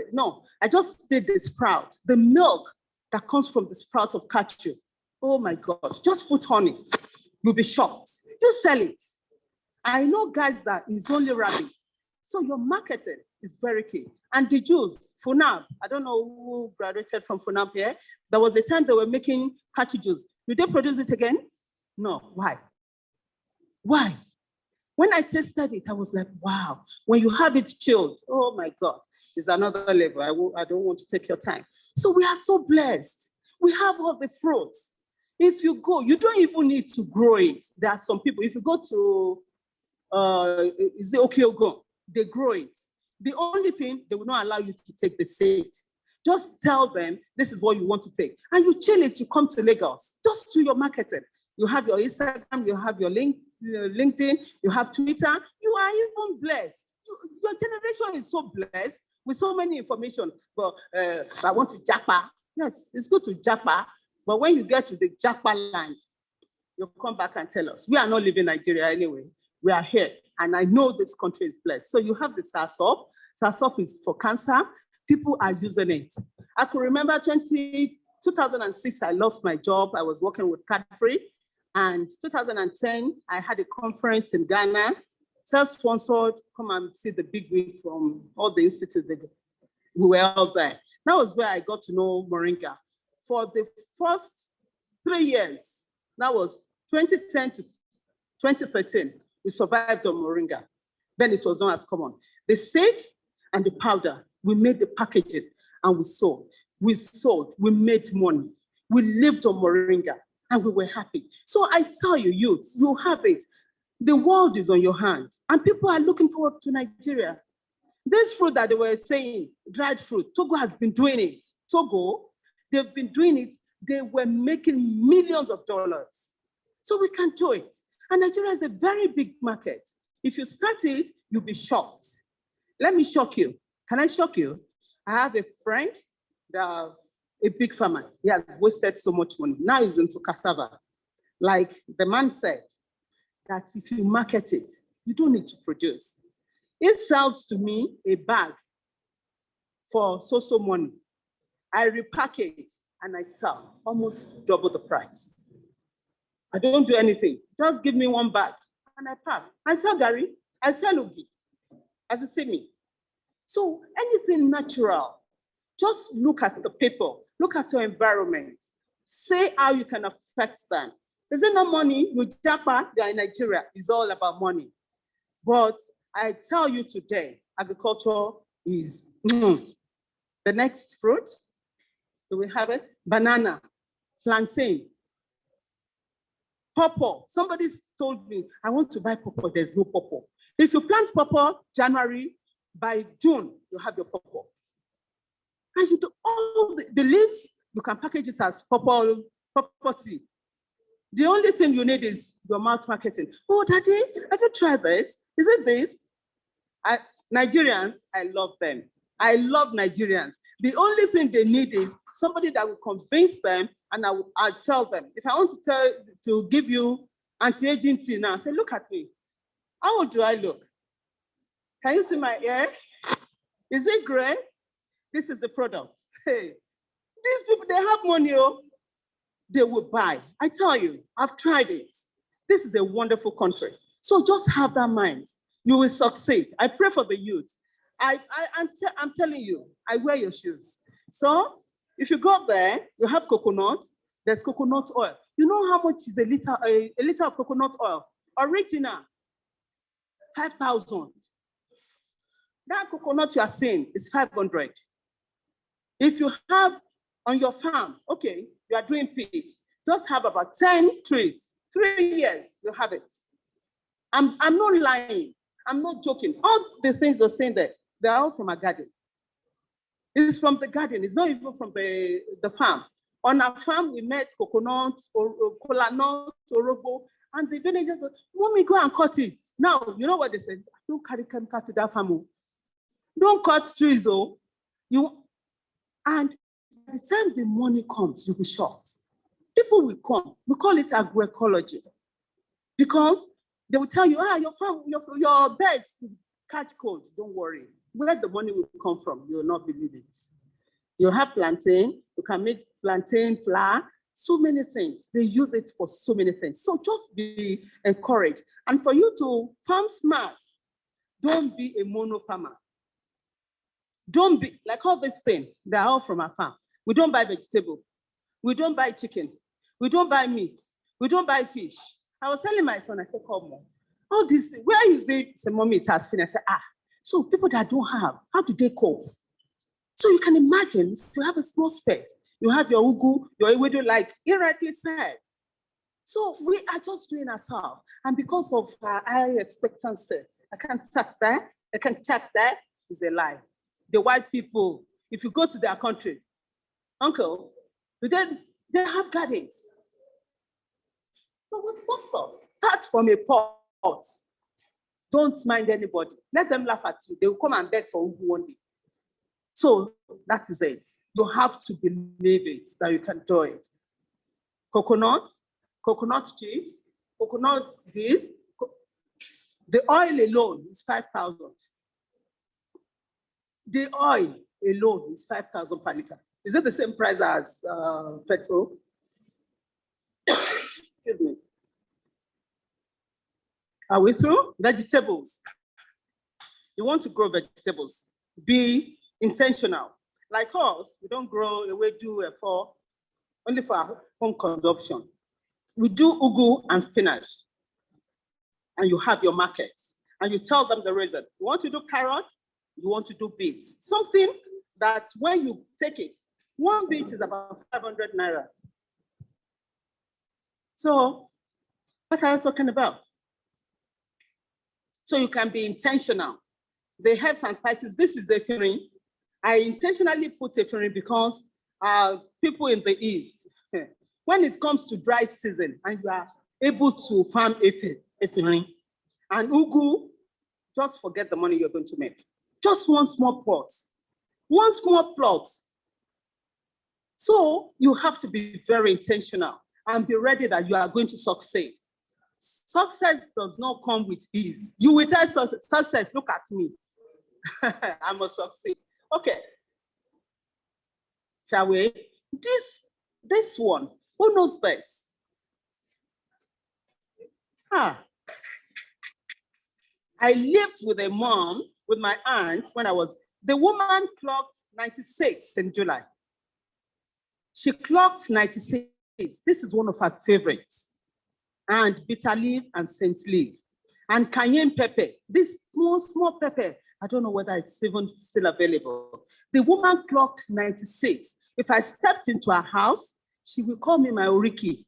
I just did the sprout. The milk that comes from the sprout of cashew. Oh my God, just put honey. You'll be shocked. You sell it. I know guys that is only rabbit. So your marketing is very key. And the juice, Funab, I don't know who graduated from Funab here. There was a time they were making cashew juice. Did they produce it again? No, why? Why? When I tasted it, I was like, wow. When you have it chilled, oh my God, it's another level. I don't want to take your time. So we are so blessed. We have all the fruits. If you go, you don't even need to grow it. There are some people, if you go to, is it Okiogo? They grow it. The only thing, they will not allow you to take the seed. Just tell them, this is what you want to take. And you chill it, you come to Lagos. Just do your marketing. You have your Instagram, you have your LinkedIn, you have Twitter. You are even blessed. Your generation is so blessed with so many information. But I want to Japa. Yes, it's good to Japa. But when you get to the Japa land, you come back and tell us. We are not living in Nigeria anyway. We are here. And I know this country is blessed. So you have the Soursop. Soursop is for cancer. People are using it. I could remember 2006, I lost my job. I was working with Cadbury. And 2010, I had a conference in Ghana, self-sponsored, come and see the big wig from all the institutes. We were all there. That was where I got to know Moringa. For the first 3 years, that was 2010 to 2013, we survived on Moringa. Then it was not as common. The seed and the powder, we made the packaging and we sold. We made money. We lived on Moringa. And we were happy. So I tell you, youth, you have it. The world is on your hands. And people are looking forward to Nigeria. This fruit that they were saying, dried fruit, Togo has been doing it. Togo, they've been doing it. They were making millions of dollars. So we can do it. And Nigeria is a very big market. If you start it, you'll be shocked. Let me shock you. Can I shock you? I have a friend that a big farmer. He has wasted so much money. Now he's into cassava. Like the man said, that if you market it, you don't need to produce. It sells to me a bag for so money. I repackage and I sell almost double the price. I don't do anything. Just give me one bag and I pack. I sell Gary, I sell Ugi, as you see me. So anything natural, just look at the people. Look at your environment. Say how you can affect them. Is it not money? You Japa, they are in Nigeria. It's all about money. But I tell you today, agriculture is the next fruit. Do we have it? Banana, plantain, pawpaw. Somebody told me, I want to buy pawpaw. There's no pawpaw. If you plant pawpaw January, by June, you have your pawpaw. And you do all the leaves, you can package it as pawpaw tea. The only thing you need is your mouth marketing. Oh, Daddy, have you tried this? Is it this? Nigerians, I love them. I love Nigerians. The only thing they need is somebody that will convince them, and I'll tell them. If I want to give you anti-aging tea now, say, look at me. How old do I look? Can you see my hair? Is it gray? This is the product. Hey, these people, they have money, oh. They will buy. I tell you, I've tried it. This is a wonderful country. So just have that mind. You will succeed. I pray for the youth. I'm telling you, I wear your shoes. So if you go there, you have coconut. There's coconut oil. You know how much is a liter of coconut oil? Original, 5,000. That coconut you are seeing is 500. If you have on your farm, okay, you are doing pig, just have about 10 trees, 3 years, you have it. I'm not lying. I'm not joking. All the things you're saying there, they're all from a garden. It's from the garden. It's not even from the farm. On our farm, we met coconuts, or kola nuts, orogo, and the villagers said, Mommy, go and cut it. Now, you know what they said? Don't carry chemical to that farm. Don't cut trees, oh. And by the time the money comes, you'll be shocked. People will come. We call it agroecology. Because they will tell you, your farm, your beds catch cold. Don't worry. Where the money will come from, you will not believe it. You have plantain, you can make plantain flour, so many things. They use it for so many things. So just be encouraged. And for you to farm smart, don't be a mono farmer. Don't be, like all these things, they're all from our farm. We don't buy vegetable. We don't buy chicken. We don't buy meat. We don't buy fish. I was telling my son, I said, come on. All these things, where is the, say, Mommy, it has finished. I said, so people that don't have, how do they cope? So you can imagine, if you have a small space, you have your ugu, your ewedu, like he rightly said. So we are just doing ourselves. And because of high expectancy, I can't check that, I can check that, is a lie. The white people, if you go to their country, uncle, they have gardens. So what stops us? Start from a pot. Don't mind anybody. Let them laugh at you. They will come and beg for ugu one day. So that is it. You have to believe it, that you can do it. Coconut cheese, coconut this. The oil alone is 5,000. The oil alone is 5,000 per liter. Is it the same price as petrol? Excuse me. Are we through? Vegetables. You want to grow vegetables. Be intentional. Like us, we don't grow ewedu for only for our home consumption. We do ugu and spinach. And you have your market. And you tell them the reason. You want to do carrot, you want to do beets. Something that when you take it, one beet is about 500 naira. So what are you talking about? So you can be intentional. The herbs and spices, this is ephedrine. I intentionally put ephedrine because people in the East, when it comes to dry season and you are able to farm ephedrine and ugu, just forget the money you're going to make. Just one small plot. One small plot. So you have to be very intentional and be ready that you are going to succeed. Success does not come with ease. You will tell success, look at me. I must succeed. Okay. Shall we? This one, who knows this? I lived with a mom, with my aunt, when the woman clocked 96 in July. She clocked 96. This is one of her favorites. And bitter leaf and saint leaf. and cayenne pepper. This small pepper, I don't know whether it's even still available. The woman clocked 96. If I stepped into her house, she will call me my Oriki.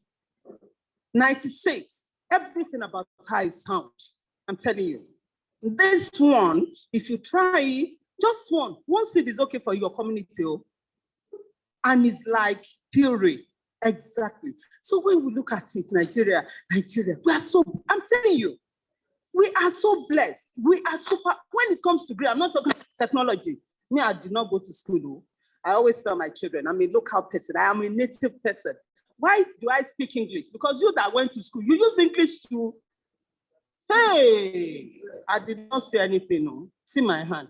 96. Everything about her is sound. I'm telling you. This one, if you try it, just one seed is okay for your community. And it's like puree. Exactly. So when we look at it, Nigeria, we are so, I'm telling you, we are so blessed. We are super, when it comes to grade, I'm not talking technology. Me, I did not go to school. I always tell my children, I'm a local person. I am a native person. Why do I speak English? Because you that went to school, you use English too. Hey, I did not say anything. No. See my hand.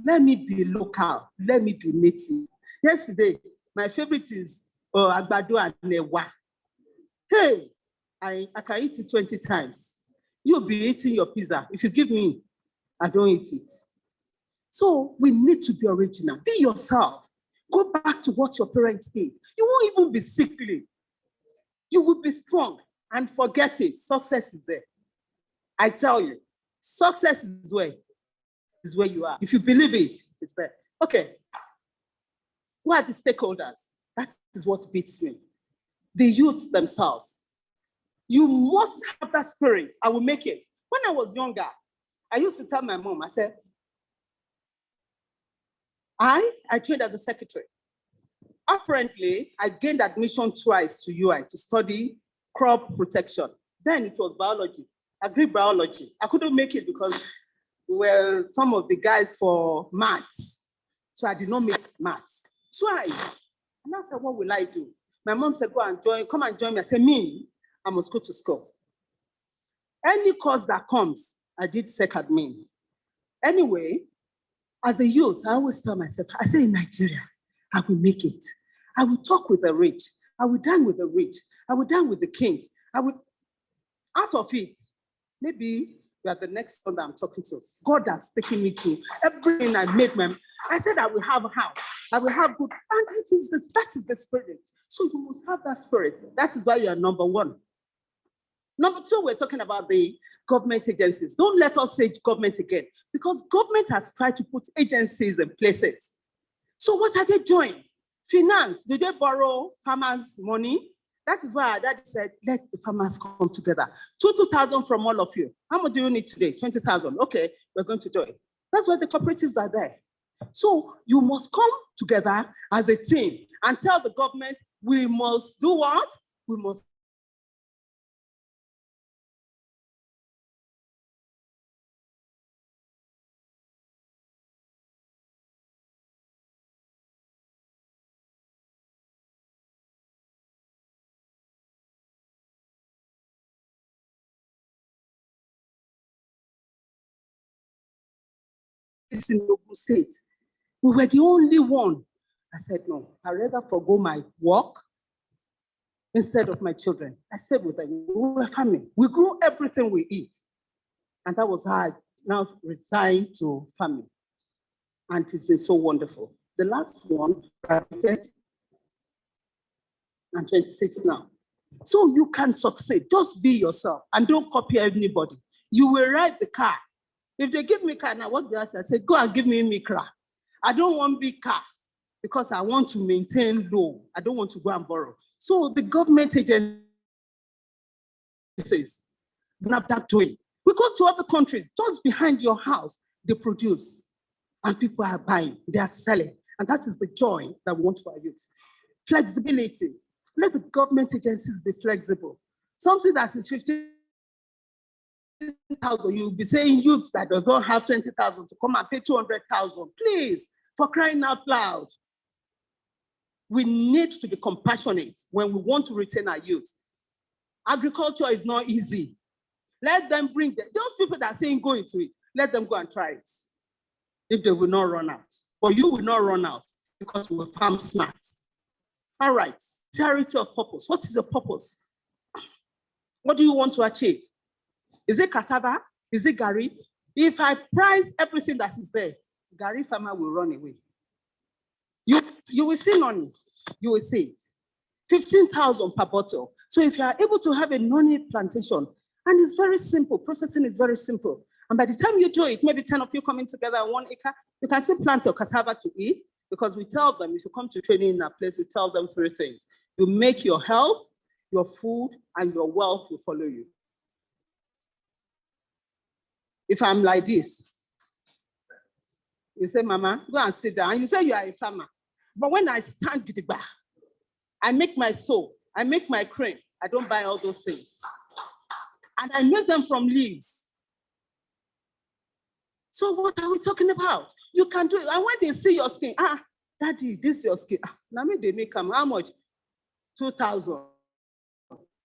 Let me be local. Let me be native. Yesterday, my favorite is Agbado and Newa. Hey, I can eat it 20 times. You'll be eating your pizza. If you give me, I don't eat it. So we need to be original. Be yourself. Go back to what your parents did. You won't even be sickly. You will be strong and forget it. Success is there. I tell you, success is where you are. If you believe it, it's there. Okay. Who are the stakeholders? That is what beats me. The youth themselves. You must have that spirit. I will make it. When I was younger, I used to tell my mom, I said, I trained as a secretary. Apparently, I gained admission twice to UI to study crop protection. Then it was biology, agri biology. I couldn't make it because we were some of the guys for maths. So I did not make maths. Twice. And I said, what will I do? My mom said, come and join me. I said, I must go to school. Any course that comes, I did sec admin. Anyway, as a youth, I always tell myself, I say in Nigeria, I will make it. I will talk with the rich. I will dine with the rich. I will dine with the king. I will, out of it, maybe you are the next one that I'm talking to. God has taken me to everything I made. I said I will have a house. I will have good. And that is the spirit. So you must have that spirit. That is why you are number one. Number two, we're talking about the government agencies. Don't let us say government again, because government has tried to put agencies in places. So what are they doing? Finance, do they borrow farmers' money? That is why our daddy said, let the farmers come together. 2,000 from all of you. How much do you need today? 20,000. Okay, we're going to do it. That's why the cooperatives are there. So you must come together as a team and tell the government, we must do what? We must in Ogun State. We were the only one. I said, no, I'd rather forgo my work instead of my children. I said with them, we were family. We grew everything we eat. And that was how I now resigned to family. And it's been so wonderful. The last one, graduated, and 26 now. So you can succeed. Just be yourself and don't copy anybody. You will ride the car. If they give me car, now what do I say? I say, go and give me Mikra. I don't want big car because I want to maintain low. I don't want to go and borrow. So the government agencies, not that way. We go to other countries, just behind your house, they produce. And people are buying, they are selling. And that is the joy that we want for our youth. Flexibility. Let the government agencies be flexible. Something that is 15,000, you'll be saying youths that does not have 20,000 to come and pay 200,000. Please, for crying out loud. We need to be compassionate when we want to retain our youth. Agriculture is not easy. Let them bring those people that are saying go into it, let them go and try it. If they will not run out. But you will not run out because we will farm smart. All right, clarity of purpose. What is your purpose? What do you want to achieve? Is it cassava? Is it Gary? If I price everything that is there, Gary farmer will run away. You will see noni. You will see it. 15,000 per bottle. So if you are able to have a noni plantation And it's very simple. Processing is very simple. And by the time you do it, maybe 10 of you coming together on 1 acre, you can still plant your cassava to eat, because we tell them, if you come to training in our place, we tell them 3 things. You make your health, your food, and your wealth will follow you. If I'm like this, you say, Mama, go and sit down. And you say you are a farmer. But when I stand gidigba, I make my soap, I make my cream. I don't buy all those things. And I make them from leaves. So what are we talking about? You can do it. And when they see your skin, Daddy, this is your skin. Now they make them how much? 2,000.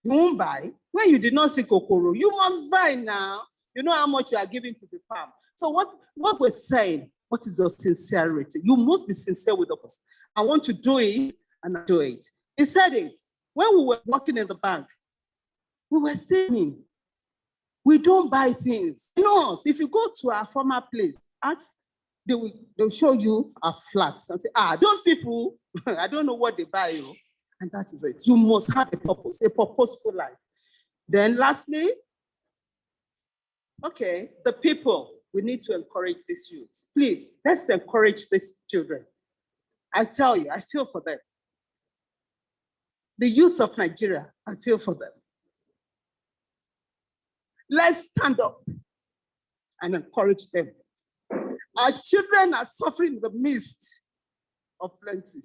You won't buy. When you did not see kokoro, you must buy now. You know how much you are giving to the farm. So what we're saying, what is your sincerity? You must be sincere with us. I want to do it, and I do it. He said it. When we were working in the bank, we were saying, we don't buy things. No, if you go to our former place, they'll show you our flats and say, those people, I don't know what they buy. And that is it. You must have a purpose, a purposeful life. Then lastly, okay, the people, we need to encourage these youth. Please, let's encourage these children. I tell you, I feel for them. The youth of Nigeria, I feel for them. Let's stand up and encourage them. Our children are suffering in the midst of plenty.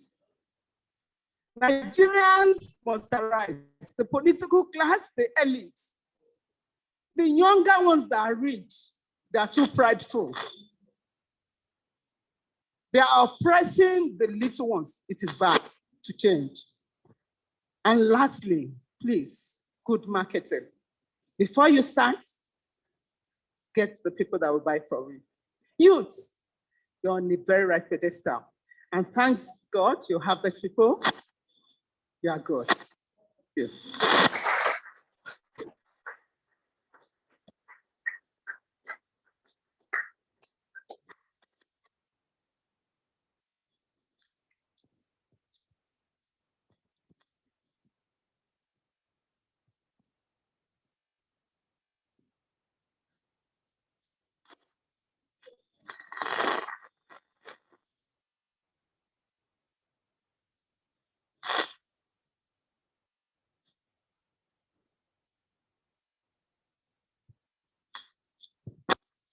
Nigerians must arise, the political class, the elites. The younger ones that are rich, they are too prideful. They are oppressing the little ones. It is bad to change. And lastly, please, good marketing. Before you start, get the people that will buy from you. Youths, you're on a very right pedestal. And thank God you have these people. You are good. Yeah.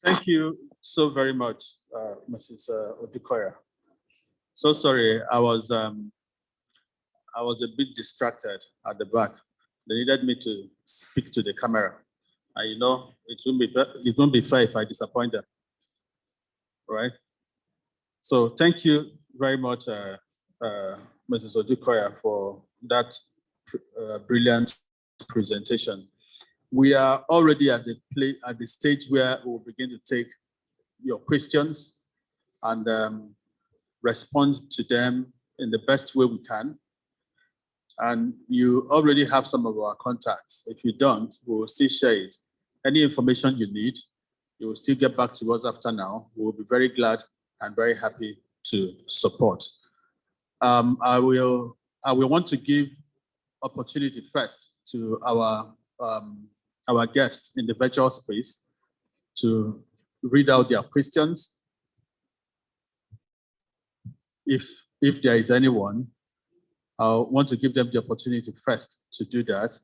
Thank you so very much, Mrs. Odukoya. So sorry, I was a bit distracted at the back. They needed me to speak to the camera. And you know, it won't be fair if I disappoint them, right? So thank you very much, Mrs. Odukoya, for that brilliant presentation. We are already at the stage where we'll begin to take your questions and respond to them in the best way we can. And you already have some of our contacts. If you don't, we will still share it. Any information you need, you will still get back to us after now. We will be very glad and very happy to support. I will want to give opportunity first to our guests in the virtual space to read out their questions. If there is anyone, I want to give them the opportunity first to do that.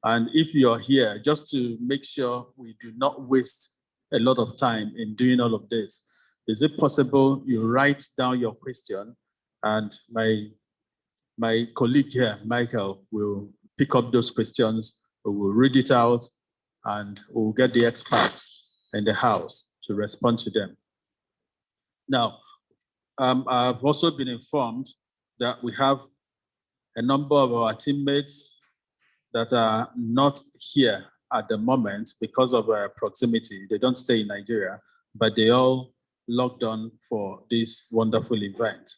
And if you're here, just to make sure we do not waste a lot of time in doing all of this, is it possible you write down your question and my colleague here, Michael, will pick up those questions, we will read it out, and we'll get the experts in the house to respond to them. Now, I've also been informed that we have a number of our teammates that are not here at the moment because of proximity. They don't stay in Nigeria, but they all logged on for this wonderful event.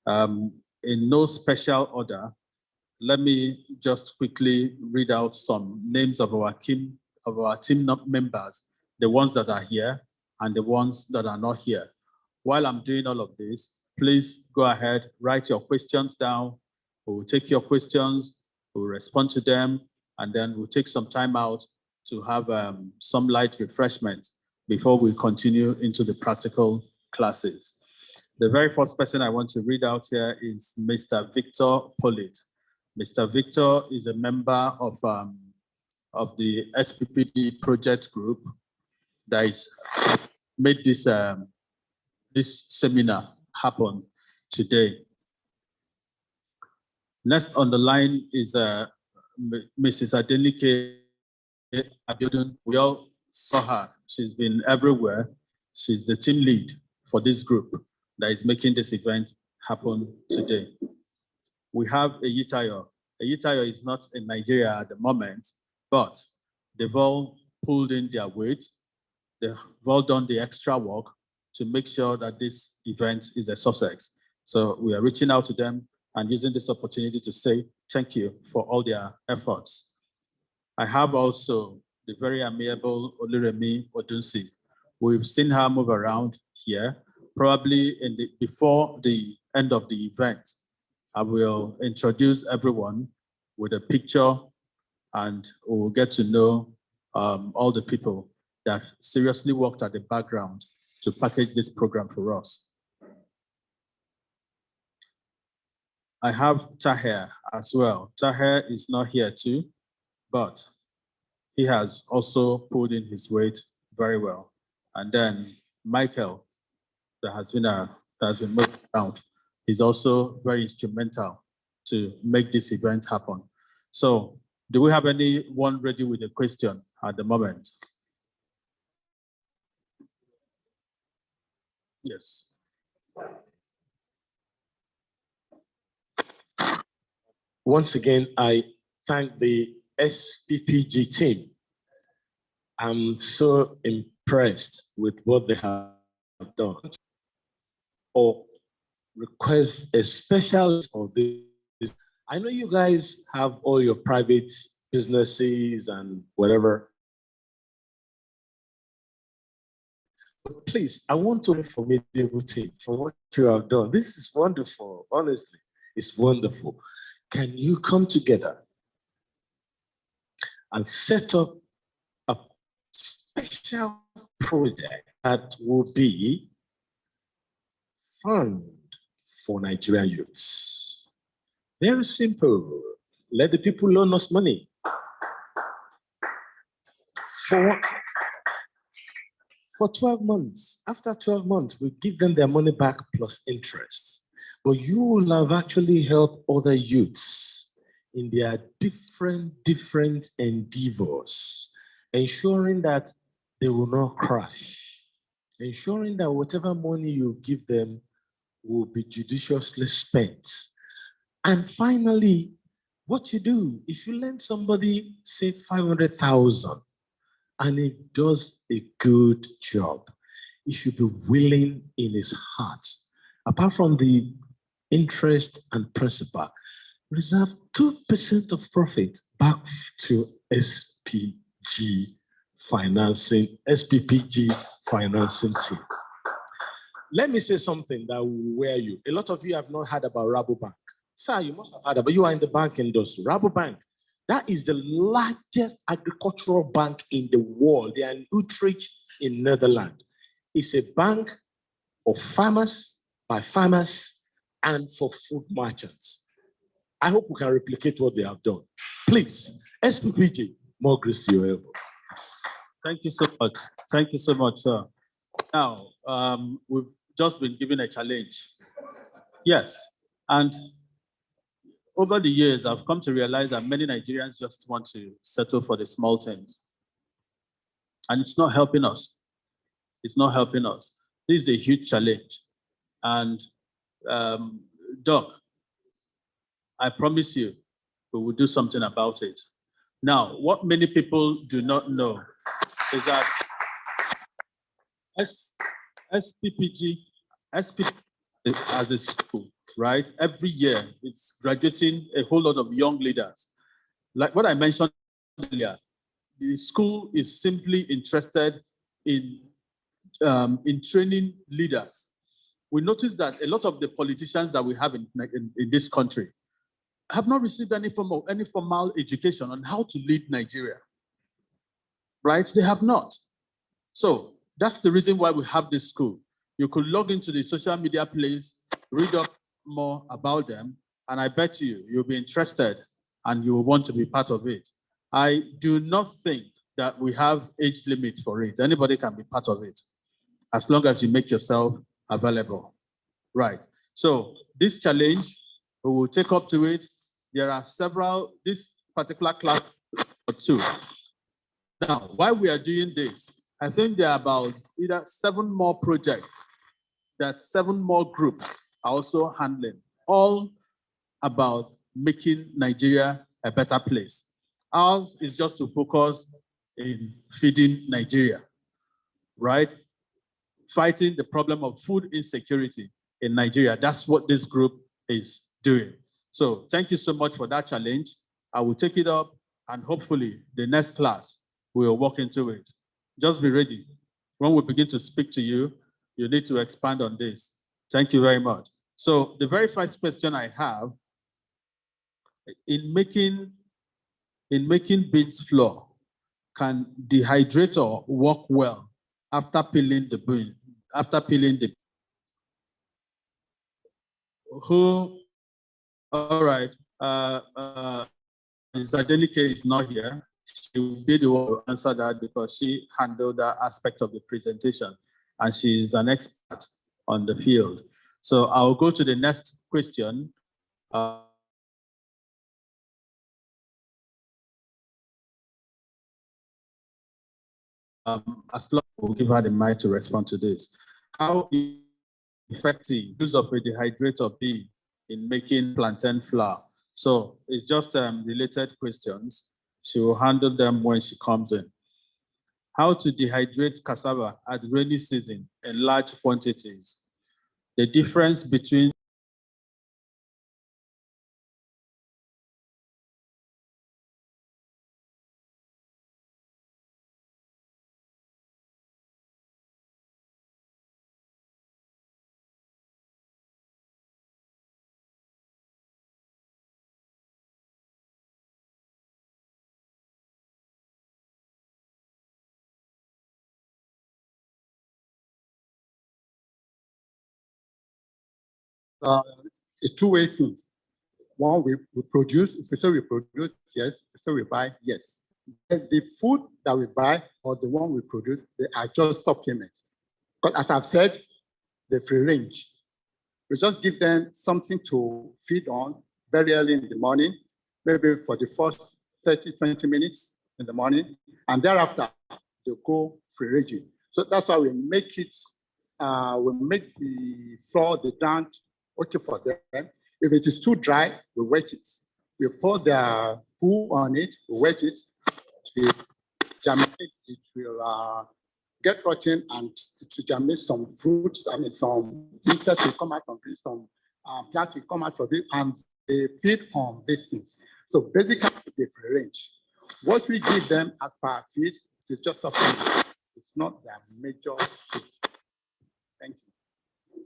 In no special order, let me just quickly read out some names of our team members, the ones that are here and the ones that are not here. While I'm doing all of this, please go ahead, write your questions down. We will take your questions, we'll respond to them, and then we'll take some time out to have some light refreshment before we continue into the practical classes. The very first person I want to read out here is Mr. Victor Pollitt. Mr. Victor is a member of the SPPG project group that is made this, this seminar happen today. Next on the line is Mrs. Adenike Abiodun. We all saw her. She's been everywhere. She's the team lead for this group that is making this event happen today. We have Eyitayo. Eyitayo is not in Nigeria at the moment, but they've all pulled in their weight. They've all done the extra work to make sure that this event is a success. So we are reaching out to them and using this opportunity to say thank you for all their efforts. I have also the very amiable Oluremi Odunsi. We've seen her move around here. Probably before the end of the event, I will introduce everyone with a picture and we'll get to know all the people that seriously worked at the background to package this program for us. I have Taher as well. Taher is not here too, but he has also pulled in his weight very well. And then Michael, that has been moved around, is also very instrumental to make this event happen. So do we have anyone ready with a question at the moment? Yes. Once again, I thank the SPPG team. I'm so impressed with what they have done. Or request a special for this. I know you guys have all your private businesses and whatever. But please, I want to formidable team for what you have done. This is wonderful. Honestly, it's wonderful. Can you come together and set up a special project that will be fund for Nigerian youths? Very simple. Let the people loan us money. For 12 months. After 12 months, we give them their money back plus interest. But you will have actually helped other youths in their different endeavors, ensuring that they will not crash, ensuring that whatever money you give them will be judiciously spent. And finally, what you do, if you lend somebody, say 500,000, and he does a good job, he should be willing in his heart, apart from the interest and principal, reserve 2% of profit back to SPPG financing team. Let me say something that will wear you. A lot of you have not heard about Rabobank. Sir, you must have heard about, you are in the bank industry. Rabobank, that is the largest agricultural bank in the world. They are in Utrecht in Netherlands. It's a bank of farmers, by farmers, and for food merchants. I hope we can replicate what they have done. Please, SPPG, more grace to your elbow. Thank you so much. Thank you so much, sir. Now, we've just been given a challenge. Yes, and over the years, I've come to realize that many Nigerians just want to settle for the small things. And it's not helping us. It's not helping us. This is a huge challenge. And Doc, I promise you, we will do something about it. Now, what many people do not know is that SPPG as a school, right? Every year, it's graduating a whole lot of young leaders. Like what I mentioned earlier, the school is simply interested in training leaders. We notice that a lot of the politicians that we have in this country have not received any formal education on how to lead Nigeria. right? They have not. So that's the reason why we have this school. You could log into the social media place, read up more about them, and I bet you'll be interested and you will want to be part of it. I do not think that we have age limit for it. Anybody can be part of it, as long as you make yourself available. Right. So this challenge, we will take up to it. There are several, this particular class or two. Now, while we are doing this, I think there are about either 7 more projects that 7 more groups are also handling, all about making Nigeria a better place. Ours is just to focus in feeding Nigeria, right? Fighting the problem of food insecurity in Nigeria. That's what this group is doing. So thank you so much for that challenge. I will take it up and hopefully the next class we'll walk into it. Just be ready. When we begin to speak to you, you need to expand on this. Thank you very much. So the very first question I have, in making beans flour, can dehydrator work well after peeling the bean? After peeling the who? All right. Zadenike is not here. She will be the one to answer that because she handled that aspect of the presentation and she is an expert on the field. So I'll go to the next question. As long as we'll give her the mic to respond to this. How effective use of a dehydrator be in making plantain flour? So it's just related questions. She will handle them when she comes in. How to dehydrate cassava at rainy season in large quantities. The difference between A two-way thing. One, we produce. If we say we produce, yes. If we say we buy, yes. And the food that we buy or the one we produce, they are just supplements. But as I've said, they're free range. We just give them something to feed on very early in the morning, maybe for the first 30, 20 minutes in the morning, and thereafter they go free ranging. So that's why we make it, we make the floor, the ground, okay for them. If it is too dry, we wet it. We pour the poo on it, we wet it, we germinate, it will get rotten and it will germinate some fruits, some insects will come out from this, some plants will come out from it, and they feed on these things. So basically, they free range. What we give them as per feed is just something, it's not their major food. Thank you.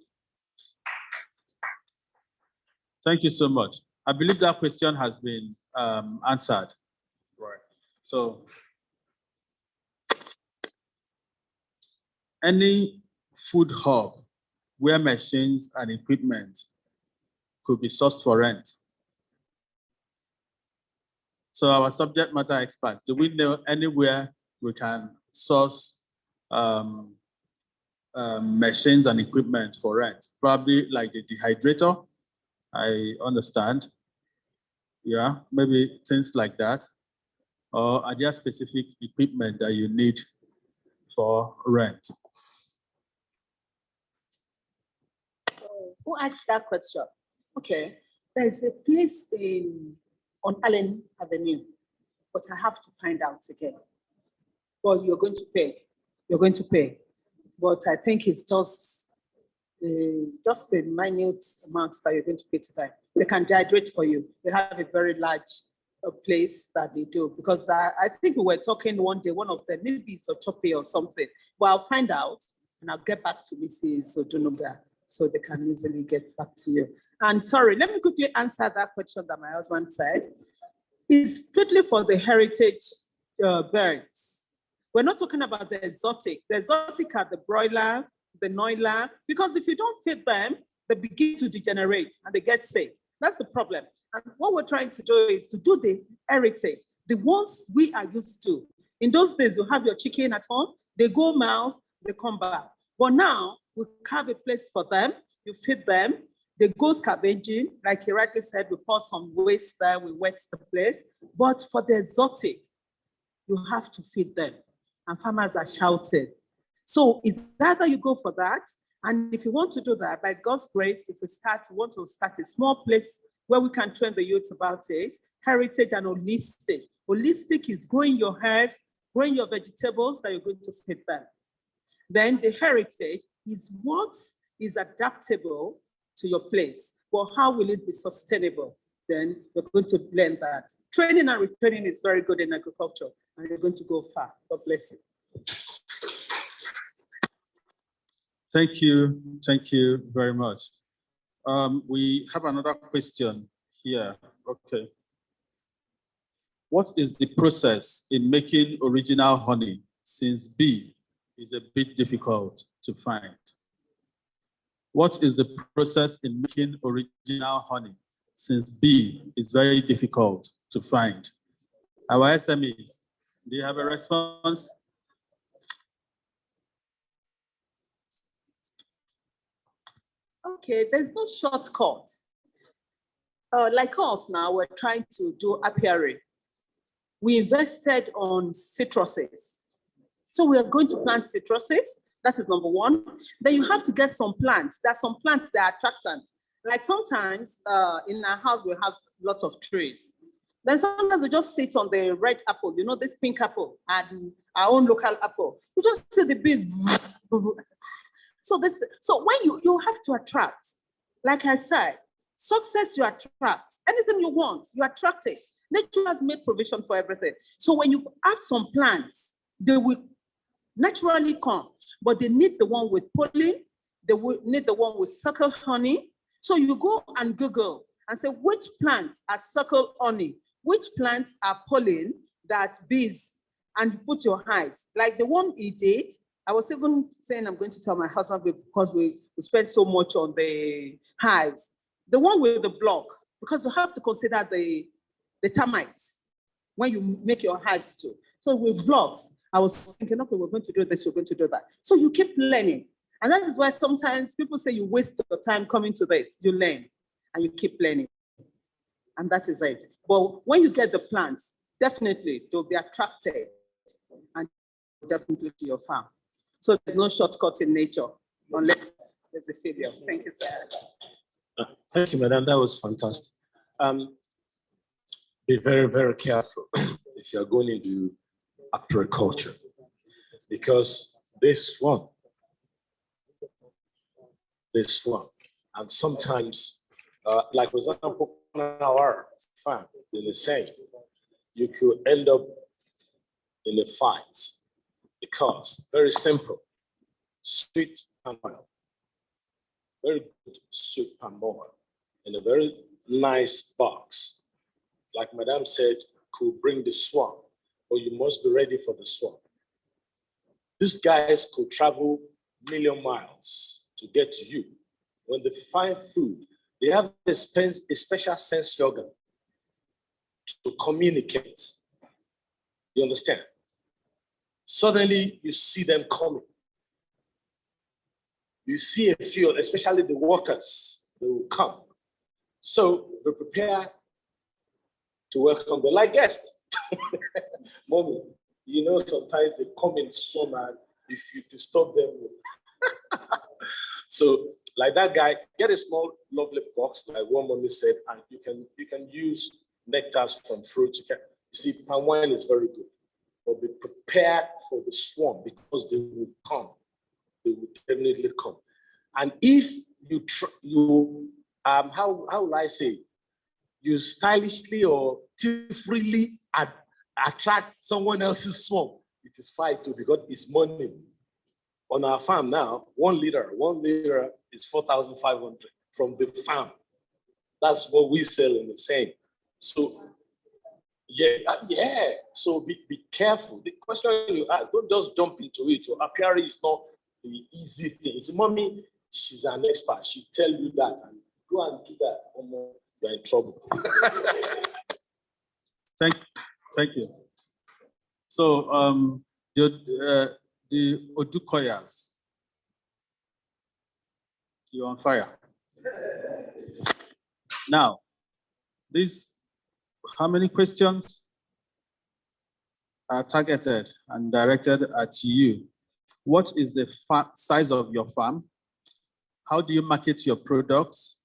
Thank you so much. I believe that question has been answered. Right. So, any food hub where machines and equipment could be sourced for rent. So our subject matter experts, do we know anywhere we can source machines and equipment for rent? Probably like the dehydrator, I understand. Yeah, maybe things like that. Or are there specific equipment that you need for rent? Who asked that question? Okay, there's a place on Allen Avenue, but I have to find out again. Well, you're going to pay. You're going to pay, but I think it's just the minute amounts that you're going to pay to them. They can dehydrate for you. They have a very large place that they do, because I think we were talking one day, one of them, maybe it's a choppy or something, but I'll find out and I'll get back to Mrs. Odunoga so they can easily get back to you. And sorry, let me quickly answer that question that my husband said. It's strictly for the heritage birds. We're not talking about the exotic. The exotic are the broiler, the noiler, because if you don't feed them, they begin to degenerate and they get sick. That's the problem. And what we're trying to do is to do the heritage, the ones we are used to. In those days, you have your chicken at home, they go miles, they come back. But now we have a place for them, you feed them, they go scavenging, like he rightly said, we pour some waste there, we wet the place. But for the exotic, you have to feed them. And farmers are shouting. So it's either you go for that, and if you want to do that, by God's grace, if we want to start a small place where we can train the youth about it, heritage and holistic. Holistic is growing your herbs, growing your vegetables that you're going to feed them. Then the heritage is what is adaptable to your place. But how will it be sustainable? Then you're going to blend that. Training and retraining is very good in agriculture, and you're going to go far. God bless you. Thank you very much. We have another question here. Okay. What is the process in making original honey, since bee is a bit difficult to find? What is the process in making original honey, since bee is very difficult to find? Our SMEs, do you have a response? Okay, there's no shortcut. Like us now, we're trying to do apiary. We invested on citruses. So we are going to plant citruses. That is number one. Then you have to get some plants. There are some plants that are attractant. Like sometimes in our house, we have lots of trees. Then sometimes we just sit on the red apple, you know, this pink apple and our own local apple. You just see the bees. So when you have to attract, like I said, success you attract. Anything you want, you attract it. Nature has made provision for everything. So when you have some plants, they will naturally come, but they need the one with pollen, they will need the one with suckle honey. So you go and Google and say, which plants are suckle honey? Which plants are pollen that bees, and you put your hives. Like the one he did, I was even saying I'm going to tell my husband because we spend so much on the hives. The one with the block, because you have to consider the termites when you make your hives too. So with blocks, I was thinking, okay, we're going to do this, we're going to do that. So you keep learning. And that is why sometimes people say you waste your time coming to this. You learn and you keep learning. And that is it. But when you get the plants, definitely they'll be attracted and definitely to your farm. So there's no shortcut in nature unless there's a failure. Thank you, sir. Thank you, madam. That was fantastic. Be very, very careful if you're going into agriculture, because this one, and sometimes, like for example, on our farm in the same, you could end up in a fight because very simple, sweet palm oil, very good sweet palm oil in a very nice box. Like Madam said, could bring the swamp, but you must be ready for the swamp. These guys could travel million miles to get to you. When they find food, they have a special sense organ to communicate. You understand? Suddenly you see them coming. You see a few, especially the workers, they will come. So we prepare to welcome them like guests. Mommy, you know, sometimes they come in summer if you disturb them. So like that guy, get a small, lovely box, like one mommy said, and you can use nectars from fruits. You see, palm wine is very good, but be prepared for the swarm because they will come. They will definitely come. And if how will I say, you stylishly or freely attract someone else's swarm, it is fine too, because it's money. On our farm now, 1 liter is 4,500 from the farm. That's what we sell in the same. So Yeah. So be careful. The question you ask, don't just jump into it. Your appearance is not the easy thing. It's mommy, she's an expert. She'll tell you that and go and do that. You're in trouble. Thank you. So the Odukoyas, you're on fire. Now, how many questions are targeted and directed at you? What is the size of your farm? How do you market your products?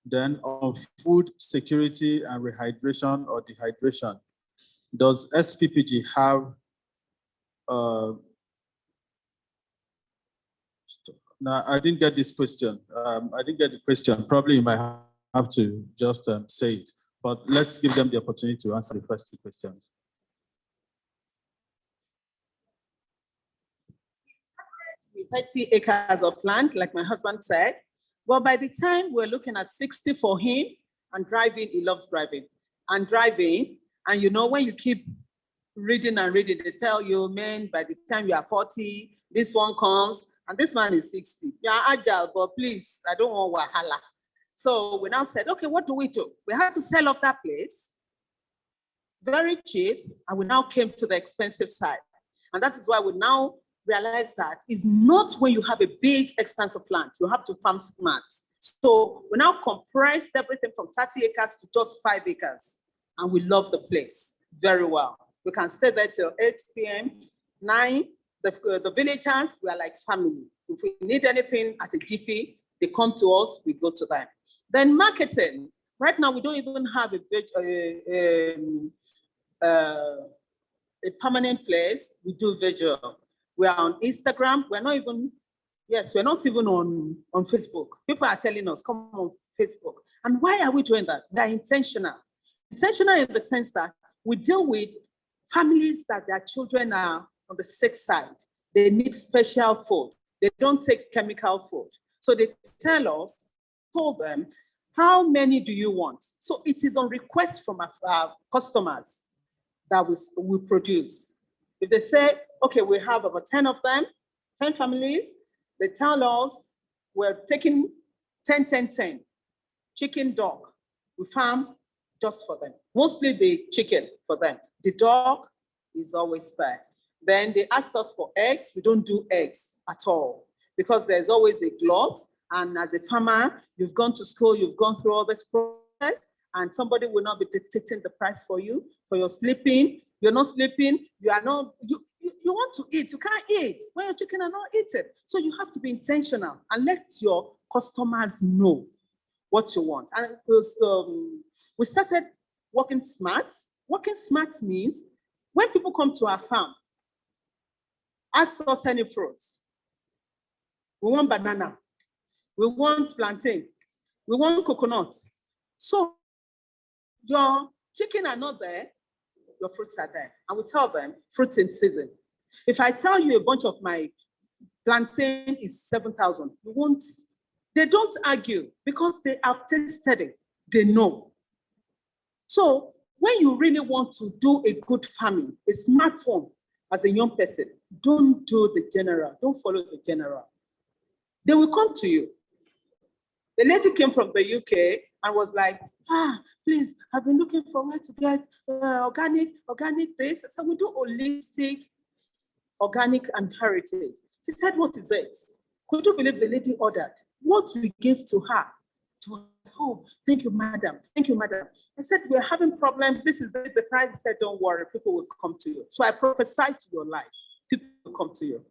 Then on food security and rehydration or dehydration, does SPPG have no, I didn't get this question. I didn't get the question. Probably you might have to just say it, but let's give them the opportunity to answer the first two questions. With 30 acres of land, like my husband said. Well, by the time we're looking at 60 for him and driving, he loves driving. And driving, and you know, when you keep reading and reading, they tell you, man, by the time you are 40, this one comes, and this man is 60. You are agile, but please, I don't want wahala. So we now said, okay, what do? We had to sell off that place, very cheap, and we now came to the expensive side. And that is why we now realize that it's not when you have a big expanse of land, you have to farm smart. So we now compressed everything from 30 acres to just 5 acres. And we love the place very well. We can stay there till 8 p.m., 9. The villagers, we are like family. If we need anything at a jiffy, they come to us, we go to them. Then marketing. Right now, we don't even have a permanent place. We do visual. We are on Instagram. We're not even on Facebook. People are telling us, come on Facebook. And why are we doing that? They're intentional. Intentional in the sense that we deal with families that their children are on the sick side. They need special food. They don't take chemical food. So they told them, how many do you want? So it is on request from our customers that we produce. If they say, okay, we have about 10 of them, 10 families, they tell us we're taking 10. Chicken, dog. We farm just for them. Mostly the chicken for them. The dog is always there. Then they ask us for eggs. We don't do eggs at all because there's always a glut. And as a farmer, you've gone to school, you've gone through all this process, and somebody will not be dictating the price for you. For your sleeping, you're not sleeping, you want to eat, you can't eat when your chicken are not eaten. So you have to be intentional and let your customers know what you want. And we started working smart. Working smart means when people come to our farm, ask us any fruits. We want banana. We want plantain. We want coconut. So your chicken are not there, your fruits are there. And we tell them fruits in season. If I tell you a bunch of my plantain is 7,000, they don't argue because they have tasted it. They know. So when you really want to do a good farming, a smart one as a young person, don't do the general. Don't follow the general. They will come to you. The lady came from the UK and was like, please, I've been looking for where to get organic this. So we do holistic, organic, and heritage. She said, what is it? Could you believe the lady ordered what we gave to her? Oh, thank you, madam. Thank you, madam. I said, we're having problems. This is the price. I said, don't worry, people will come to you. So I prophesied to your life. People will come to you.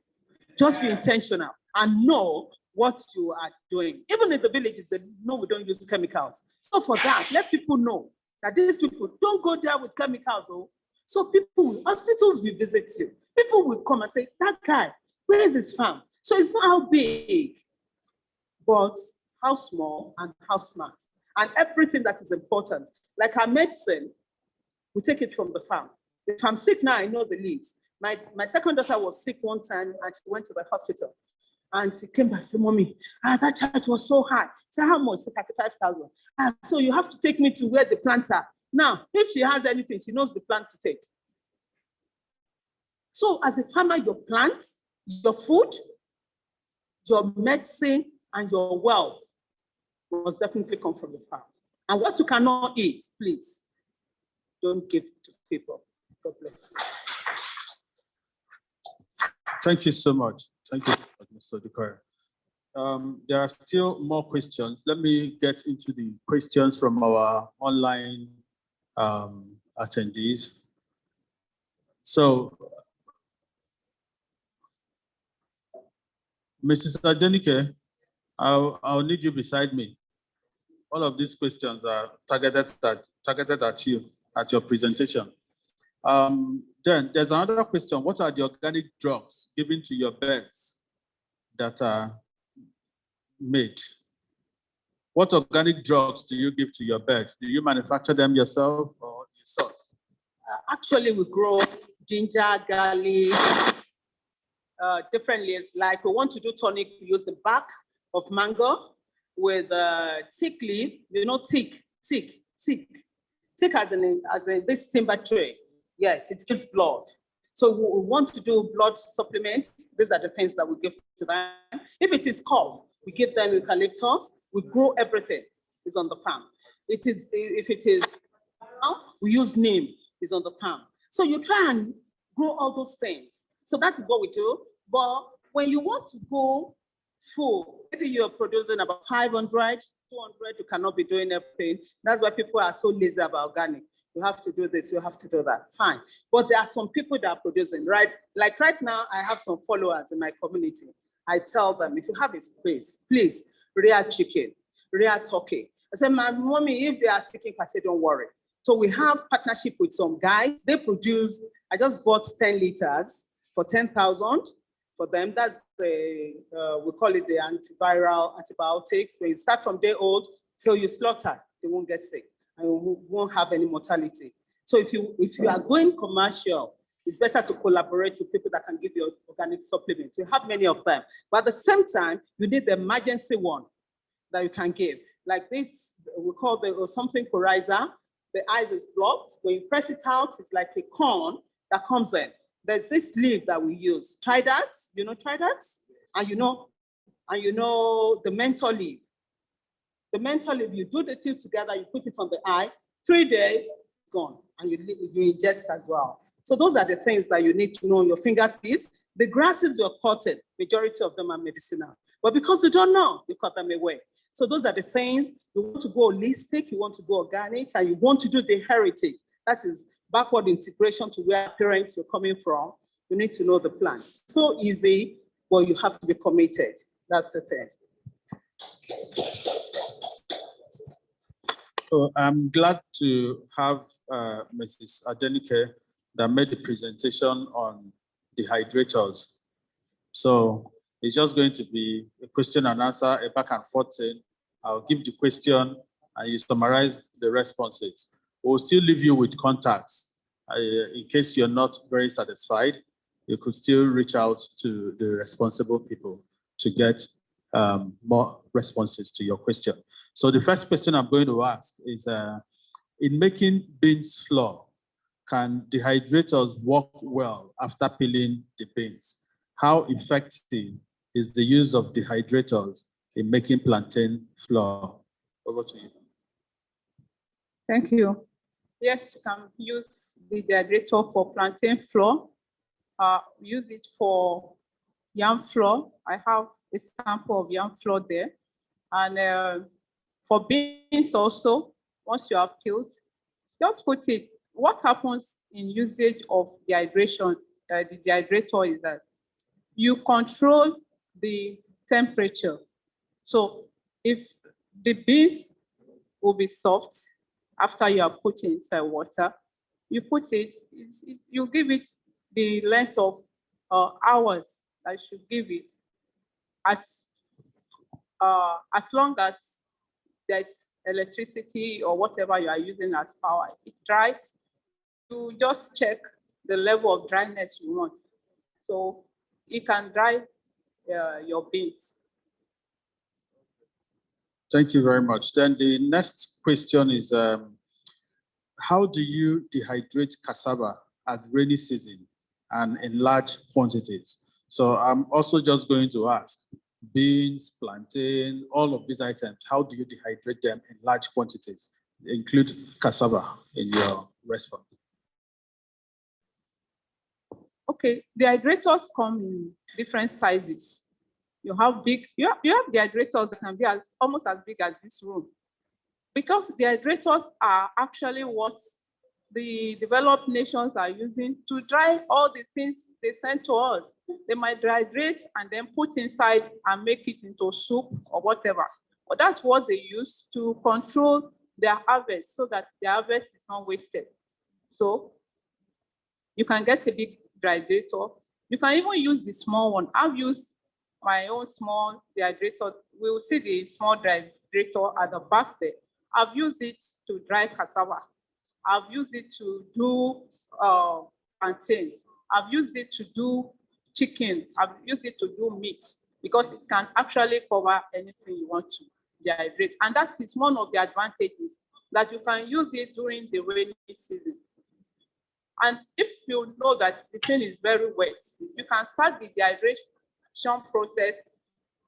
Just be intentional and know what you are doing. Even in the villages, they know we don't use chemicals. So for that, let people know that these people don't go there with chemicals, though. So hospitals will visit you. People will come and say, that guy, where is his farm? So it's not how big, but how small and how smart. And everything that is important. Like our medicine, we take it from the farm. If I'm sick now, I know the leads. My second daughter was sick one time and she went to the hospital. And she came back and said, Mommy, that charge was so high. I said, how much? 35,000. So you have to take me to where the plants are. Now, if she has anything, she knows the plant to take. So as a farmer, your plants, your food, your medicine, and your wealth must definitely come from the farm. And what you cannot eat, please, don't give to people. God bless you. Thank you so much. Thank you, Mr. Dukoya. There are still more questions. Let me get into the questions from our online attendees. So, Mrs. Adenike, I'll need you beside me. All of these questions are targeted at you, at your presentation. Then there's another question. What are the organic drugs given to your birds that are made? What organic drugs do you give to your bird? Do you manufacture them yourself or you source? Actually, we grow ginger, garlic, different leaves. Like we want to do tonic, we use the bark of mango with teak leaf. You know, teak as in this timber tree. Yes, it gives blood. So we want to do blood supplements. These are the things that we give to them. If it is cough, we give them eucalyptus. We grow everything. It's on the farm. If it is, we use neem. It's on the farm. So you try and grow all those things. So that is what we do. But when you want to go full, maybe you're producing about 500, 200, you cannot be doing everything. That's why people are so lazy about organic. You have to do this, you have to do that, fine. But there are some people that are producing, right? Like right now, I have some followers in my community. I tell them, if you have a space, please, rear chicken, rear turkey. I said, my mommy, if they are seeking, I say, don't worry. So we have partnership with some guys. They produce, I just bought 10 liters for 10,000 for them. That's the, we call it the antiviral antibiotics. When you start from day old till you slaughter, they won't get sick and won't have any mortality. So if you are going commercial, it's better to collaborate with people that can give you organic supplements. We have many of them. But at the same time, you need the emergency one that you can give. Like this, we call the something coryza. The eyes is blocked. When you press it out, it's like a corn that comes in. There's this leaf that we use, tridats, you know tridats? And you know the menthol leaf. The menthol leaf, you do the two together, you put it on the eye, 3 days, it's gone, and you ingest as well. So those are the things that you need to know on your fingertips. The grasses you're cutting, majority of them are medicinal. But because you don't know, you cut them away. So those are the things. You want to go holistic, you want to go organic, and you want to do the heritage. That is backward integration to where parents were coming from. You need to know the plants. So easy, but you have to be committed. That's the thing. So I'm glad to have Mrs. Adenike that made the presentation on dehydrators. So it's just going to be a question and answer, a back and forth thing. I'll give the question and you summarize the responses. We'll still leave you with contacts. In case you're not very satisfied, you could still reach out to the responsible people to get more responses to your question. So the first question I'm going to ask is, in making beans flour, can dehydrators work well after peeling the beans? How effective is the use of dehydrators in making plantain flour? Over to you. Thank you. Yes, you can use the dehydrator for plantain flour. Use it for yam flour. I have a sample of yam flour there. And for beans also, once you have peeled, just put it. What happens in usage of dehydration, the dehydrator is that you control the temperature. So if the beans will be soft after you are putting inside water, you put it, you give it the length of hours that you should give it, as long as there's electricity or whatever you are using as power. It dries. You just check the level of dryness you want. So it can dry your beans. Thank you very much. Then the next question is, how do you dehydrate cassava at rainy season and in large quantities? So I'm also just going to ask, beans, plantain, all of these items, how do you dehydrate them in large quantities? Include cassava in your response. Okay, dehydrators come in different sizes. You have dehydrators that can be almost as big as this room. Because dehydrators are actually what the developed nations are using to dry all the things they send to us. They might dehydrate and then put inside and make it into soup or whatever. But that's what they use to control their harvest so that their harvest is not wasted. So you can get a big dehydrator. You can even use the small one. I've used my own small dehydrator. We will see the small dehydrator at the back there. I've used it to dry cassava. I've used it to do plantain. I've used it to do chicken. I've used it to do meat because it can actually cover anything you want to dehydrate. And that is one of the advantages, that you can use it during the rainy season. And if you know that the thing is very wet, you can start the dehydration process.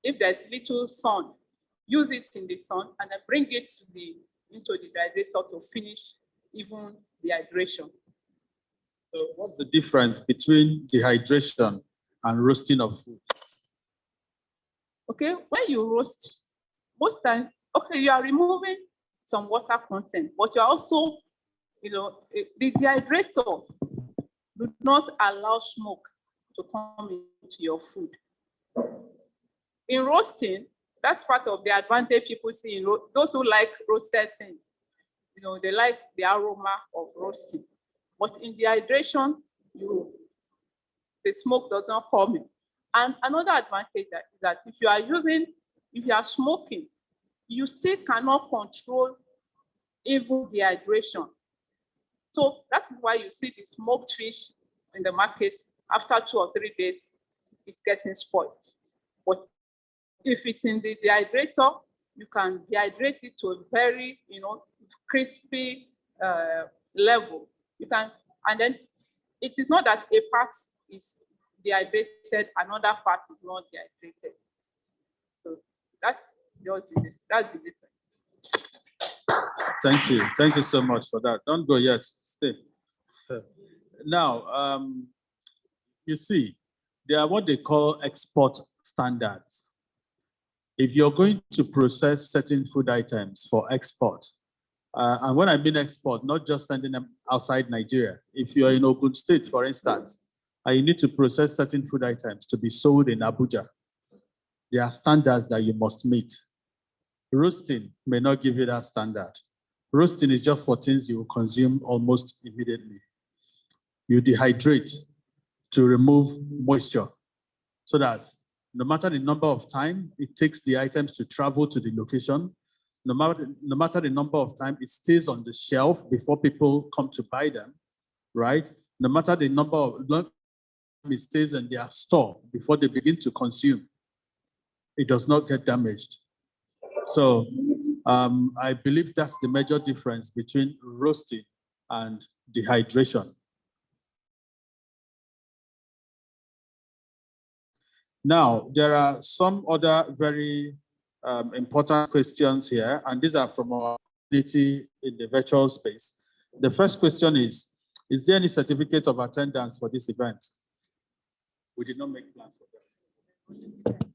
If there's little sun, use it in the sun and then bring it into the dehydrator to finish even dehydration. So what's the difference between dehydration and roasting of food? Okay, when you roast, most times, okay, you are removing some water content, but you're also, the dehydrator do not allow smoke to come into your food. In roasting, that's part of the advantage people see in those who like roasted things. They like the aroma of roasting. But in dehydration, the smoke does not come in. And another advantage is that if you are smoking, you still cannot control even dehydration. So that's why you see the smoked fish in the market. After 2 or 3 days, it's getting spoiled. But if it's in the dehydrator, you can dehydrate it to a very, crispy level. And then it is not that a part is dehydrated, another part is not dehydrated. So that's the difference. Thank you. Thank you so much for that. Don't go yet. Stay. Now, you see, there are what they call export standards. If you're going to process certain food items for export, and when I mean export, not just sending them outside Nigeria. If you're in Ogun State, for instance, and you need to process certain food items to be sold in Abuja, there are standards that you must meet. Roasting may not give you that standard. Roasting is just for things you will consume almost immediately. You dehydrate to remove moisture so that no matter the number of time it takes the items to travel to the location, no matter the number of time it stays on the shelf before people come to buy them, right? No matter the number of long it stays in their store before they begin to consume, it does not get damaged. So I believe that's the major difference between roasting and dehydration. Now, there are some other very important questions here, and these are from our community in the virtual space. The first question is there any certificate of attendance for this event? We did not make plans for that.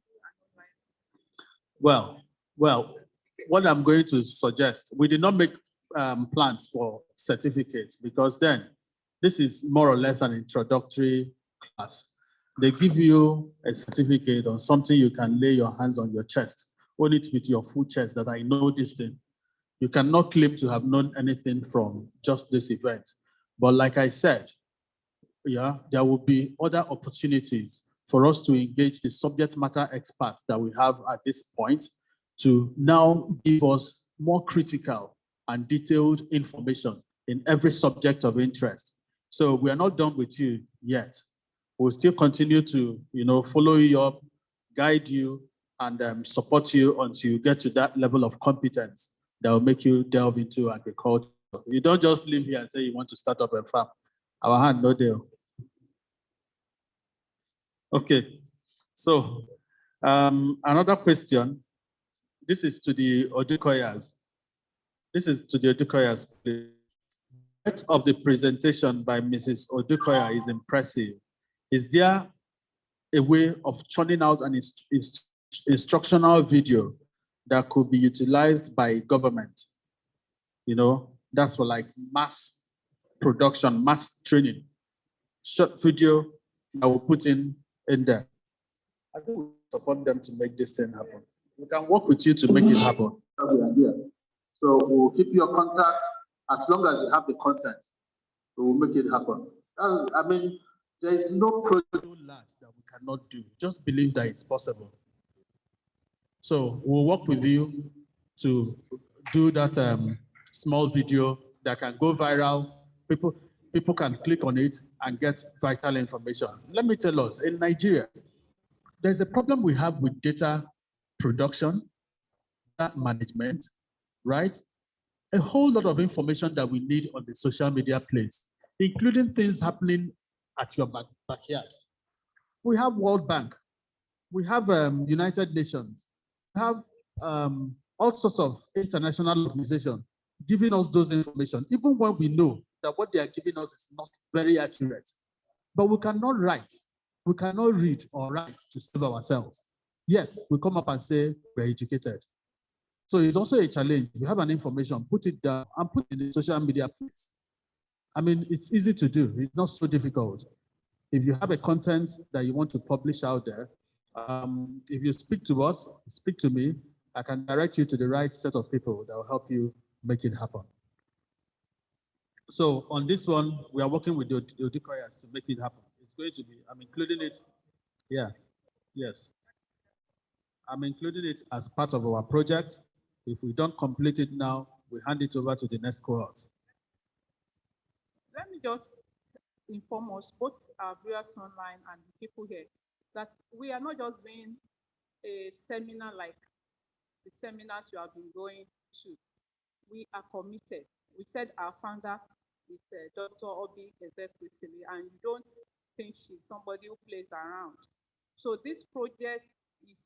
Well, what I'm going to suggest, we did not make plans for certificates because then this is more or less an introductory class. They give you a certificate on something you can lay your hands on your chest, hold it with your full chest that I know this thing. You cannot claim to have known anything from just this event. But like I said, there will be other opportunities for us to engage the subject matter experts that we have at this point to now give us more critical and detailed information in every subject of interest. So we are not done with you yet. We'll still continue to, follow you up, guide you, and support you until you get to that level of competence that will make you delve into agriculture You don't just live here and say you want to start up a farm. Our hand no deal. Okay, so another question. This is to the Odukoyas. This is to the Odukoyas. The part of the presentation by Mrs. Odukoya is impressive. Is there a way of churning out an instructional video that could be utilized by government? You know, that's for like mass production, mass training, short video that will put in there. I think we support them to make this thing happen. We can work with you to make it happen. So we'll keep your contact as long as you have the content. We will make it happen. I mean, there is no project that we cannot do. Just believe that it's possible. So we'll work with you to do that small video that can go viral. People can click on it and get vital information. Let me tell us, in Nigeria, there's a problem we have with data production, data management, right? A whole lot of information that we need on the social media place, including things happening at your backyard. We have World Bank, we have United Nations, we have all sorts of international organizations giving us those information, even when we know that what they are giving us is not very accurate. But we cannot write, we cannot read or write to save ourselves. Yet we come up and say we're educated. So it's also a challenge. You have an information, put it down and put it in the social media place. I mean, it's easy to do. It's not so difficult. If you have a content that you want to publish out there, if you speak to us, speak to me, I can direct you to the right set of people that will help you make it happen. So on this one, we are working with the Odukoyas to make it happen. It's going to be, I'm including it. Yeah, yes. I'm including it as part of our project. If we don't complete it now, we hand it over to the next cohort. Let me just inform us, both our viewers online and the people here, that we are not just doing a seminar like the seminars you have been going to. We are committed. We said our founder is Dr. Obi Ezekwesili, and you don't think she's somebody who plays around. So this project is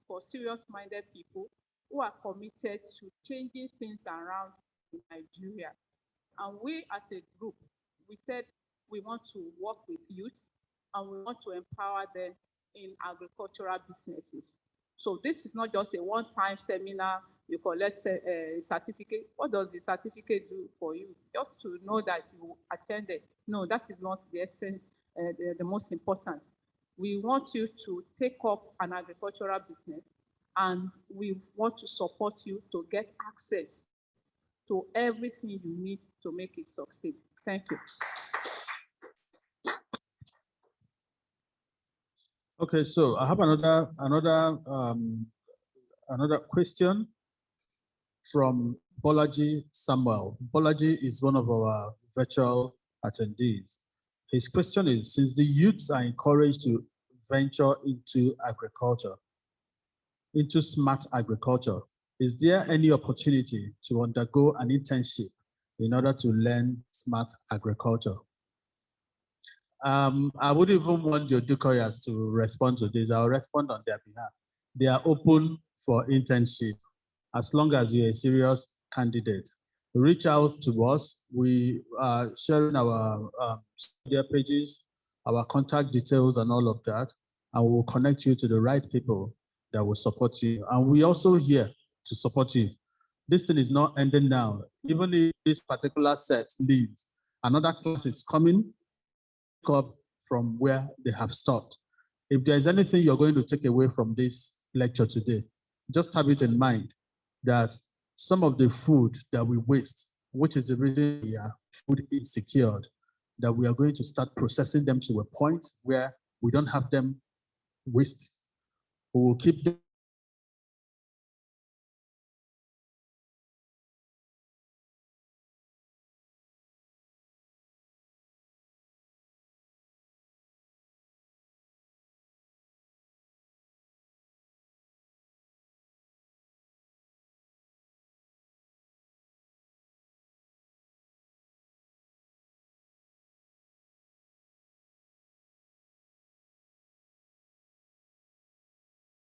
for serious-minded people who are committed to changing things around in Nigeria. And we as a group, we said we want to work with youth and we want to empower them in agricultural businesses. So this is not just a one-time seminar, you collect a certificate. What does the certificate do for you? Just to know that you attended. No, that is not the essence, the most important. We want you to take up an agricultural business and we want to support you to get access to everything you need to make it succeed. Thank you. Okay, so I have another question from Bolaji Samuel. Bolaji is one of our virtual attendees. His question is, since the youths are encouraged to venture into agriculture, into smart agriculture, is there any opportunity to undergo an internship in order to learn smart agriculture? I would even want your Odukoyas to respond to this. I'll respond on their behalf. They are open for internship as long as you're a serious candidate. Reach out to us. We are sharing our media pages, our contact details and all of that, and we'll connect you to the right people that will support you. And we're also here to support you. This thing is not ending now. Even if this particular set leaves, another class is coming up from where they have stopped. If there's anything you're going to take away from this lecture today, just have it in mind that some of the food that we waste, which is the reason we are food insecure, that we are going to start processing them to a point where we don't have them waste. We will keep them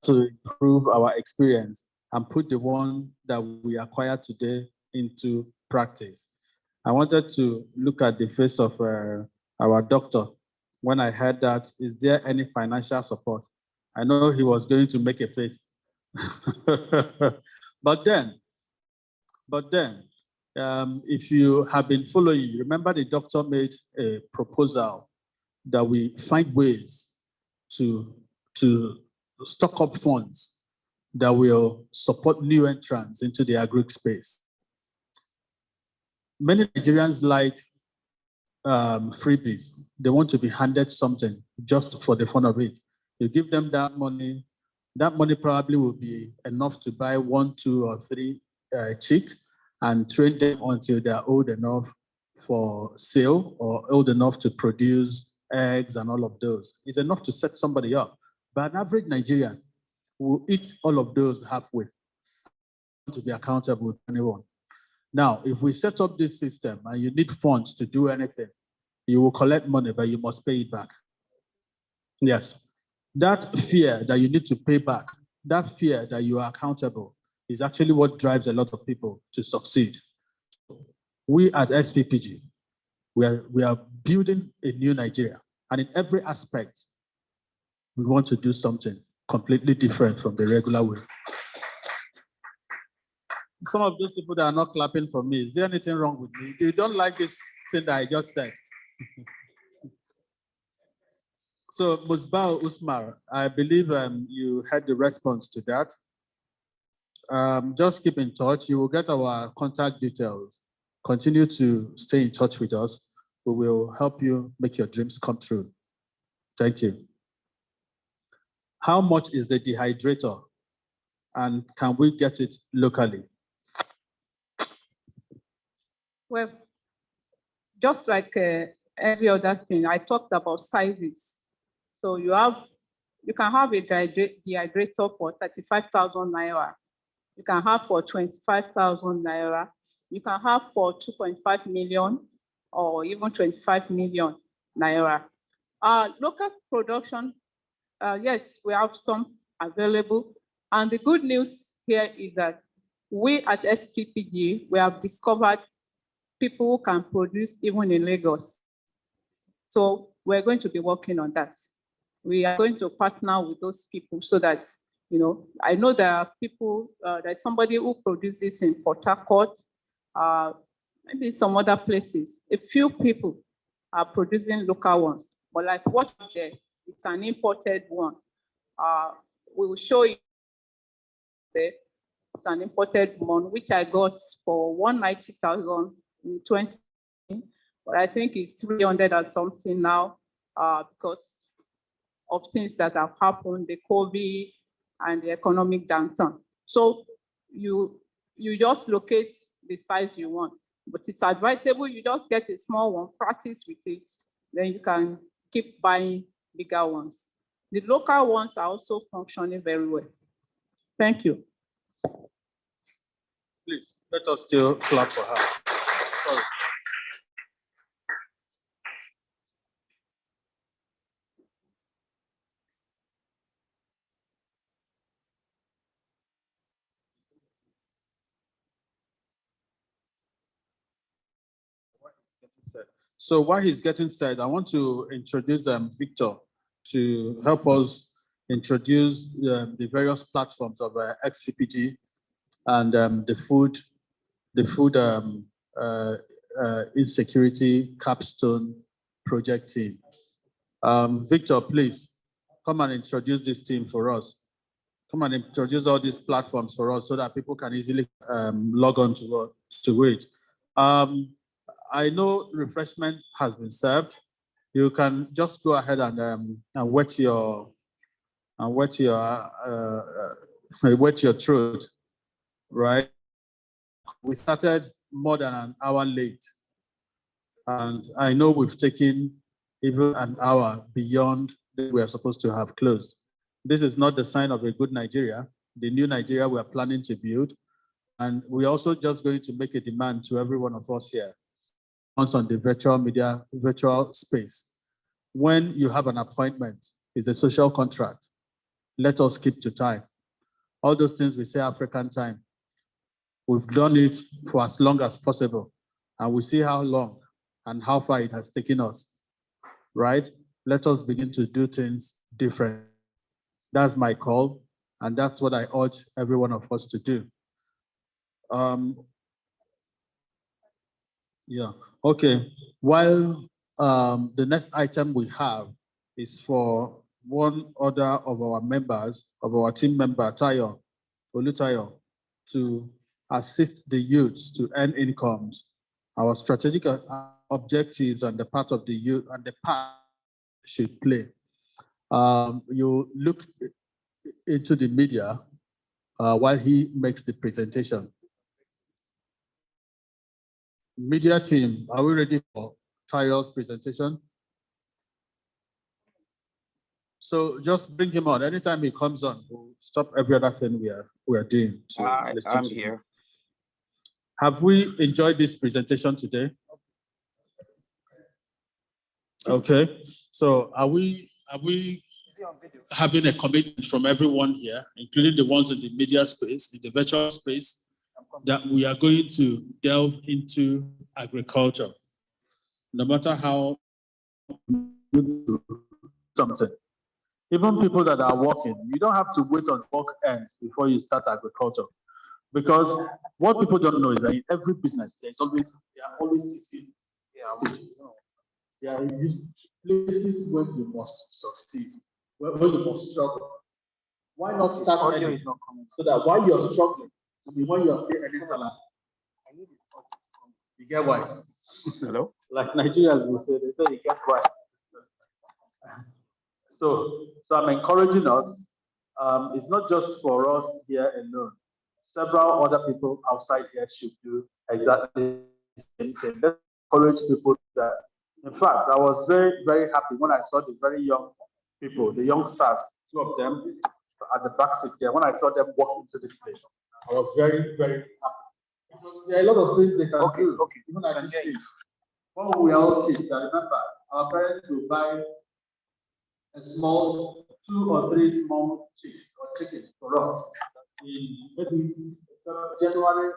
to improve our experience and put the one that we acquired today into practice. I wanted to look at the face of our doctor when I heard that. Is there any financial support? I know he was going to make a face. But then, if you have been following, remember the doctor made a proposal that we find ways to stock up funds that will support new entrants into the agri space. Many Nigerians like freebies. They want to be handed something just for the fun of it. You give them that money probably will be enough to buy 1, 2, or 3 chick and train them until they're old enough for sale or old enough to produce eggs and all of those. It's enough to set somebody up. But an average Nigerian will eat all of those halfway to be accountable to anyone. Now, if we set up this system and you need funds to do anything, you will collect money, but you must pay it back. Yes. That fear that you need to pay back, that fear that you are accountable is actually what drives a lot of people to succeed. We at SPPG, we are building a new Nigeria. And in every aspect, we want to do something completely different from the regular way. Some of those people that are not clapping for me, is there anything wrong with me? You don't like this thing that I just said. So, Musbao Usmar, I believe you had the response to that. Just keep in touch. You will get our contact details. Continue to stay in touch with us. We will help you make your dreams come true. Thank you. How much is the dehydrator? And can we get it locally? Well, just like every other thing, I talked about sizes. So you can have a dehydrator for 35,000 naira. You can have for 25,000 naira. You can have for 2.5 million or even 25 million naira. Local production, yes, we have some available. And the good news here is that we at SPPG, we have discovered people who can produce even in Lagos. So we're going to be working on that. We are going to partner with those people so that, I know there are people, there's somebody who produces in Port Harcourt, maybe some other places. A few people are producing local ones, but like what there, it's an imported one. We will show you there. It's an imported one, which I got for 190,000 in 20, but I think it's 300 or something now because of things that have happened, the COVID and the economic downturn. So you just locate the size you want, but it's advisable you just get a small one, practice with it, then you can keep buying bigger ones. The local ones are also functioning very well. Thank you. Please, let us still clap for her. Sorry. So while he's getting set, I want to introduce Victor to help us introduce the various platforms of XPPG and the food insecurity capstone project team. Victor, please come and introduce this team for us. Come and introduce all these platforms for us so that people can easily log on to it. I know refreshment has been served. You can just go ahead and wet your throat, right? We started more than an hour late, and I know we've taken even an hour beyond that we are supposed to have closed. This is not the sign of a good Nigeria, the new Nigeria we are planning to build, and we're also just going to make a demand to every one of us here on the virtual space. When you have an appointment, it's a social contract. let us keep to time. All those things we say African time. We've done it for as long as possible, and we see how long and how far it has taken us, right? Let us begin to do things different. That's my call, and that's what I urge every one of us to do. Yeah, okay. While the next item we have is for one other of our members, of our team member, Tayo, Olutayo, to assist the youths to earn incomes, our strategic objectives and the part of the youth and the part should play. You look into the media while he makes the presentation. Media team, are we ready for Tayo's presentation? So just bring him on. Anytime he comes on, we'll stop every other thing we are doing. I'm here. Him. Have we enjoyed this presentation today? Okay. So are we having a commitment from everyone here, including the ones in the media space, in the virtual space, that we are going to delve into agriculture, no matter how something. Even people that are working, you don't have to wait until work ends before you start agriculture. Because what people don't know is that in every business, there are always teaching stages. There are places where you must succeed, where you must struggle. Why not start early so that while you're struggling, when you are still earning salary, you get why? Hello? Like Nigerians will say, they say you get why. So I'm encouraging us. It's not just for us here alone. Several other people outside here should do exactly the same thing. Let's encourage people that. In fact, I was very, very happy when I saw the very young people, the youngsters, two of them at the back seat here. When I saw them walk into this place, I was very, very happy. Because there are a lot of things they can do, even at this age. When we were all kids, I remember our parents would buy a small 2 or 3 small chicks or chicken for us in maybe January.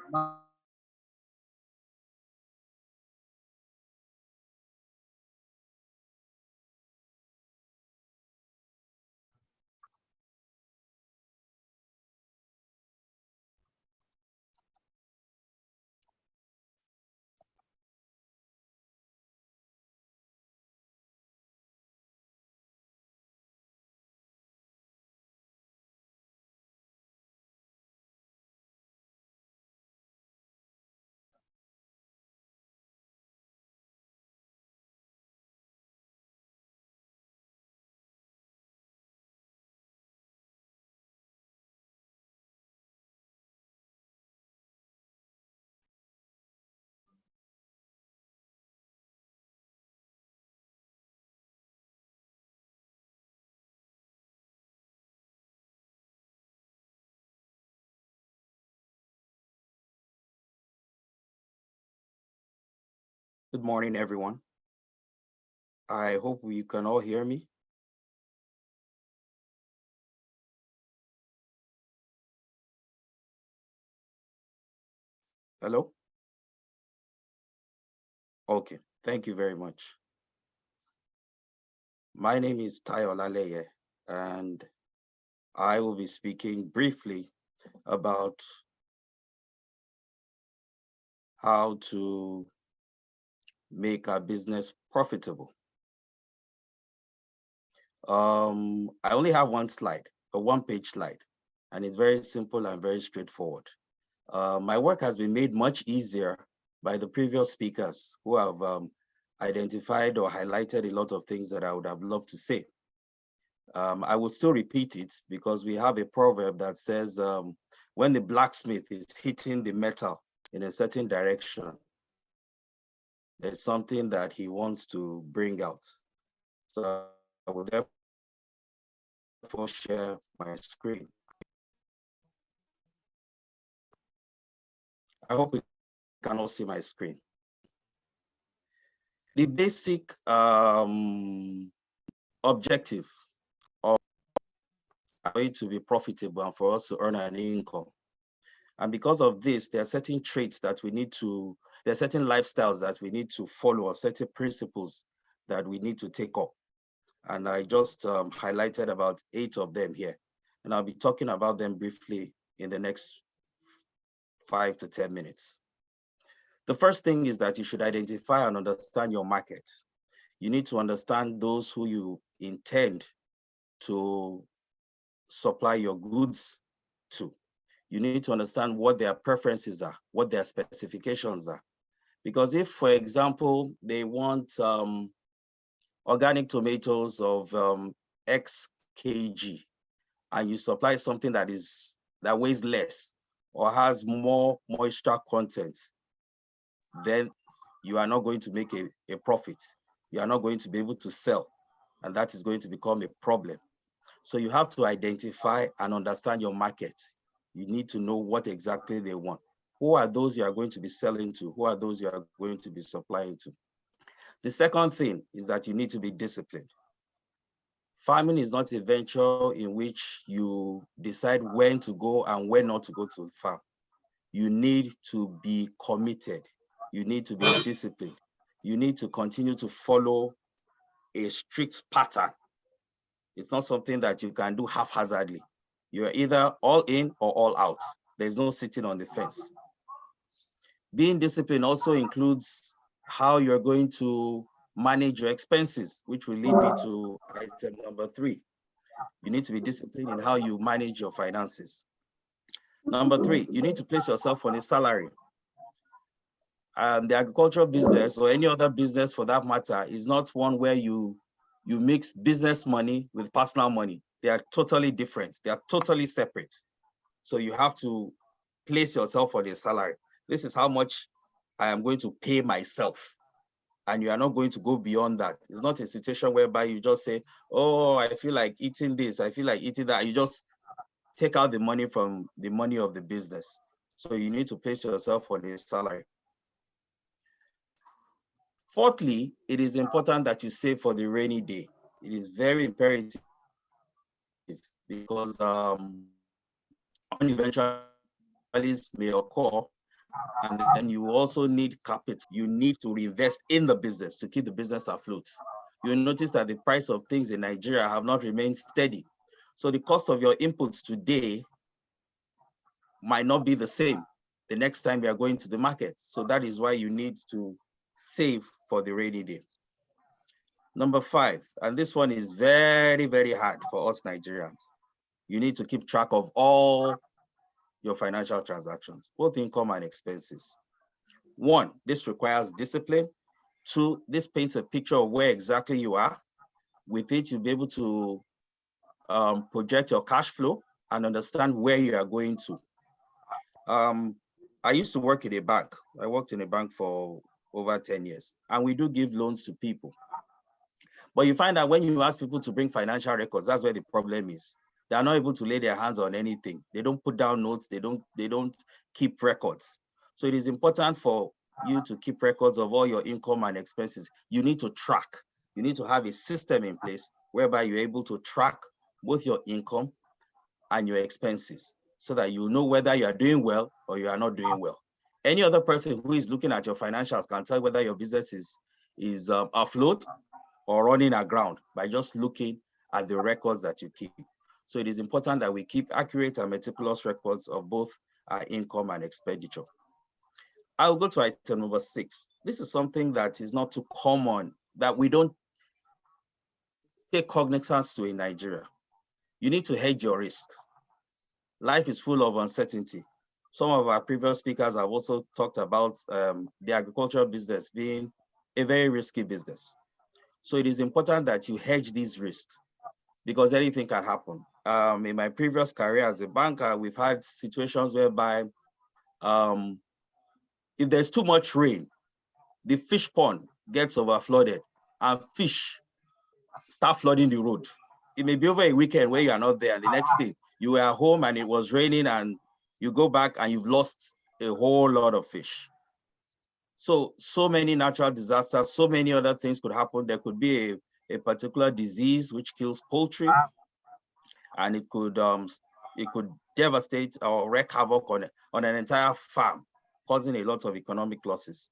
Good morning, everyone. I hope you can all hear me. Hello? Okay, thank you very much. My name is Tayo Laleye, and I will be speaking briefly about how to make our business profitable. I only have one slide, a one-page slide, and it's very simple and very straightforward. My work has been made much easier by the previous speakers who have identified or highlighted a lot of things that I would have loved to say. I will still repeat it because we have a proverb that says, when the blacksmith is hitting the metal in a certain direction, there's something that he wants to bring out. So I will therefore share my screen. I hope you can all see my screen. The basic objective of are going to be profitable and for us to earn an income. And because of this, there are certain traits that we need to, there are certain lifestyles that we need to follow, or certain principles that we need to take up. And I just highlighted about 8 of them here. And I'll be talking about them briefly in the next 5 to 10 minutes. The first thing is that you should identify and understand your market. You need to understand those who you intend to supply your goods to. You need to understand what their preferences are, what their specifications are. Because if, for example, they want organic tomatoes of X kg, and you supply something that weighs less or has more moisture content, then you are not going to make a profit. You are not going to be able to sell, and that is going to become a problem. So you have to identify and understand your market. You need to know what exactly they want. Who are those you are going to be selling to? Who are those you are going to be supplying to? The second thing is that you need to be disciplined. Farming is not a venture in which you decide when to go and when not to go to the farm. You need to be committed. You need to be disciplined. You need to continue to follow a strict pattern. It's not something that you can do haphazardly. You're either all in or all out. There's no sitting on the fence. Being disciplined also includes how you're going to manage your expenses, which will lead me to item number 3. You need to be disciplined in how you manage your finances. Number 3, you need to place yourself on a salary. The agricultural business, or any other business for that matter, is not one where you mix business money with personal money. They are totally different. They are totally separate. So you have to place yourself on a salary. This is how much I am going to pay myself. And you are not going to go beyond that. It's not a situation whereby you just say, oh, I feel like eating this, I feel like eating that. You just take out the money from the money of the business. So you need to place yourself on a salary. Fourthly, it is important that you save for the rainy day. It is very imperative because eventualities may occur, and then you also need capital. You need to reinvest in the business to keep the business afloat. You'll notice that the price of things in Nigeria have not remained steady. So the cost of your inputs today might not be the same the next time you are going to the market. So that is why you need to save for the rainy day. Number 5, and this one is very, very hard for us Nigerians. You need to keep track of all your financial transactions, both income and expenses. 1, this requires discipline. 2, this paints a picture of where exactly you are. With it, you'll be able to project your cash flow and understand where you are going to. I used to work in a bank. I worked in a bank for over 10 years, and we do give loans to people. But you find that when you ask people to bring financial records, that's where the problem is. They are not able to lay their hands on anything. They don't put down notes. They don't keep records. So it is important for you to keep records of all your income and expenses. You need to track. You need to have a system in place whereby you're able to track both your income and your expenses so that you know whether you are doing well or you are not doing well. Any other person who is looking at your financials can tell whether your business is afloat or running aground by just looking at the records that you keep. So it is important that we keep accurate and meticulous records of both our income and expenditure. I'll go to item number 6. This is something that is not too common, that we don't take cognizance to in Nigeria. You need to hedge your risk. Life is full of uncertainty. Some of our previous speakers have also talked about the agricultural business being a very risky business. So it is important that you hedge these risks because anything can happen. In my previous career as a banker, we've had situations whereby if there's too much rain, the fish pond gets overflooded and fish start flooding the road. It may be over a weekend where you are not there, and the next day you were home and it was raining and you go back and you've lost a whole lot of fish. So many natural disasters, so many other things could happen. There could be a particular disease which kills poultry. and it could devastate or wreak havoc on an entire farm, causing a lot of economic losses.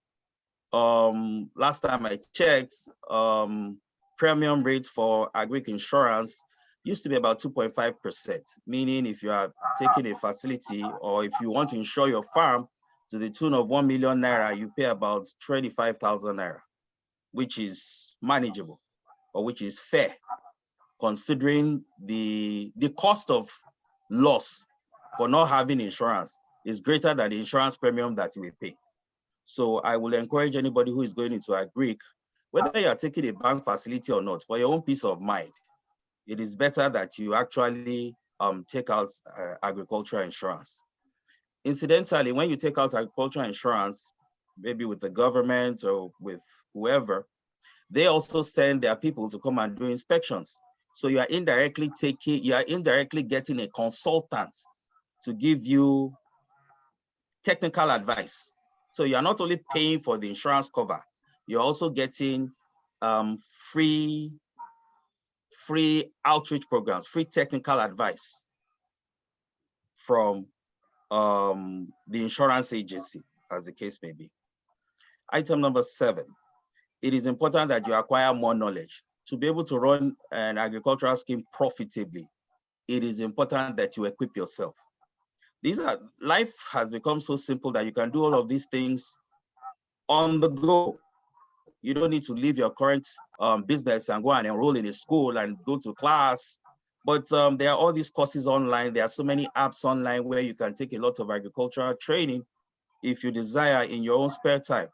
Last time I checked, premium rates for agri insurance used to be about 2.5%, meaning if you are taking a facility or if you want to insure your farm to the tune of 1 million naira, you pay about 25,000 naira, which is manageable or which is fair, considering the cost of loss for not having insurance is greater than the insurance premium that you will pay. So I will encourage anybody who is going into agri, whether you are taking a bank facility or not, for your own peace of mind, it is better that you actually take out agricultural insurance. Incidentally, when you take out agricultural insurance, maybe with the government or with whoever, they also send their people to come and do inspections. So you are indirectly getting a consultant to give you technical advice. So you are not only paying for the insurance cover, you're also getting free outreach programs, free technical advice from the insurance agency, as the case may be. Item number 7, it is important that you acquire more knowledge. To be able to run an agricultural scheme profitably, it is important that you equip yourself. Life has become so simple that you can do all of these things on the go. You don't need to leave your current business and go and enroll in a school and go to class. But there are all these courses online. There are so many apps online where you can take a lot of agricultural training if you desire in your own spare time.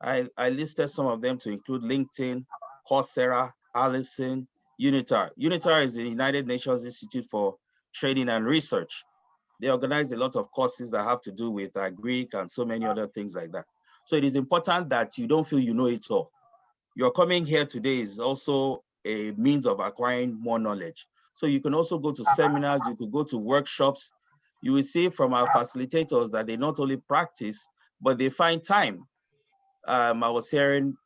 I listed some of them to include LinkedIn, Coursera, Allison, Unitar. Unitar is the United Nations Institute for Training and Research. They organize a lot of courses that have to do with Greek and so many other things like that. So it is important that you don't feel you know it all. Your coming here today is also a means of acquiring more knowledge. So you can also go to seminars, you could go to workshops. You will see from our facilitators that they not only practice, but they find time. I was hearing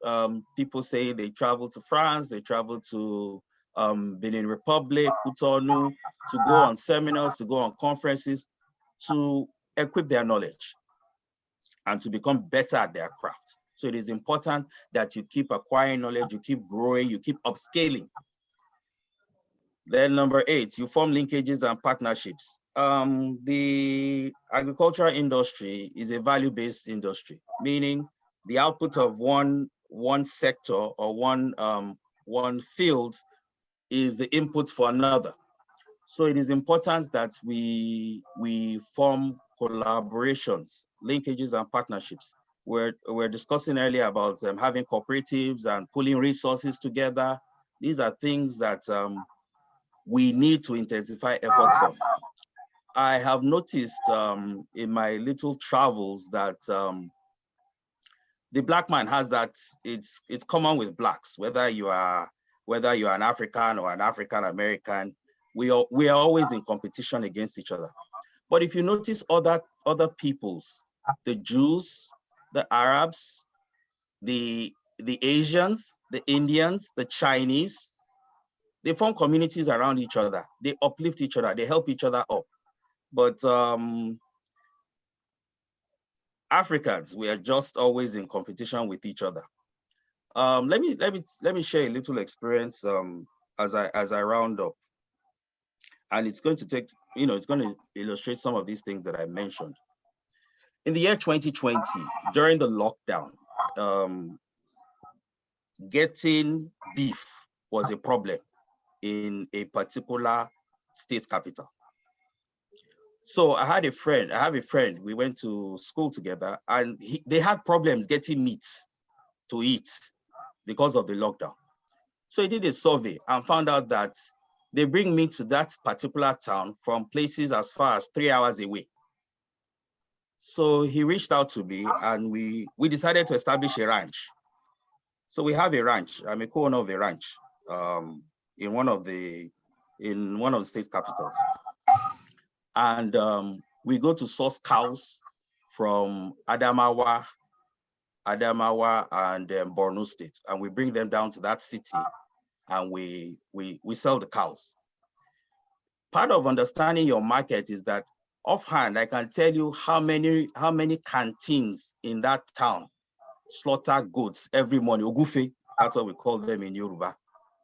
people say they travel to France, they travel to Benin Republic, Cotonou, to go on seminars, to go on conferences, to equip their knowledge and to become better at their craft. So it is important that you keep acquiring knowledge, you keep growing, you keep upscaling. Then number 8, you form linkages and partnerships. The agricultural industry is a value-based industry, meaning the output of one sector or one field is the input for another. So it is important that we form collaborations, linkages, and partnerships. We're discussing earlier about having cooperatives and pooling resources together. These are things that we need to intensify efforts on. I have noticed in my little travels that the black man has that, it's common with blacks, whether you are an African or an African American, we are always in competition against each other. But if you notice other peoples, the Jews, the Arabs, the Asians, the Indians, the Chinese, they form communities around each other. They uplift each other. They help each other up. But Africans, we are just always in competition with each other. Let me share a little experience as I round up, and it's going to take, it's going to illustrate some of these things that I mentioned. In the year 2020, during the lockdown, getting beef was a problem in a particular state capital. So I have a friend, we went to school together, and they had problems getting meat to eat because of the lockdown. So he did a survey and found out that they bring meat to that particular town from places as far as 3 hours away. So he reached out to me, and we decided to establish a ranch. So we have a ranch. I'm a co-owner of a ranch in one of the state capitals. And we go to source cows from Adamawa and Borno State, and we bring them down to that city, and we sell the cows. part of understanding your market is that offhand, I can tell you how many canteens in that town slaughter goats every morning. Ogufe, that's what we call them in Yoruba.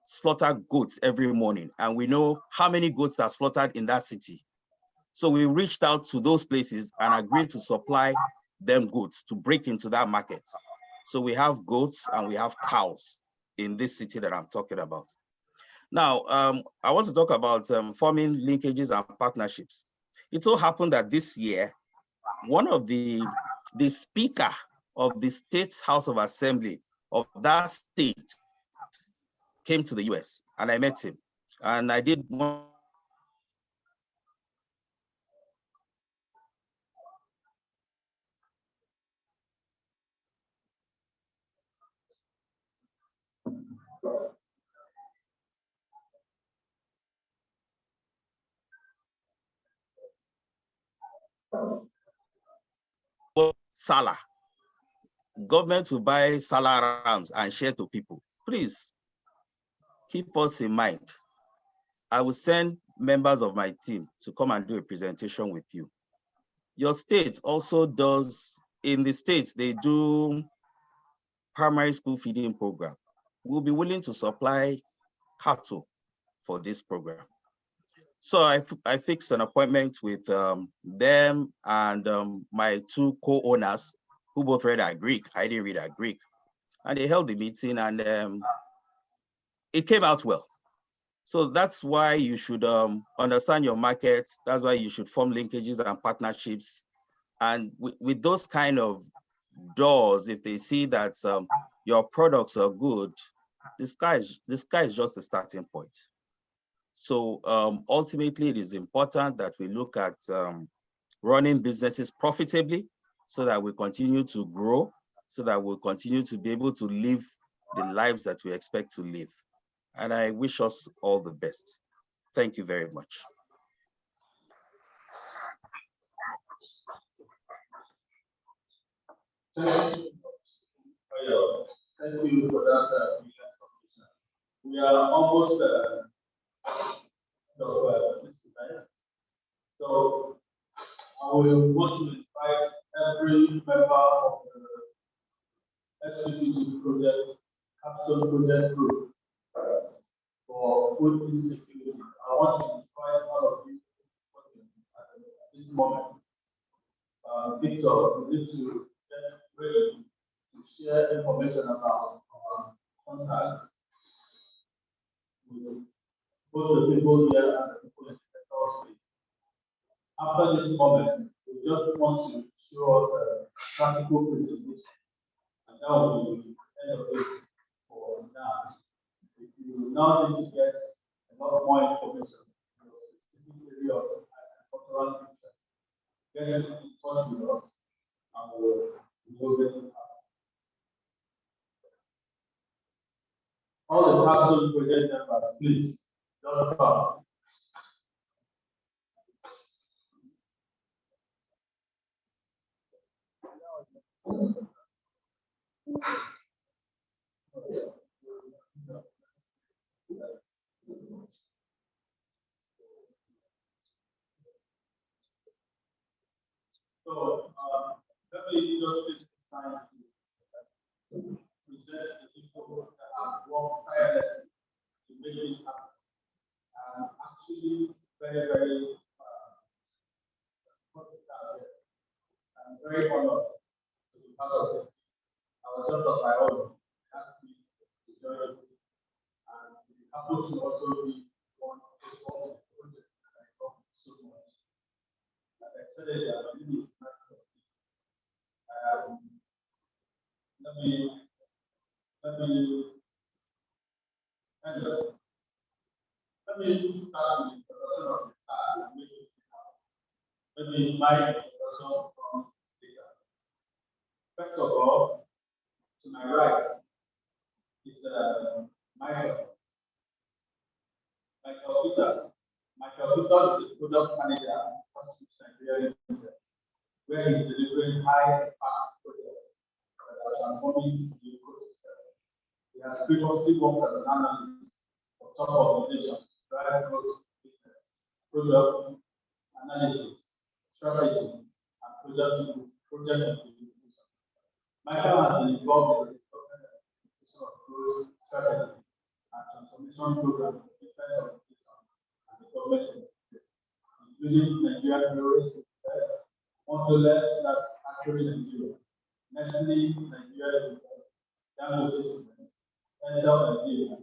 Slaughter goats every morning. And we know how many goats are slaughtered in that city. So we reached out to those places and agreed to supply them goats to break into that market. So we have goats and we have cows in this city that I'm talking about. Now, I want to talk about forming linkages and partnerships. It so happened that this year, one of the speaker of the State House of Assembly of that state came to the US and I met him. And I did one Salah. Government will buy Salah rams and share to people. Please keep us in mind. I will send members of my team to come and do a presentation with you. Your state also does, in the states, they do primary school feeding program. We'll be willing to supply cattle for this program. So I fixed an appointment with them and my two co-owners who both read Greek. I didn't read Greek. And they held the meeting and it came out well. So that's why you should understand your market. That's why you should form linkages and partnerships. And with those kind of doors, if they see that your products are good, the sky is just the starting point. So ultimately, it is important that we look at running businesses profitably so that we continue to grow, so that we'll continue to be able to live the lives that we expect to live. And I wish us all the best. Thank you very much. Thank you for that. We are almost so I will want to invite every member of the SPPG project, Capstone project group for food insecurity. I want to invite all of you at this moment. Victor, we need to get ready to share information about our contacts with both the people here and the people in the space. After this moment, we just want to show a practical presentation, and that will be the end of it for now. If you now need to get a lot more information on the specific area of agricultural interest, get in touch with us and we'll get it out. All the Capstone project members, please, just come. So let me just take this time to present the people that have worked tirelessly to make this happen. I'm actually very, very I'm very honored to be part of this. I was just on my own, asked me to join it, and we happen to also be one of the projects that I love so much. Like I said, I really is let me start with the introduction of the start and make it maybe my introduction from data. First of all, to my right is Michael Peters. Michael Peters is the product manager at Nigeria Limited, where he's delivering high impact projects that are transforming the ecosystem. He has previously worked as an analyst for top organizations to drive growth business, product analysis, strategy, and project implementation. Michael has been involved in the development of growth strategy and transformation program in defense of and the government sector, including Nigeria Terrorist Mondelez, that's actually Nigeria, Nestle Nigeria, Dangote Cement, Intel Nigeria,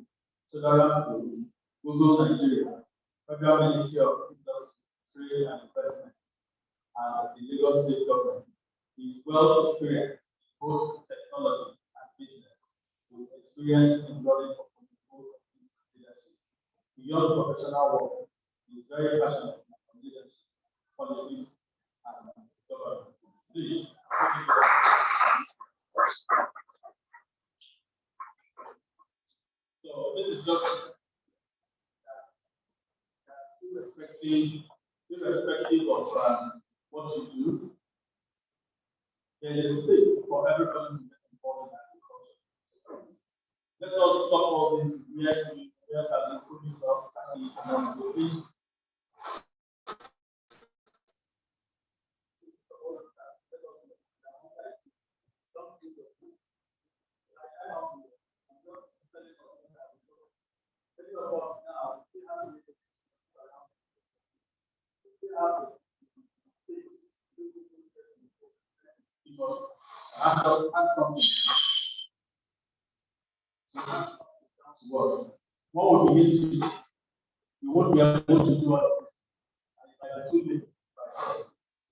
Sodaran Google Nigeria, Federal Ministry of Industry, Trade and Investment, and the Lagos State Government. He is well experienced in both technology and business, with experience in running for leadership. Beyond professional work, he is very passionate about leadership, politics, and governance. Please. So this is just irrespective of what you do, there is space for everybody to get involved in agriculture. Let us stop all this where can we put it off and go in. What would you do? You won't be able to do all of this.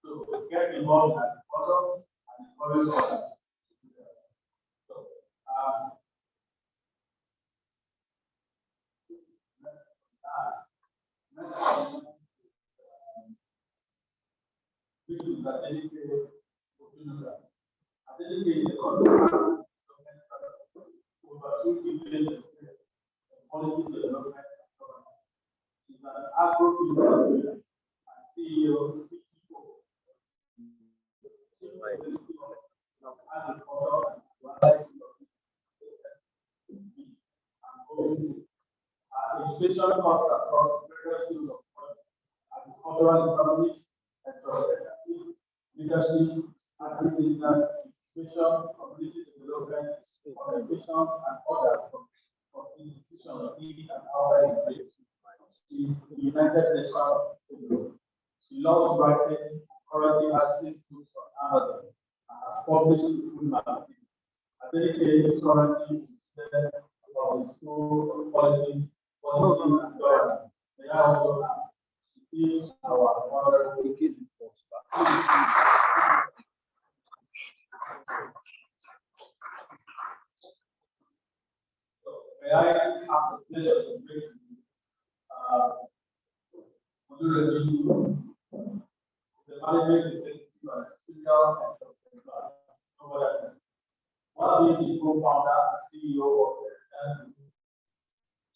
So get involved in the product and encourage others. So, this is the dedicated over 2 billion quality development and governance. She's an agro-business and CEO education comes across various fields of agricultural economics, leadership, agribusiness, education, community development, communication, and others from institutions in and outside the place. She is the United Nations. She loves writing, currently has 6 books on Amazon, and has published in magazines. Her dedicated is currently about the school of policy, and governance. They are also she is our honorable case. May I have the pleasure to bring the management executive and senior one being the co-founder and CEO of the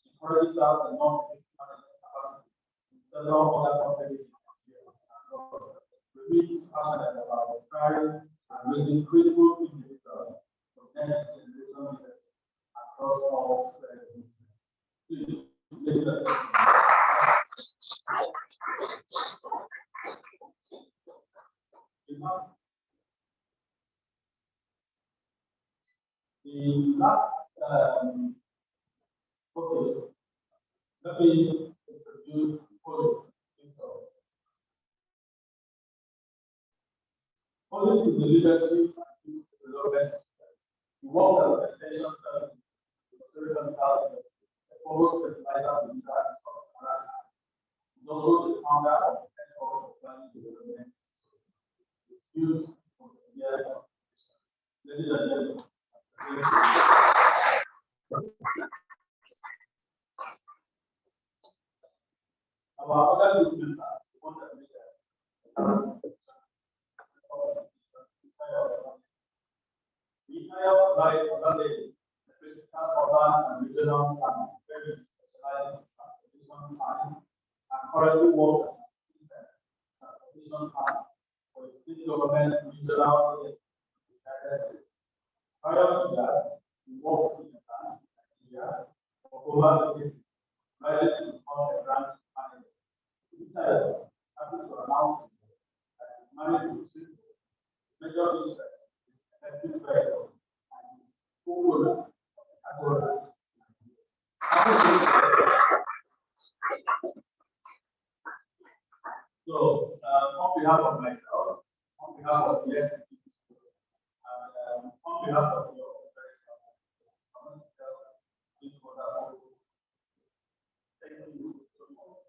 she currently serves as non-executive manager in several other companies. We is passionate about inspiring and raising critical individuals from next generation leaders across all spheres. Please, the last, okay, let me introduce Pauline. Pauline is the leadership and development. He works as an extension service the forward fertilizer in South America. He's also the founder of the Center of Planning Development. Youth from the year. Ladies and gentlemen. Our other students are the ones that make we hire like other urban and regional and very specialized transportation planning and currently work as transportation plan for the state government regional. Prior to that, we worked in Nigeria for over a decade, rising to become a branch manager. So, on behalf of myself, on behalf of the SPPG, and on behalf of your thank you so much.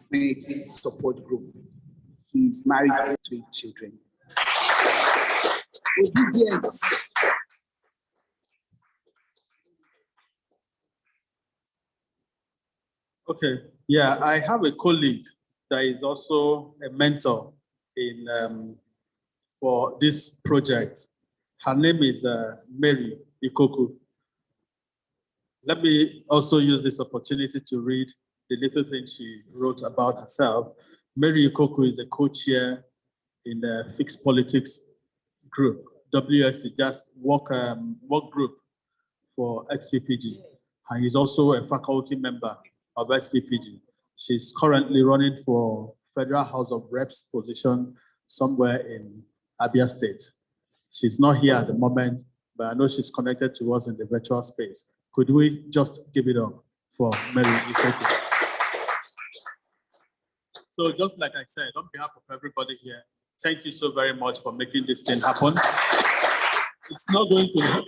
Community support group. He's married with 3 children. Obedience. Okay, yeah, I have a colleague that is also a mentor in for this project. Her name is Mary Ikoku. Let me also use this opportunity to read the little thing she wrote about herself. Mary Ikoku is a co-chair in the Fixed Politics Group, WSC, just work group for SPPG. And he's also a faculty member of SPPG. She's currently running for Federal House of Reps position somewhere in Abia State. She's not here at the moment, but I know she's connected to us in the virtual space. Could we just give it up for Mary Ikoku? So just like I said, on behalf of everybody here, thank you so very much for making this thing happen. It's not going to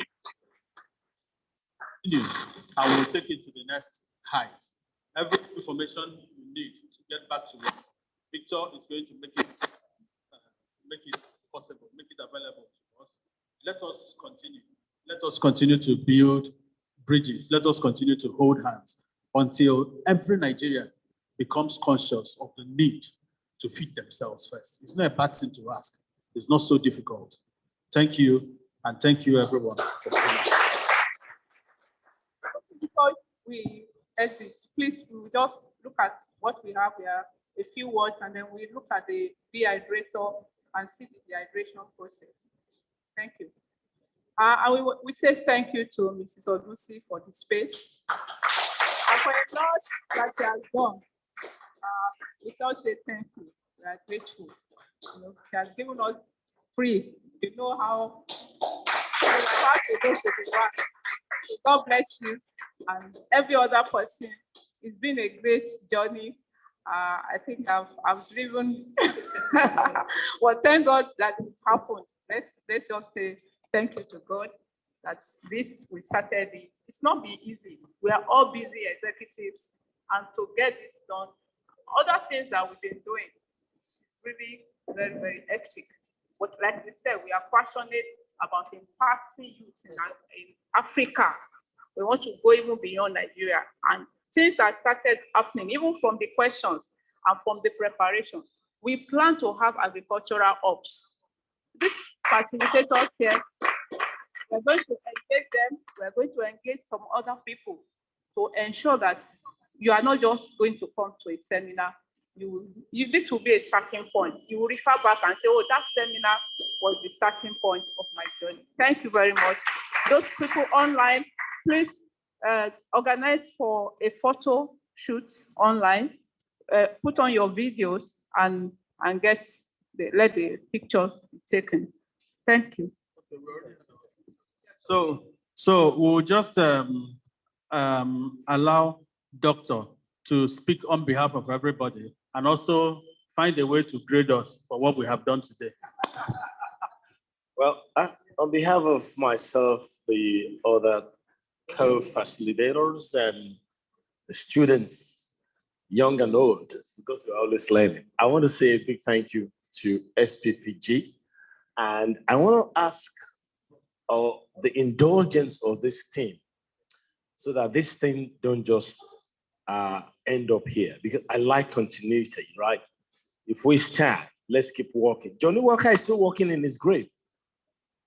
continue. I will take it to the next height. Every information you need to get back to work, Victor is going to make it possible, make it available to us. Let us continue. Let us continue to build bridges. Let us continue to hold hands until every Nigerian becomes conscious of the need to feed themselves first. It's not a bad thing to ask. It's not so difficult. Thank you, and thank you, everyone. Before we exit, please we'll just look at what we have here, a few words, and then we look at the dehydrator and see the dehydration process. Thank you. And we say thank you to Mrs. Odusi for the space. And for a lot that she has done, we also say thank you. We are grateful. You know, she has given us free. You know how to do so. God bless you and every other person. It's been a great journey. I think I've driven. Well, thank God that it happened. Let's just say thank you to God that we started it. It's not been easy. We are all busy executives, and to get this done, other things that we've been doing, it's really very, very hectic. But like we said, we are passionate about impacting youth in Africa. We want to go even beyond Nigeria. And things have started happening, even from the questions and from the preparation. We plan to have agricultural ops. These facilitators here, We're going to engage them. We're going to engage some other people to ensure that you are not just going to come to a seminar. This will be a starting point. You will refer back and say, oh, that seminar was the starting point of my journey. Thank you very much. Those people online, please organize for a photo shoot online. Put on your videos and let the pictures be taken. Thank you. So we'll just allow Doctor to speak on behalf of everybody and also find a way to grade us for what we have done today. Well, on behalf of myself, the other co-facilitators and the students, young and old, because we're always learning, I want to say a big thank you to SPPG. And I want to ask the indulgence of this team so that this thing don't just end up here, because I like continuity, right? If we start, let's keep walking. Johnny Walker is still walking in his grave.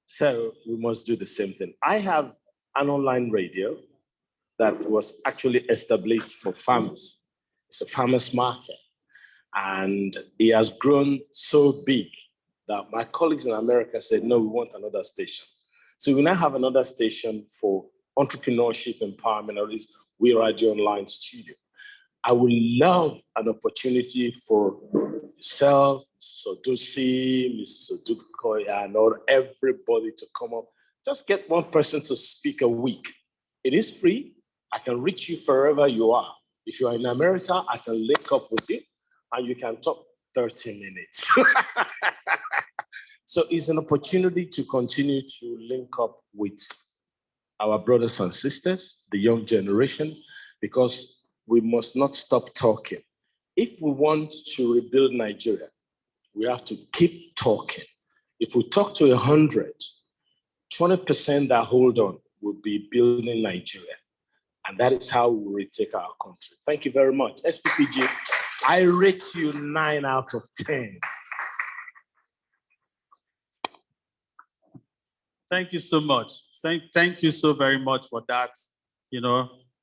So we must do the same thing. I have an online radio that was actually established for farmers. It's a farmers market. And it has grown so big that my colleagues in America said, no, we want another station. So we now have another station for entrepreneurship, empowerment, all this We Radio Online studio. I would love an opportunity for yourself, Sodusi, Mrs. Odukoya, and all everybody to come up. Just get one person to speak a week. It is free. I can reach you wherever you are. If you are in America, I can link up with you and you can talk 30 minutes. So it's an opportunity to continue to link up with our brothers and sisters, the young generation, because we must not stop talking. If we want to rebuild Nigeria, we have to keep talking. If we talk to 100, 20% that hold on will be building Nigeria. And that is how we will retake our country. Thank you very much. SPPG, I rate you 9 out of 10. Thank you so much. Thank you so very much for that,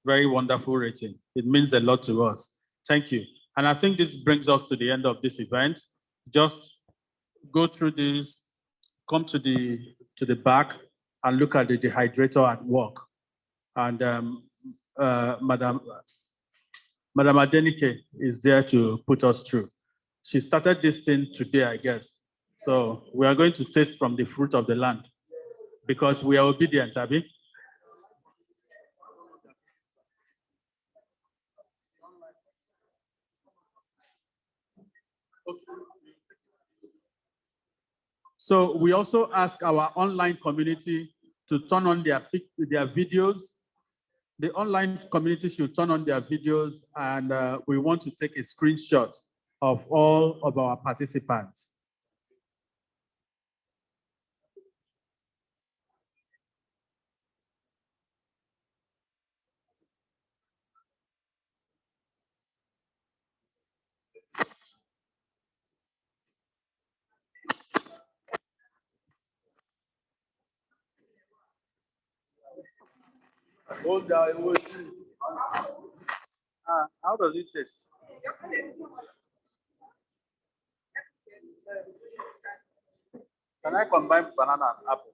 very wonderful rating. It means a lot to us. Thank you. And I think this brings us to the end of this event. Just go through this, come to the back and look at the dehydrator at work. And Madam Adenike is there to put us through. She started this thing today, I guess. So we are going to taste from the fruit of the land because we are obedient, Abby. So we also ask our online community to turn on their videos. The online community should turn on their videos, and we want to take a screenshot of all of our participants. How does it taste? Can I combine banana and apple?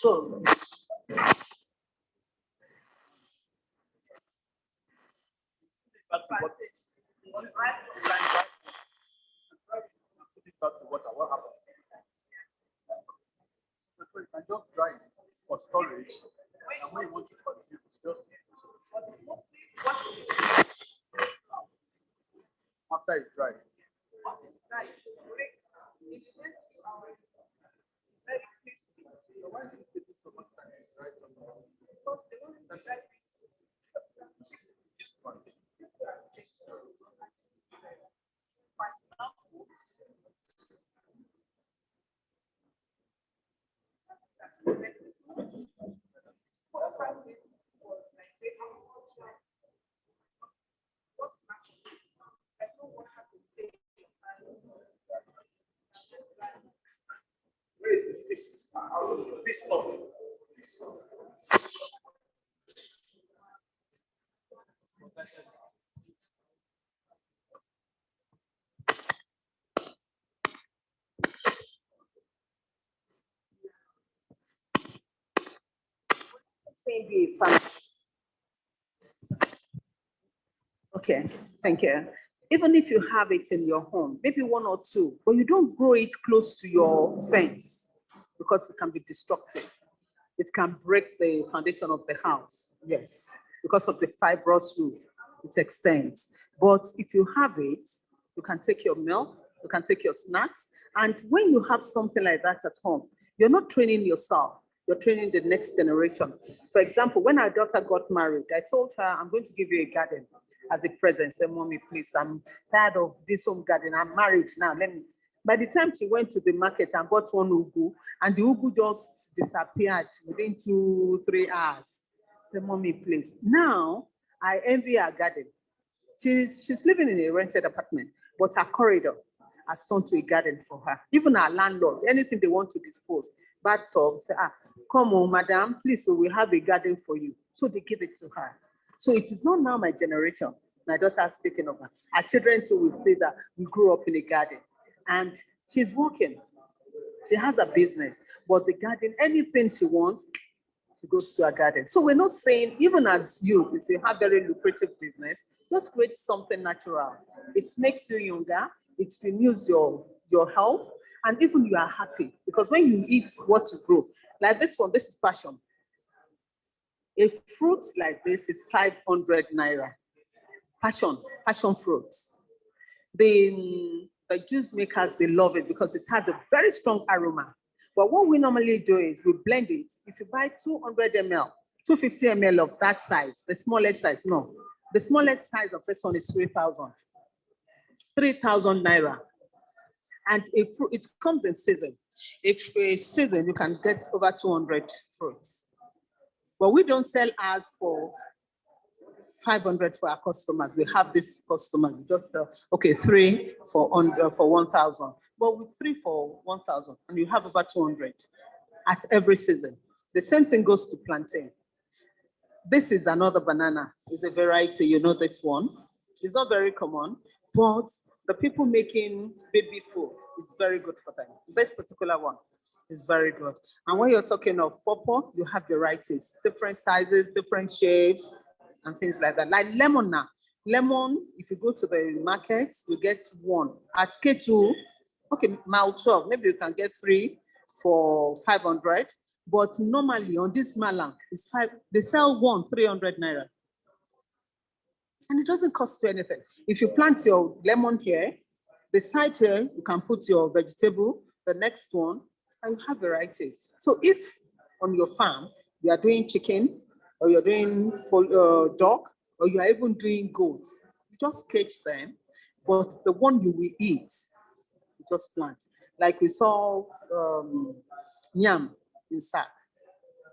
So, what happened? So you can just dry it for storage, and when you want to consume, just after it's dry. Okay, thank you. Even if you have it in your home, maybe one or two, but you don't grow it close to your fence because it can be destructive. It can break the foundation of the house. Yes, because of the fibrous root, it extends. But if you have it, you can take your milk, you can take your snacks. And when you have something like that at home, you're not training yourself, you're training the next generation. For example, when our daughter got married, I told her, I'm going to give you a garden as a present. Say, Mommy, please, I'm tired of this home garden. I'm married now. Let me. By the time she went to the market and bought one ugu, and the ugu just disappeared within 2-3 hours. Say, Mommy, please. Now, I envy her garden. She's living in a rented apartment, but her corridor has turned to a garden for her. Even our landlord, anything they want to dispose, bathtub, say, come on, madam, please, so we have a garden for you. So they give it to her. So it is not now my generation. My daughter has taken over. Our children too will say that we grew up in a garden. And she's working. She has a business. But the garden, anything she wants, she goes to a garden. So we're not saying, even as you, if you have very lucrative business, just create something natural. It makes you younger. It renews your health. And even you are happy. Because when you eat what you grow, like this one, this is passion. A fruit like this is 500 naira. Passion fruit. The juice makers, they love it because it has a very strong aroma. But what we normally do is we blend it. If you buy 200 ml, 250 ml of that size, the smallest size, no. The smallest size of this one is 3,000 naira. And it comes in season. If a season, you can get over 200 fruits. But we don't sell ours for 500 for our customers. We have this customer just okay, 3 for 1,000. But with 3 for 1,000, and you have over 200 at every season. The same thing goes to plantain. This is another banana. It's a variety. You know this one. It's not very common, but the people making baby food is very good for them. This particular one is very good. And when you're talking of pawpaw, you have varieties, different sizes, different shapes, and things like that. Like lemon now. Lemon, if you go to the market, you get 1. At K2, okay, mile 12, maybe you can get 3 for 500. But normally on this malang, it's 5, they sell 1, 300 naira. And it doesn't cost you anything. If you plant your lemon here, the side here, you can put your vegetable, the next one, and you have varieties. So if on your farm, you are doing chicken, or you're doing dog, or you are even doing goats, you just cage them, but the one you will eat, you just plant. Like we saw yam in sack.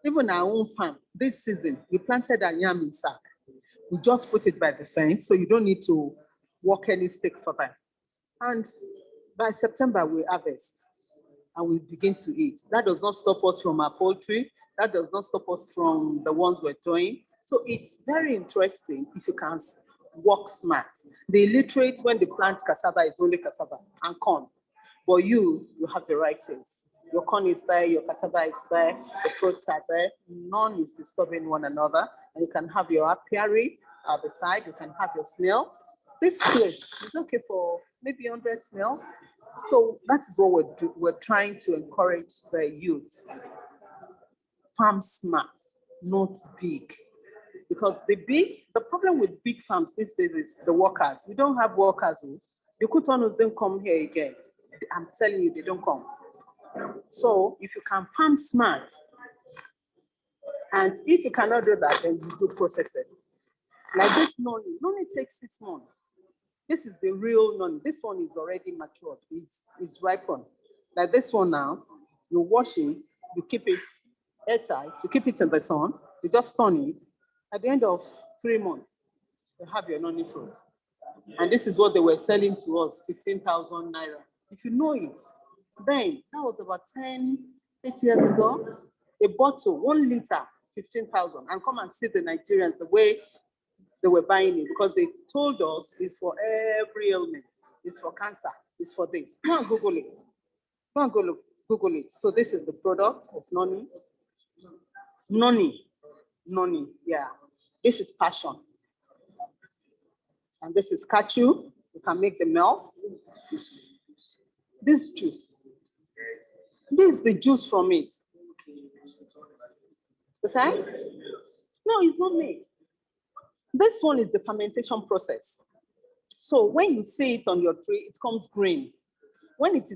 Even our own farm, this season, we planted a yam in sack. We just put it by the fence, so you don't need to walk any stick for them. And by September, we harvest and we begin to eat. That does not stop us from our poultry. That does not stop us from the ones we're doing. So it's very interesting if you can work smart. The illiterate, when they plant cassava, it's only cassava and corn. But you have varieties. Your corn is there, your cassava is there, the fruits are there. None is disturbing one another. And you can have your apiary at the side. You can have your snail. This place is okay for maybe 100 snails. So that is what we're trying to encourage the youth. Farm smart, not big. Because the problem with big farms these days is the workers. We don't have workers. The Kutonos don't come here again. I'm telling you, they don't come. So if you can farm smart, and if you cannot do that, then you do process it. Like this noni takes 6 months. This is the real noni. This one is already matured, it's ripened. Like this one now, you wash it, you keep it airtight, you keep it in the sun, you just stun it. At the end of 3 months, you have your noni fruit. And this is what they were selling to us, 15,000 naira. If you know it, then that was about 8 years ago. A bottle, 1 liter, 15,000. And come and see the Nigerians, the way they were buying it, because they told us it's for every ailment. It's for cancer, it's for this. Go and Google it. Go and Google it. So this is the product of Noni. Noni, yeah. This is passion. And this is cashew. You can make the milk. This juice. This is the juice from it. Okay? No, it's not mixed. This one is the fermentation process. So when you see it on your tree, it comes green. When it is